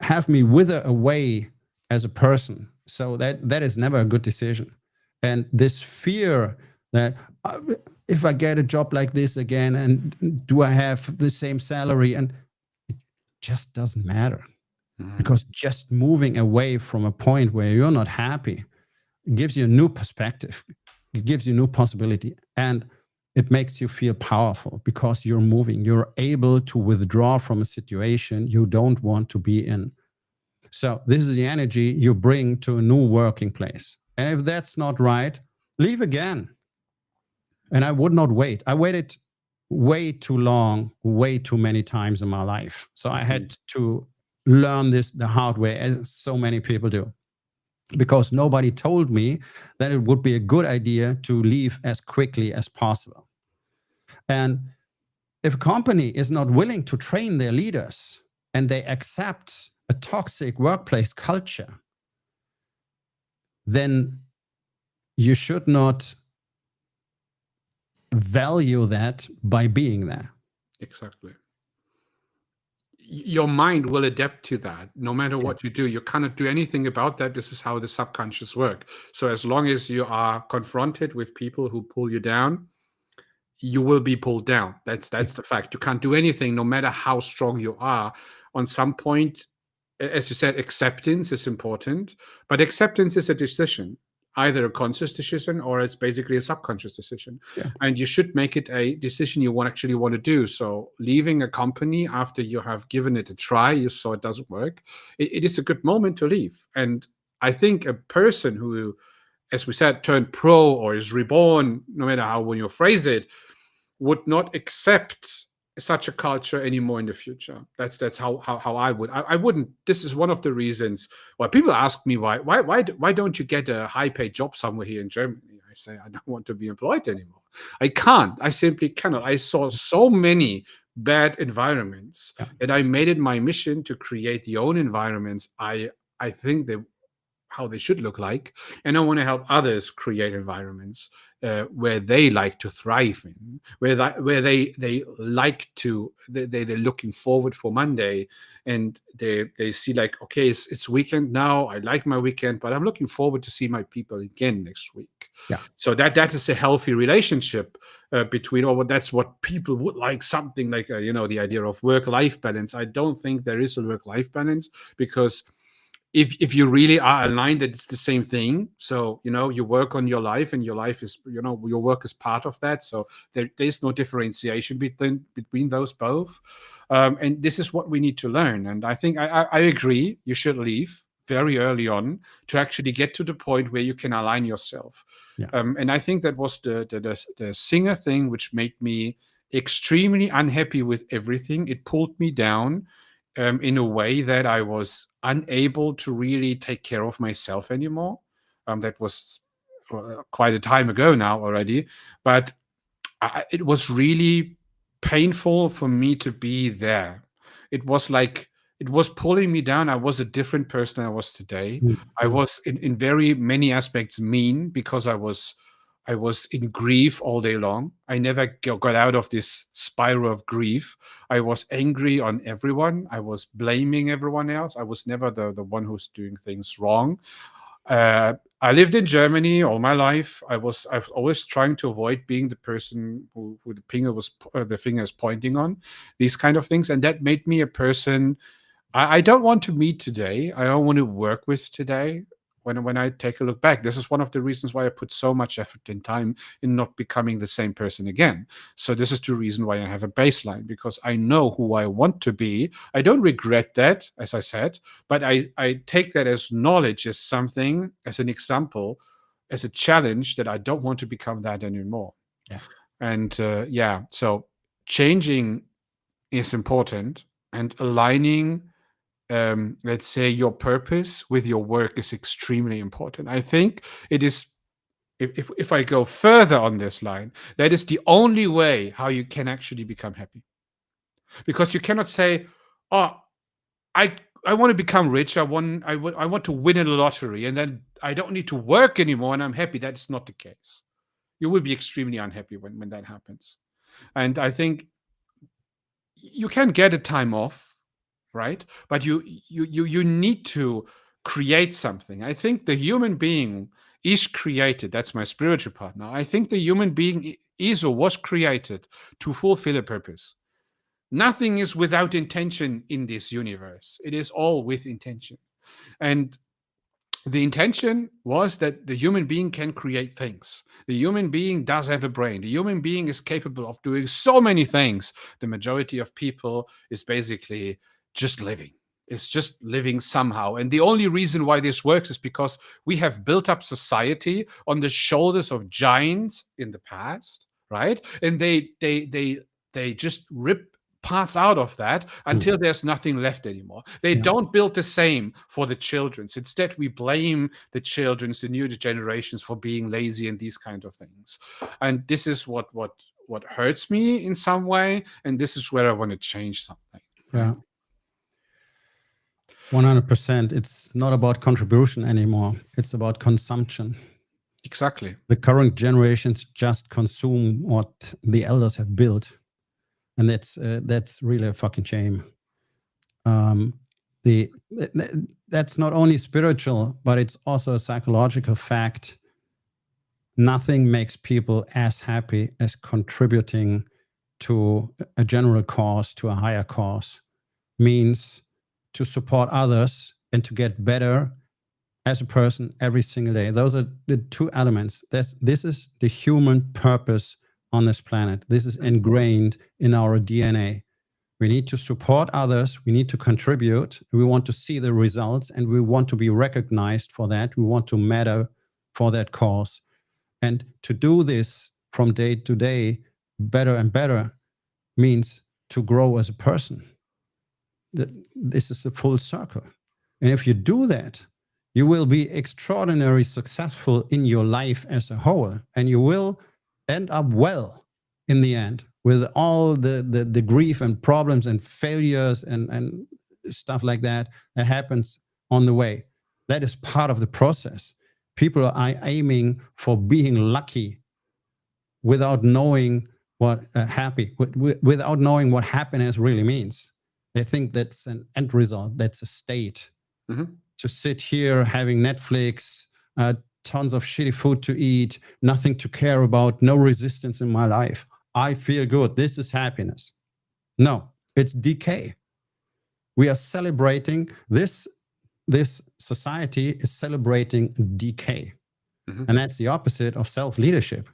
have me wither away as a person. So that is never a good decision. And this fear that if I get a job like this again, and do I have the same salary? And it just doesn't matter. Because just moving away from a point where you're not happy gives you a new perspective. It gives you new possibility. And it makes you feel powerful because you're moving. You're able to withdraw from a situation you don't want to be in. So this is the energy you bring to a new working place. And if that's not right, leave again. And I would not wait. I waited way too long, way too many times in my life. So I had to learn this the hard way, as so many people do. Because nobody told me that it would be a good idea to leave as quickly as possible. And if a company is not willing to train their leaders and they accept a toxic workplace culture, then you should not value that by being there. Exactly. Your mind will adapt to that. No matter what you do, you cannot do anything about that. This is how the subconscious works. So as long as you are confronted with people who pull you down, you will be pulled down. That's the fact. You can't do anything, no matter how strong you are. On some point, as you said, acceptance is important, but acceptance is a decision, either a conscious decision or it's basically a subconscious decision. And you should make it a decision you actually want to do. So leaving a company after you have given it a try, you saw it doesn't work, it is a good moment to leave. And I think a person who as we said, turned pro or is reborn, no matter how when you phrase it, would not accept such a culture anymore in the future. That's how I would. I wouldn't. This is one of the reasons why people ask me why don't you get a high-paid job somewhere here in Germany? I say I don't want to be employed anymore. I can't. I simply cannot. I saw so many bad environments that I made it my mission to create the own environments I think how they should look like, and I want to help others create environments where they like to thrive in, where they like to they're looking forward for Monday, and they see like, okay, it's weekend now. I like my weekend, but I'm looking forward to see my people again next week. Yeah. So that is a healthy relationship between, or that's what people would like, something like the idea of work-life balance. I don't think there is a work-life balance, because if you really are aligned that it's the same thing, so you work on your life, and your life is your work is part of that, so there's no differentiation between those both, and this is what we need to learn. And I think I agree, you should leave very early on to actually get to the point where you can align yourself. And I think that was the singer thing which made me extremely unhappy with everything. It pulled me down in a way that I was unable to really take care of myself anymore. That was quite a time ago now already, but it was really painful for me to be there. It was like, it was pulling me down. I was a different person than I was today. I was in very many aspects mean, because I was in grief all day long. I never got out of this spiral of grief. I was angry on everyone. I was blaming everyone else. I was never the one who's doing things wrong. I lived in Germany all my life. I was always trying to avoid being the person who the finger is pointing on, these kind of things. And that made me a person I don't want to meet today. I don't want to work with today. When I take a look back, this is one of the reasons why I put so much effort and time in not becoming the same person again. So this is the reason why I have a baseline, because I know who I want to be. I don't regret that, as I said, but I take that as knowledge, as something, as an example, as a challenge, that I don't want to become that anymore. Yeah. And so changing is important, and aligning let's say your purpose with your work is extremely important. I think it is, if I go further on this line, that is the only way how you can actually become happy. Because you cannot say, oh, I want to become rich, I want to win in the lottery, and then I don't need to work anymore and I'm happy. That's not the case. You will be extremely unhappy when that happens. And I think you can get a time off, right? But you need to create something. I think the human being is created. That's my spiritual partner. I think the human being is or was created to fulfill a purpose. Nothing is without intention in this universe. It is all with intention. And the intention was that the human being can create things. The human being does have a brain. The human being is capable of doing so many things. The majority of people is basically just living. It's just living somehow. And the only reason why this works is because we have built up society on the shoulders of giants in the past, right? And they just rip parts out of that until there's nothing left anymore. They don't build the same for the children. Instead, we blame the children, the new generations, for being lazy and these kind of things. And this is what hurts me in some way. And this is where I want to change something. Yeah. 100%. It's not about contribution anymore. It's about consumption. Exactly. The current generations just consume what the elders have built. And that's really a fucking shame. That's not only spiritual, but it's also a psychological fact. Nothing makes people as happy as contributing to a general cause, to a higher cause. Means to support others and to get better as a person every single day. Those are the two elements. This is the human purpose on this planet. This is ingrained in our DNA. We need to support others. We need to contribute. We want to see the results, and we want to be recognized for that. We want to matter for that cause. And to do this from day to day, better and better, means to grow as a person. This is a full circle. And if you do that, you will be extraordinarily successful in your life as a whole, and you will end up well in the end with all the grief and problems and failures and stuff like that happens on the way. That is part of the process. People are aiming for being lucky without knowing what without knowing what happiness really means. They think that's an end result, that's a state. Mm-hmm. To sit here having Netflix, tons of shitty food to eat, nothing to care about, no resistance in my life. I feel good. This is happiness. No, it's decay. We are celebrating this society is celebrating decay. Mm-hmm. And that's the opposite of self-leadership.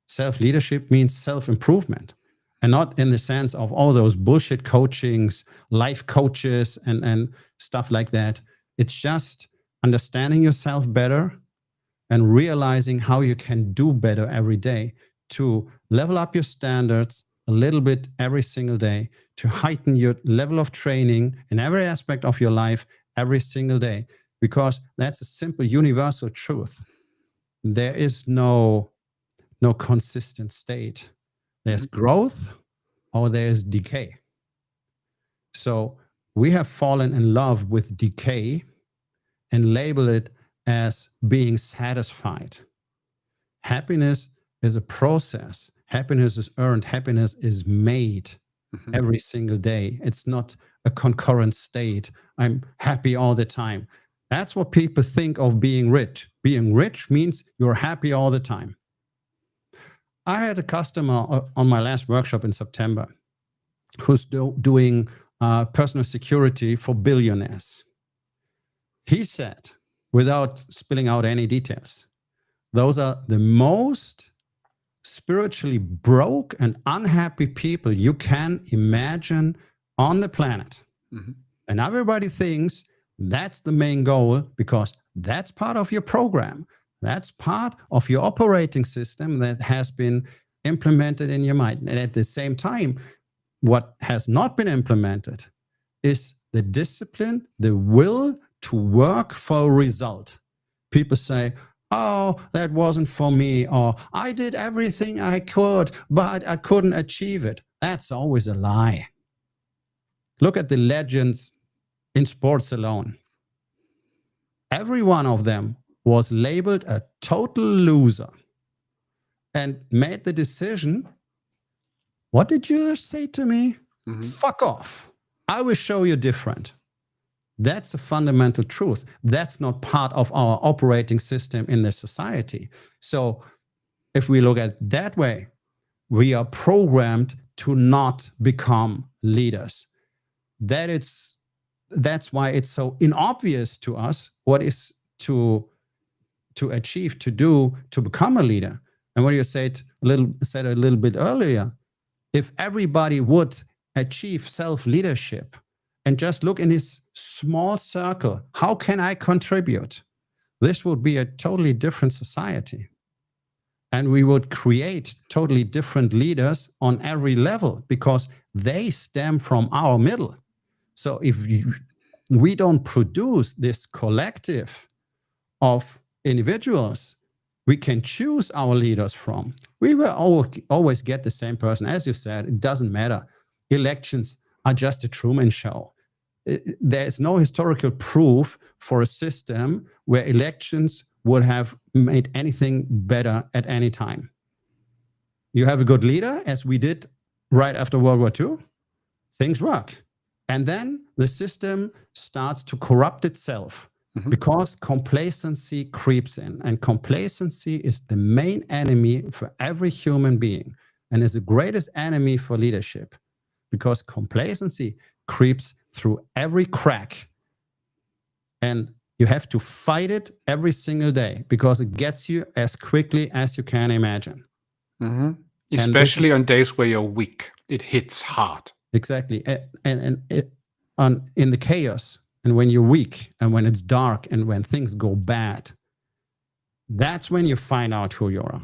Self-leadership means self-improvement, and not in the sense of all those bullshit coachings, life coaches, and stuff like that. It's just understanding yourself better and realizing how you can do better every day to level up your standards a little bit every single day, to heighten your level of training in every aspect of your life every single day, because that's a simple universal truth. There is no consistent state. There's growth or there's decay. So we have fallen in love with decay and label it as being satisfied. Happiness is a process. Happiness is earned. Happiness is made every single day. It's not a concurrent state. I'm happy all the time. That's what people think of being rich. Being rich means you're happy all the time. I had a customer on my last workshop in September who's doing personal security for billionaires. He said, without spilling out any details, those are the most spiritually broke and unhappy people you can imagine on the planet. Mm-hmm. And everybody thinks that's the main goal because that's part of your program. That's part of your operating system that has been implemented in your mind. And at the same time, what has not been implemented is the discipline, the will to work for a result. People say, oh, that wasn't for me, or I did everything I could, but I couldn't achieve it. That's always a lie. Look at the legends in sports alone. Every one of them was labeled a total loser and made the decision, what did you say to me? Mm-hmm. Fuck off. I will show you different. That's a fundamental truth. That's not part of our operating system in the society. So if we look at it that way, we are programmed to not become leaders. That's why it's so inobvious to us what is to achieve, to do, to become a leader. And what you said a little bit earlier, if everybody would achieve self-leadership and just look in his small circle, how can I contribute? This would be a totally different society. And we would create totally different leaders on every level because they stem from our middle. So if we don't produce this collective of individuals we can choose our leaders from, we will always get the same person. As you said, it doesn't matter. Elections are just a Truman Show. There is no historical proof for a system where elections would have made anything better at any time. You have a good leader, as we did right after World War II, things work. And then the system starts to corrupt itself because complacency creeps in. And complacency is the main enemy for every human being and is the greatest enemy for leadership because complacency creeps through every crack. And you have to fight it every single day because it gets you as quickly as you can imagine. Mm-hmm. Especially on days where you're weak. It hits hard. Exactly. And in the chaos, and when you're weak, and when it's dark, and when things go bad, That's when you find out who you are.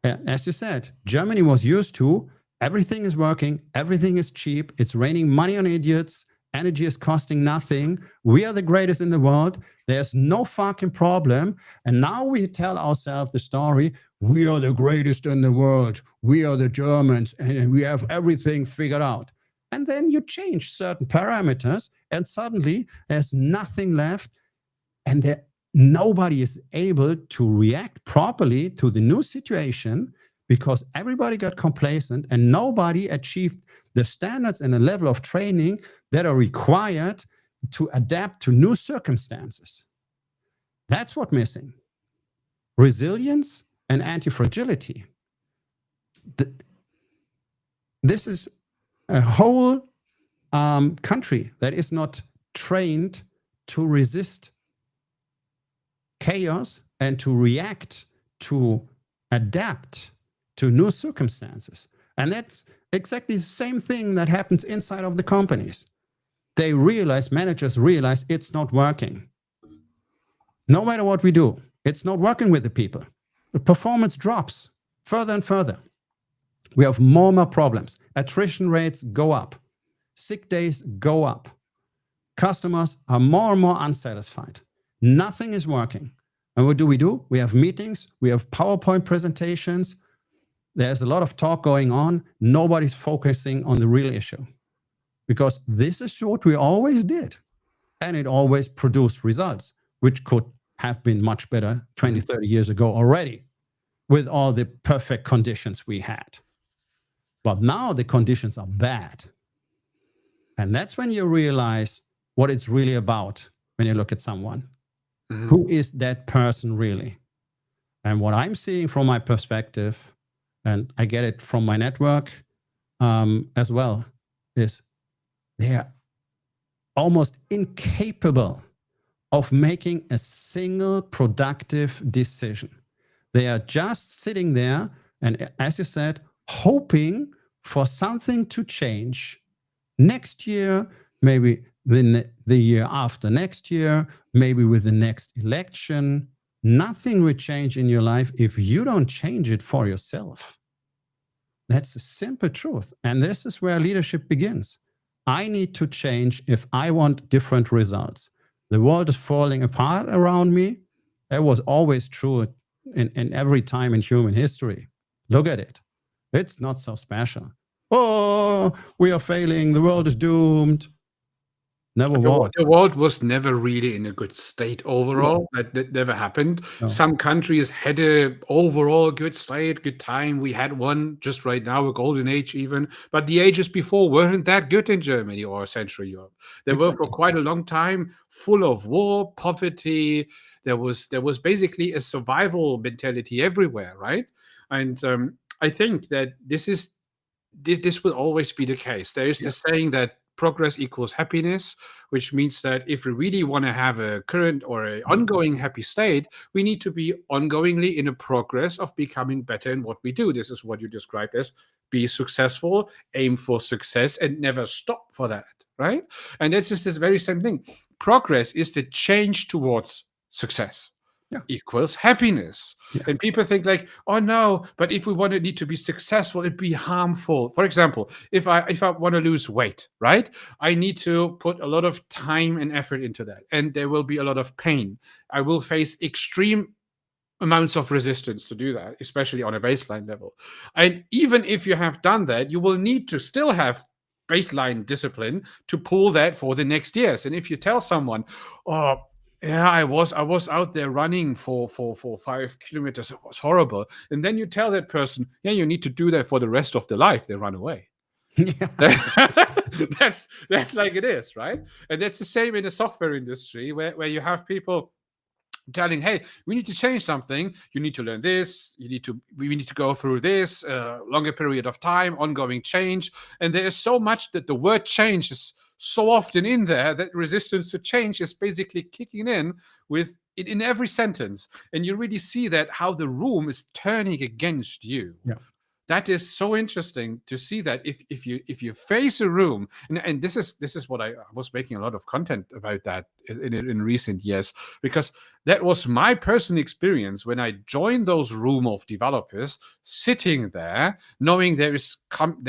As you said, Germany was used to everything is working, everything is cheap, it's raining money on idiots, energy is costing nothing, we are the greatest in the world, there's no fucking problem. And now we tell ourselves the story, we are the greatest in the world, we are the Germans, and we have everything figured out. And then you change certain parameters, and suddenly there's nothing left, and nobody is able to react properly to the new situation because everybody got complacent and nobody achieved the standards and the level of training that are required to adapt to new circumstances. That's what's missing. Resilience and anti-fragility. This is a whole country that is not trained to resist chaos and to react, to adapt to new circumstances. And that's exactly the same thing that happens inside of the companies. They realize, managers realize it's not working. No matter what we do, it's not working with the people. The performance drops further and further. We have more and more problems. Attrition rates go up. Sick days go up. Customers are more and more unsatisfied. Nothing is working. And what do? We have meetings, we have PowerPoint presentations. There's a lot of talk going on. Nobody's focusing on the real issue. Because this is what we always did. And it always produced results, which could have been much better 20, 30 years ago already, with all the perfect conditions we had. But now the conditions are bad. And that's when you realize what it's really about when you look at someone. Mm-hmm. Who is that person really? And what I'm seeing from my perspective, and I get it from my network as well, is they're almost incapable of making a single productive decision. They are just sitting there and, as you said, hoping for something to change next year, maybe the year after next year, maybe with the next election. Nothing will change in your life if you don't change it for yourself. That's a simple truth. And this is where leadership begins. I need to change if I want different results. The world is falling apart around me. That was always true in every time in human history. Look at it. It's not so special. Oh, we are failing. The world is doomed. Never was. The world was never really in a good state overall. No. That never happened. No. Some countries had a overall good state, good time. We had one just right now, a golden age even. But the ages before weren't that good in Germany or Central Europe. They were for quite a long time full of war, poverty. There was basically a survival mentality everywhere, right? And I think that this will always be the case. There is this saying that progress equals happiness, which means that if we really want to have a current or an ongoing happy state, we need to be ongoingly in a progress of becoming better in what we do. This is what you described as be successful, aim for success, and never stop for that, right? And that's just this very same thing. Progress is the change towards success. Equals happiness. And people think like, oh no, but if we need to be successful, it'd be harmful. For example, if I want to lose weight, right? I need to put a lot of time and effort into that. And there will be a lot of pain. I will face extreme amounts of resistance to do that, especially on a baseline level. And even if you have done that, you will need to still have baseline discipline to pull that for the next years. And if you tell someone, oh, yeah, I was out there running for 5 kilometers. It was horrible. And then you tell that person, yeah, you need to do that for the rest of their life. They run away. That's like it is, right? And that's the same in the software industry where you have people telling, hey, we need to change something. You need to learn this. We need to go through this longer period of time, ongoing change. And there is so much that the word change is so often in there that resistance to change is basically kicking in in every sentence. And you really see that how the room is turning against you. that is so interesting to see that if you face a room, and this is what I was making a lot of content about that in recent years, because that was my personal experience when I joined those room of developers, sitting there knowing there's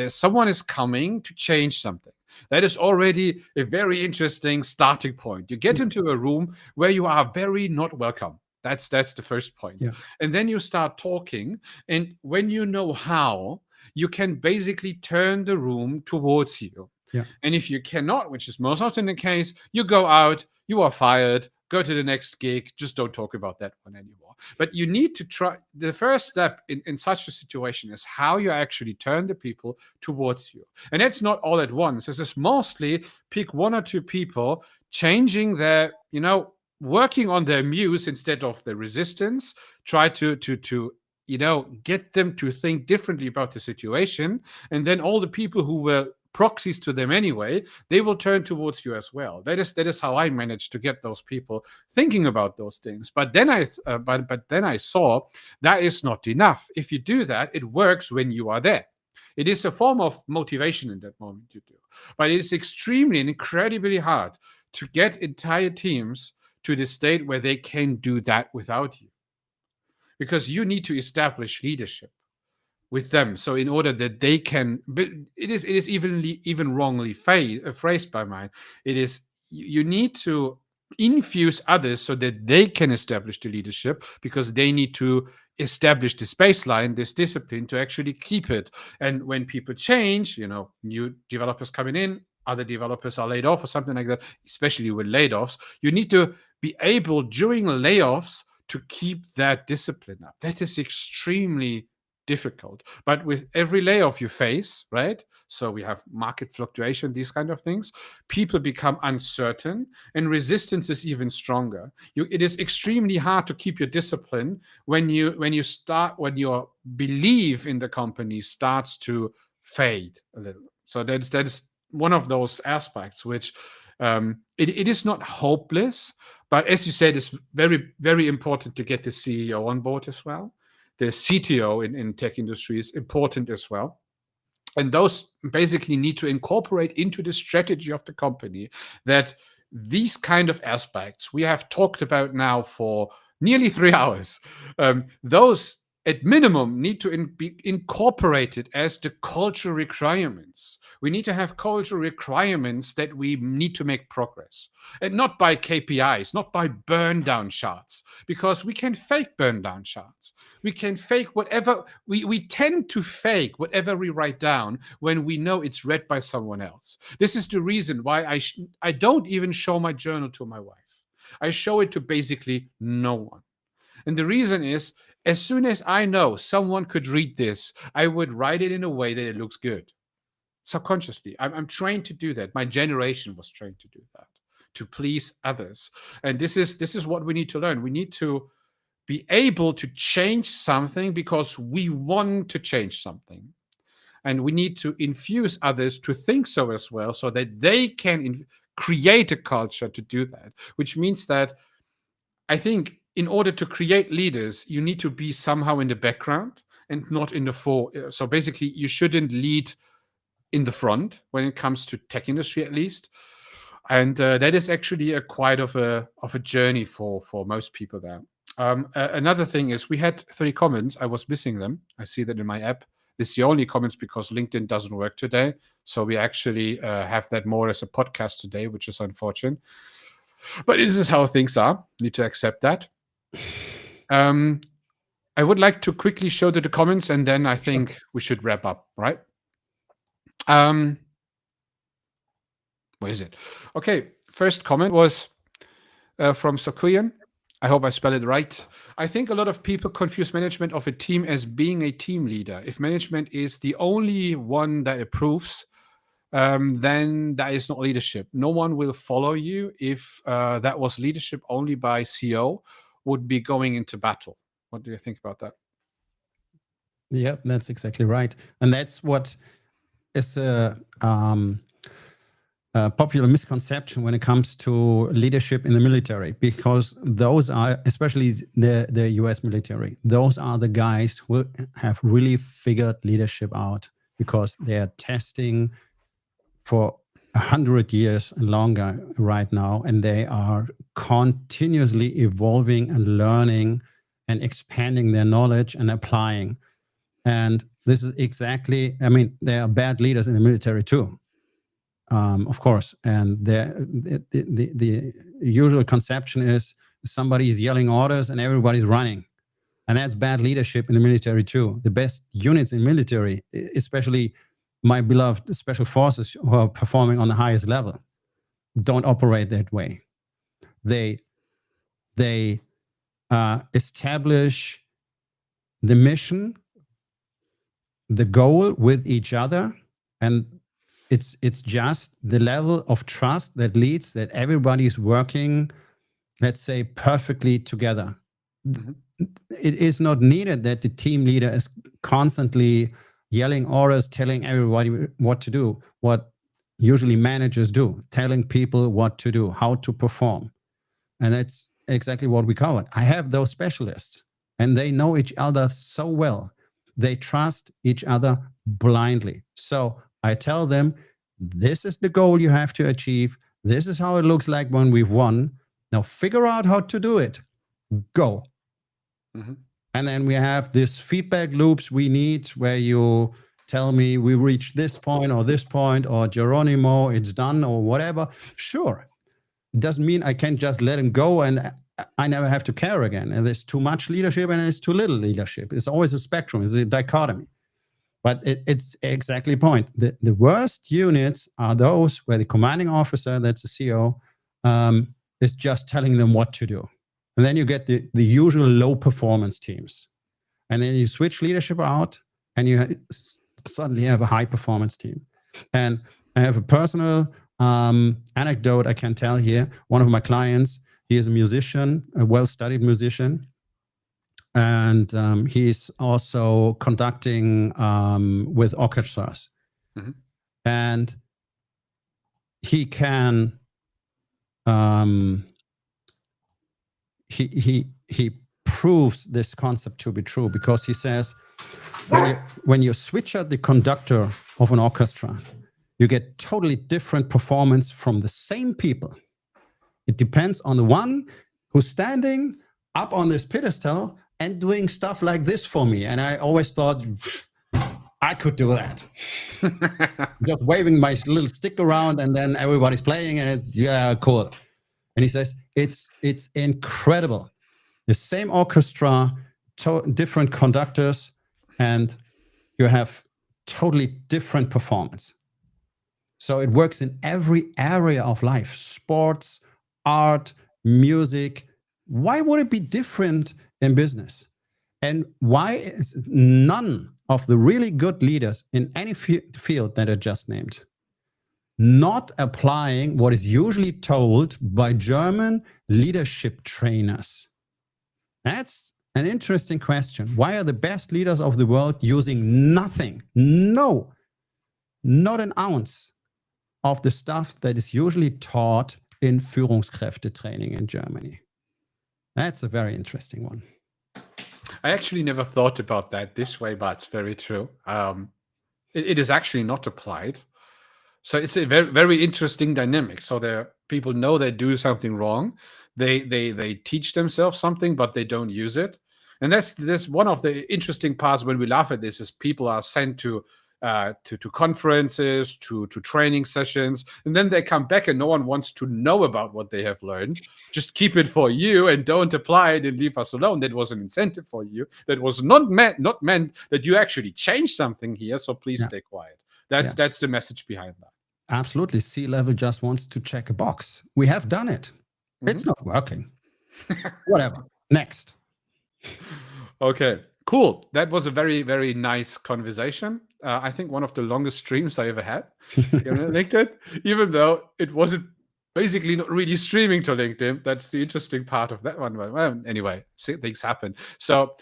someone is coming to change something. That is already a very interesting starting point. You get into a room where you are very not welcome. That's the first point. Yeah. And then you start talking, and when you know how, you can basically turn the room towards you. Yeah. And if you cannot, which is most often the case, you go out, you are fired, go to the next gig, just don't talk about that one anymore. But you need to try. The first step in such a situation is how you actually turn the people towards you. And that's not all at once. This is mostly pick one or two people, changing their, working on their muse instead of the resistance, try to get them to think differently about the situation. And then all the people who were proxies to them anyway, they will turn towards you as well. That is how I managed to get those people thinking about those things. But then I saw that is not enough. If you do that, it works when you are there. It is a form of motivation in that moment you do. But it is extremely and incredibly hard to get entire teams to the state where they can do that without you. Because you need to establish leadership with them. So in order that they can, but it is even wrongly phrased by mine. It is, you need to infuse others so that they can establish the leadership, because they need to establish this baseline, this discipline, to actually keep it. And when people change, new developers coming in, other developers are laid off or something like that, especially with layoffs, you need to be able during layoffs to keep that discipline up. That is extremely difficult. But with every layoff you face, right? So we have market fluctuation, these kind of things. People become uncertain, and resistance is even stronger. It is extremely hard to keep your discipline when your belief in the company starts to fade a little. So that is one of those aspects which it is not hopeless, but as you said, it's very, very important to get the CEO on board as well. The CTO in tech industry is important as well. And those basically need to incorporate into the strategy of the company that these kind of aspects we have talked about now for nearly 3 hours, those at minimum need to be incorporated as the cultural requirements. We need to have cultural requirements that we need to make progress, and not by KPIs, not by burn down charts, because we can fake burn down charts. We can fake whatever, we tend to fake whatever we write down when we know it's read by someone else. This is the reason why I don't even show my journal to my wife. I show it to basically no one. And the reason is, as soon as I know someone could read this, I would write it in a way that it looks good. Subconsciously, I'm trained to do that. My generation was trained to do that, to please others. And this is what we need to learn. We need to be able to change something because we want to change something. And we need to infuse others to think so as well, so that they can create a culture to do that, which means that I think in order to create leaders, you need to be somehow in the background and not in the fore. So basically, you shouldn't lead in the front when it comes to tech industry, at least. And that is actually quite of a journey for most people there. Another thing is, we had 3 comments. I was missing them. I see that in my app. This is the only comments because LinkedIn doesn't work today. So we actually have that more as a podcast today, which is unfortunate. But this is how things are. Need to accept that. I would like to quickly show the comments, and then I think we should wrap up, right? Where is it? Okay, first comment was from Sokuyan. I hope I spell it right. I think a lot of people confuse management of a team as being a team leader. If management is the only one that approves, then that is not leadership. No one will follow you if that was leadership only by CEO would be going into battle. What do you think about that? Yeah, that's exactly right. And that's what is popular misconception when it comes to leadership in the military, because those are, especially the US military, those are the guys who have really figured leadership out, because they are testing for 100 years and longer right now, and they are continuously evolving and learning and expanding their knowledge and applying. And this is exactly, I mean, there are bad leaders in the military too. Of course, and the usual conception is somebody is yelling orders and everybody's running, and that's bad leadership in the military too. The best units in military, especially my beloved special forces who are performing on the highest level, don't operate that way. They establish the mission, the goal with each other, and it's just the level of trust that leads that everybody is working, let's say, perfectly together. Mm-hmm. It is not needed that the team leader is constantly yelling orders, telling everybody what to do, what usually managers do, telling people what to do, how to perform. And that's exactly what we covered. I have those specialists, and they know each other so well. They trust each other blindly. So I tell them, this is the goal you have to achieve. This is how it looks like when we've won. Now figure out how to do it. Go. Mm-hmm. And then we have this feedback loops we need, where you tell me we reached this point, or Geronimo, it's done, or whatever. Sure. It doesn't mean I can't just let him go and I never have to care again. And there's too much leadership and there's too little leadership. It's always a spectrum. It's a dichotomy. But it's exactly the point. The worst units are those where the commanding officer, that's the CO, is just telling them what to do. And then you get the usual low performance teams. And then you switch leadership out and you suddenly have a high performance team. And I have a personal anecdote I can tell here. One of my clients, he is a musician, a well-studied musician. And he's also conducting with orchestras. Mm-hmm. And he can, he proves this concept to be true, because he says, when you switch out the conductor of an orchestra, you get totally different performance from the same people. It depends on the one who's standing up on this pedestal and doing stuff like this for me. And I always thought, I could do that. Just waving my little stick around, and then everybody's playing, and it's, yeah, cool. And he says, it's incredible. The same orchestra, different conductors, and you have totally different performance. So it works in every area of life: sports, art, music. Why would it be different in business? And why is none of the really good leaders in any field that I just named not applying what is usually told by German leadership trainers? That's an interesting question. Why are the best leaders of the world using nothing? No, not an ounce of the stuff that is usually taught in Führungskräfte-training in Germany. That's a very interesting one. I actually never thought about that this way, but it's very true. It is actually not applied. So it's a very, very interesting dynamic. So there, people know they do something wrong. They teach themselves something, but they don't use it. And that's one of the interesting parts when we laugh at this, is people are sent to conferences, to training sessions, and then they come back and no one wants to know about what they have learned. Just keep it for you and don't apply it and leave us alone. That was an incentive for you. That was not meant that you actually change something here. So please stay quiet. That's the message behind that. Absolutely. C-level just wants to check a box. We have done it. Mm-hmm. It's not working. Whatever. Next. Okay. Cool. That was a very, very nice conversation. I think one of the longest streams I ever had on LinkedIn, even though it wasn't basically not really streaming to LinkedIn. That's the interesting part of that one. Well, anyway, things happen. So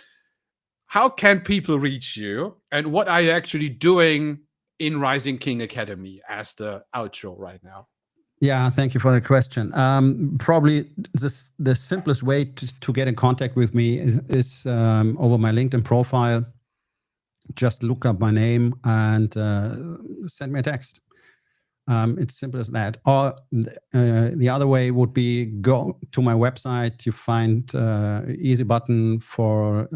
how can people reach you, and what are you actually doing in Rising King Academy as the outro right now? Yeah, thank you for the question. Probably the simplest way to get in contact with me is over my LinkedIn profile. Just look up my name and send me a text. It's simple as that. Or the other way would be go to my website. You find easy button for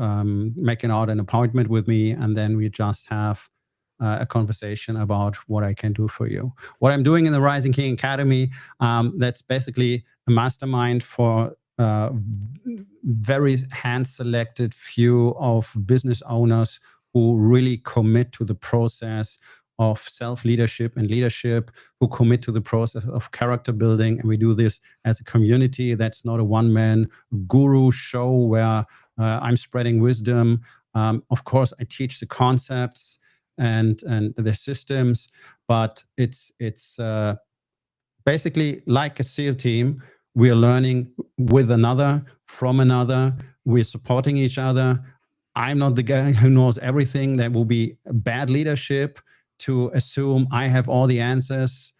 making out an appointment with me, and then we just have a conversation about what I can do for you. What I'm doing in the Rising King Academy, that's basically a mastermind for very hand-selected few of business owners who really commit to the process of self-leadership and leadership, who commit to the process of character building. And we do this as a community. That's not a one-man guru show where I'm spreading wisdom. Of course, I teach the concepts and the systems, but it's basically like a SEAL team. We are learning with another, from another. We're supporting each other. I'm not the guy who knows everything. That will be bad leadership to assume I have all the answers.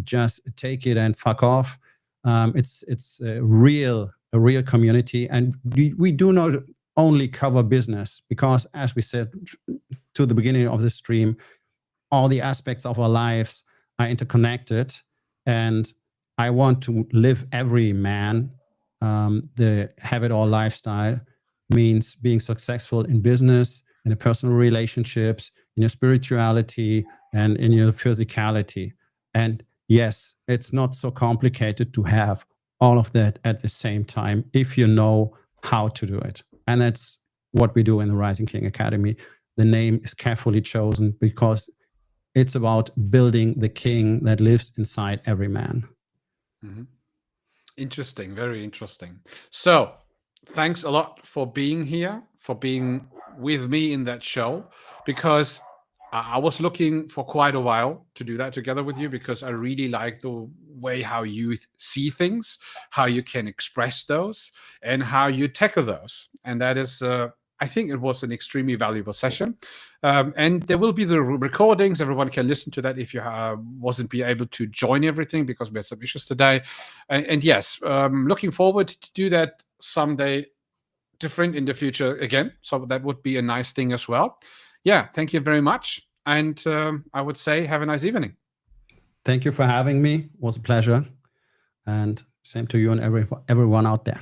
Just take it and fuck off. It's a real community, and we do not only cover business, because as we said to the beginning of the stream, all the aspects of our lives are interconnected, and I want to live every man. The have it all lifestyle means being successful in business, in the personal relationships, in your spirituality, and in your physicality. And yes, it's not so complicated to have all of that at the same time if you know how to do it. And that's what we do in the Rising King Academy. The name is carefully chosen because it's about building the king that lives inside every man. Mm-hmm. Interesting, very interesting. So thanks a lot for being here, for being with me in that show, because I was looking for quite a while to do that together with you, because I really like the way how you see things, how you can express those, and how you tackle those. And that is, I think it was an extremely valuable session. And there will be the recordings. Everyone can listen to that if you wasn't be able to join everything because we had some issues today. And yes, looking forward to do that someday different in the future again. So that would be a nice thing as well. Yeah, thank you very much. And I would say have a nice evening. Thank you for having me. It was a pleasure. And same to you and everyone out there.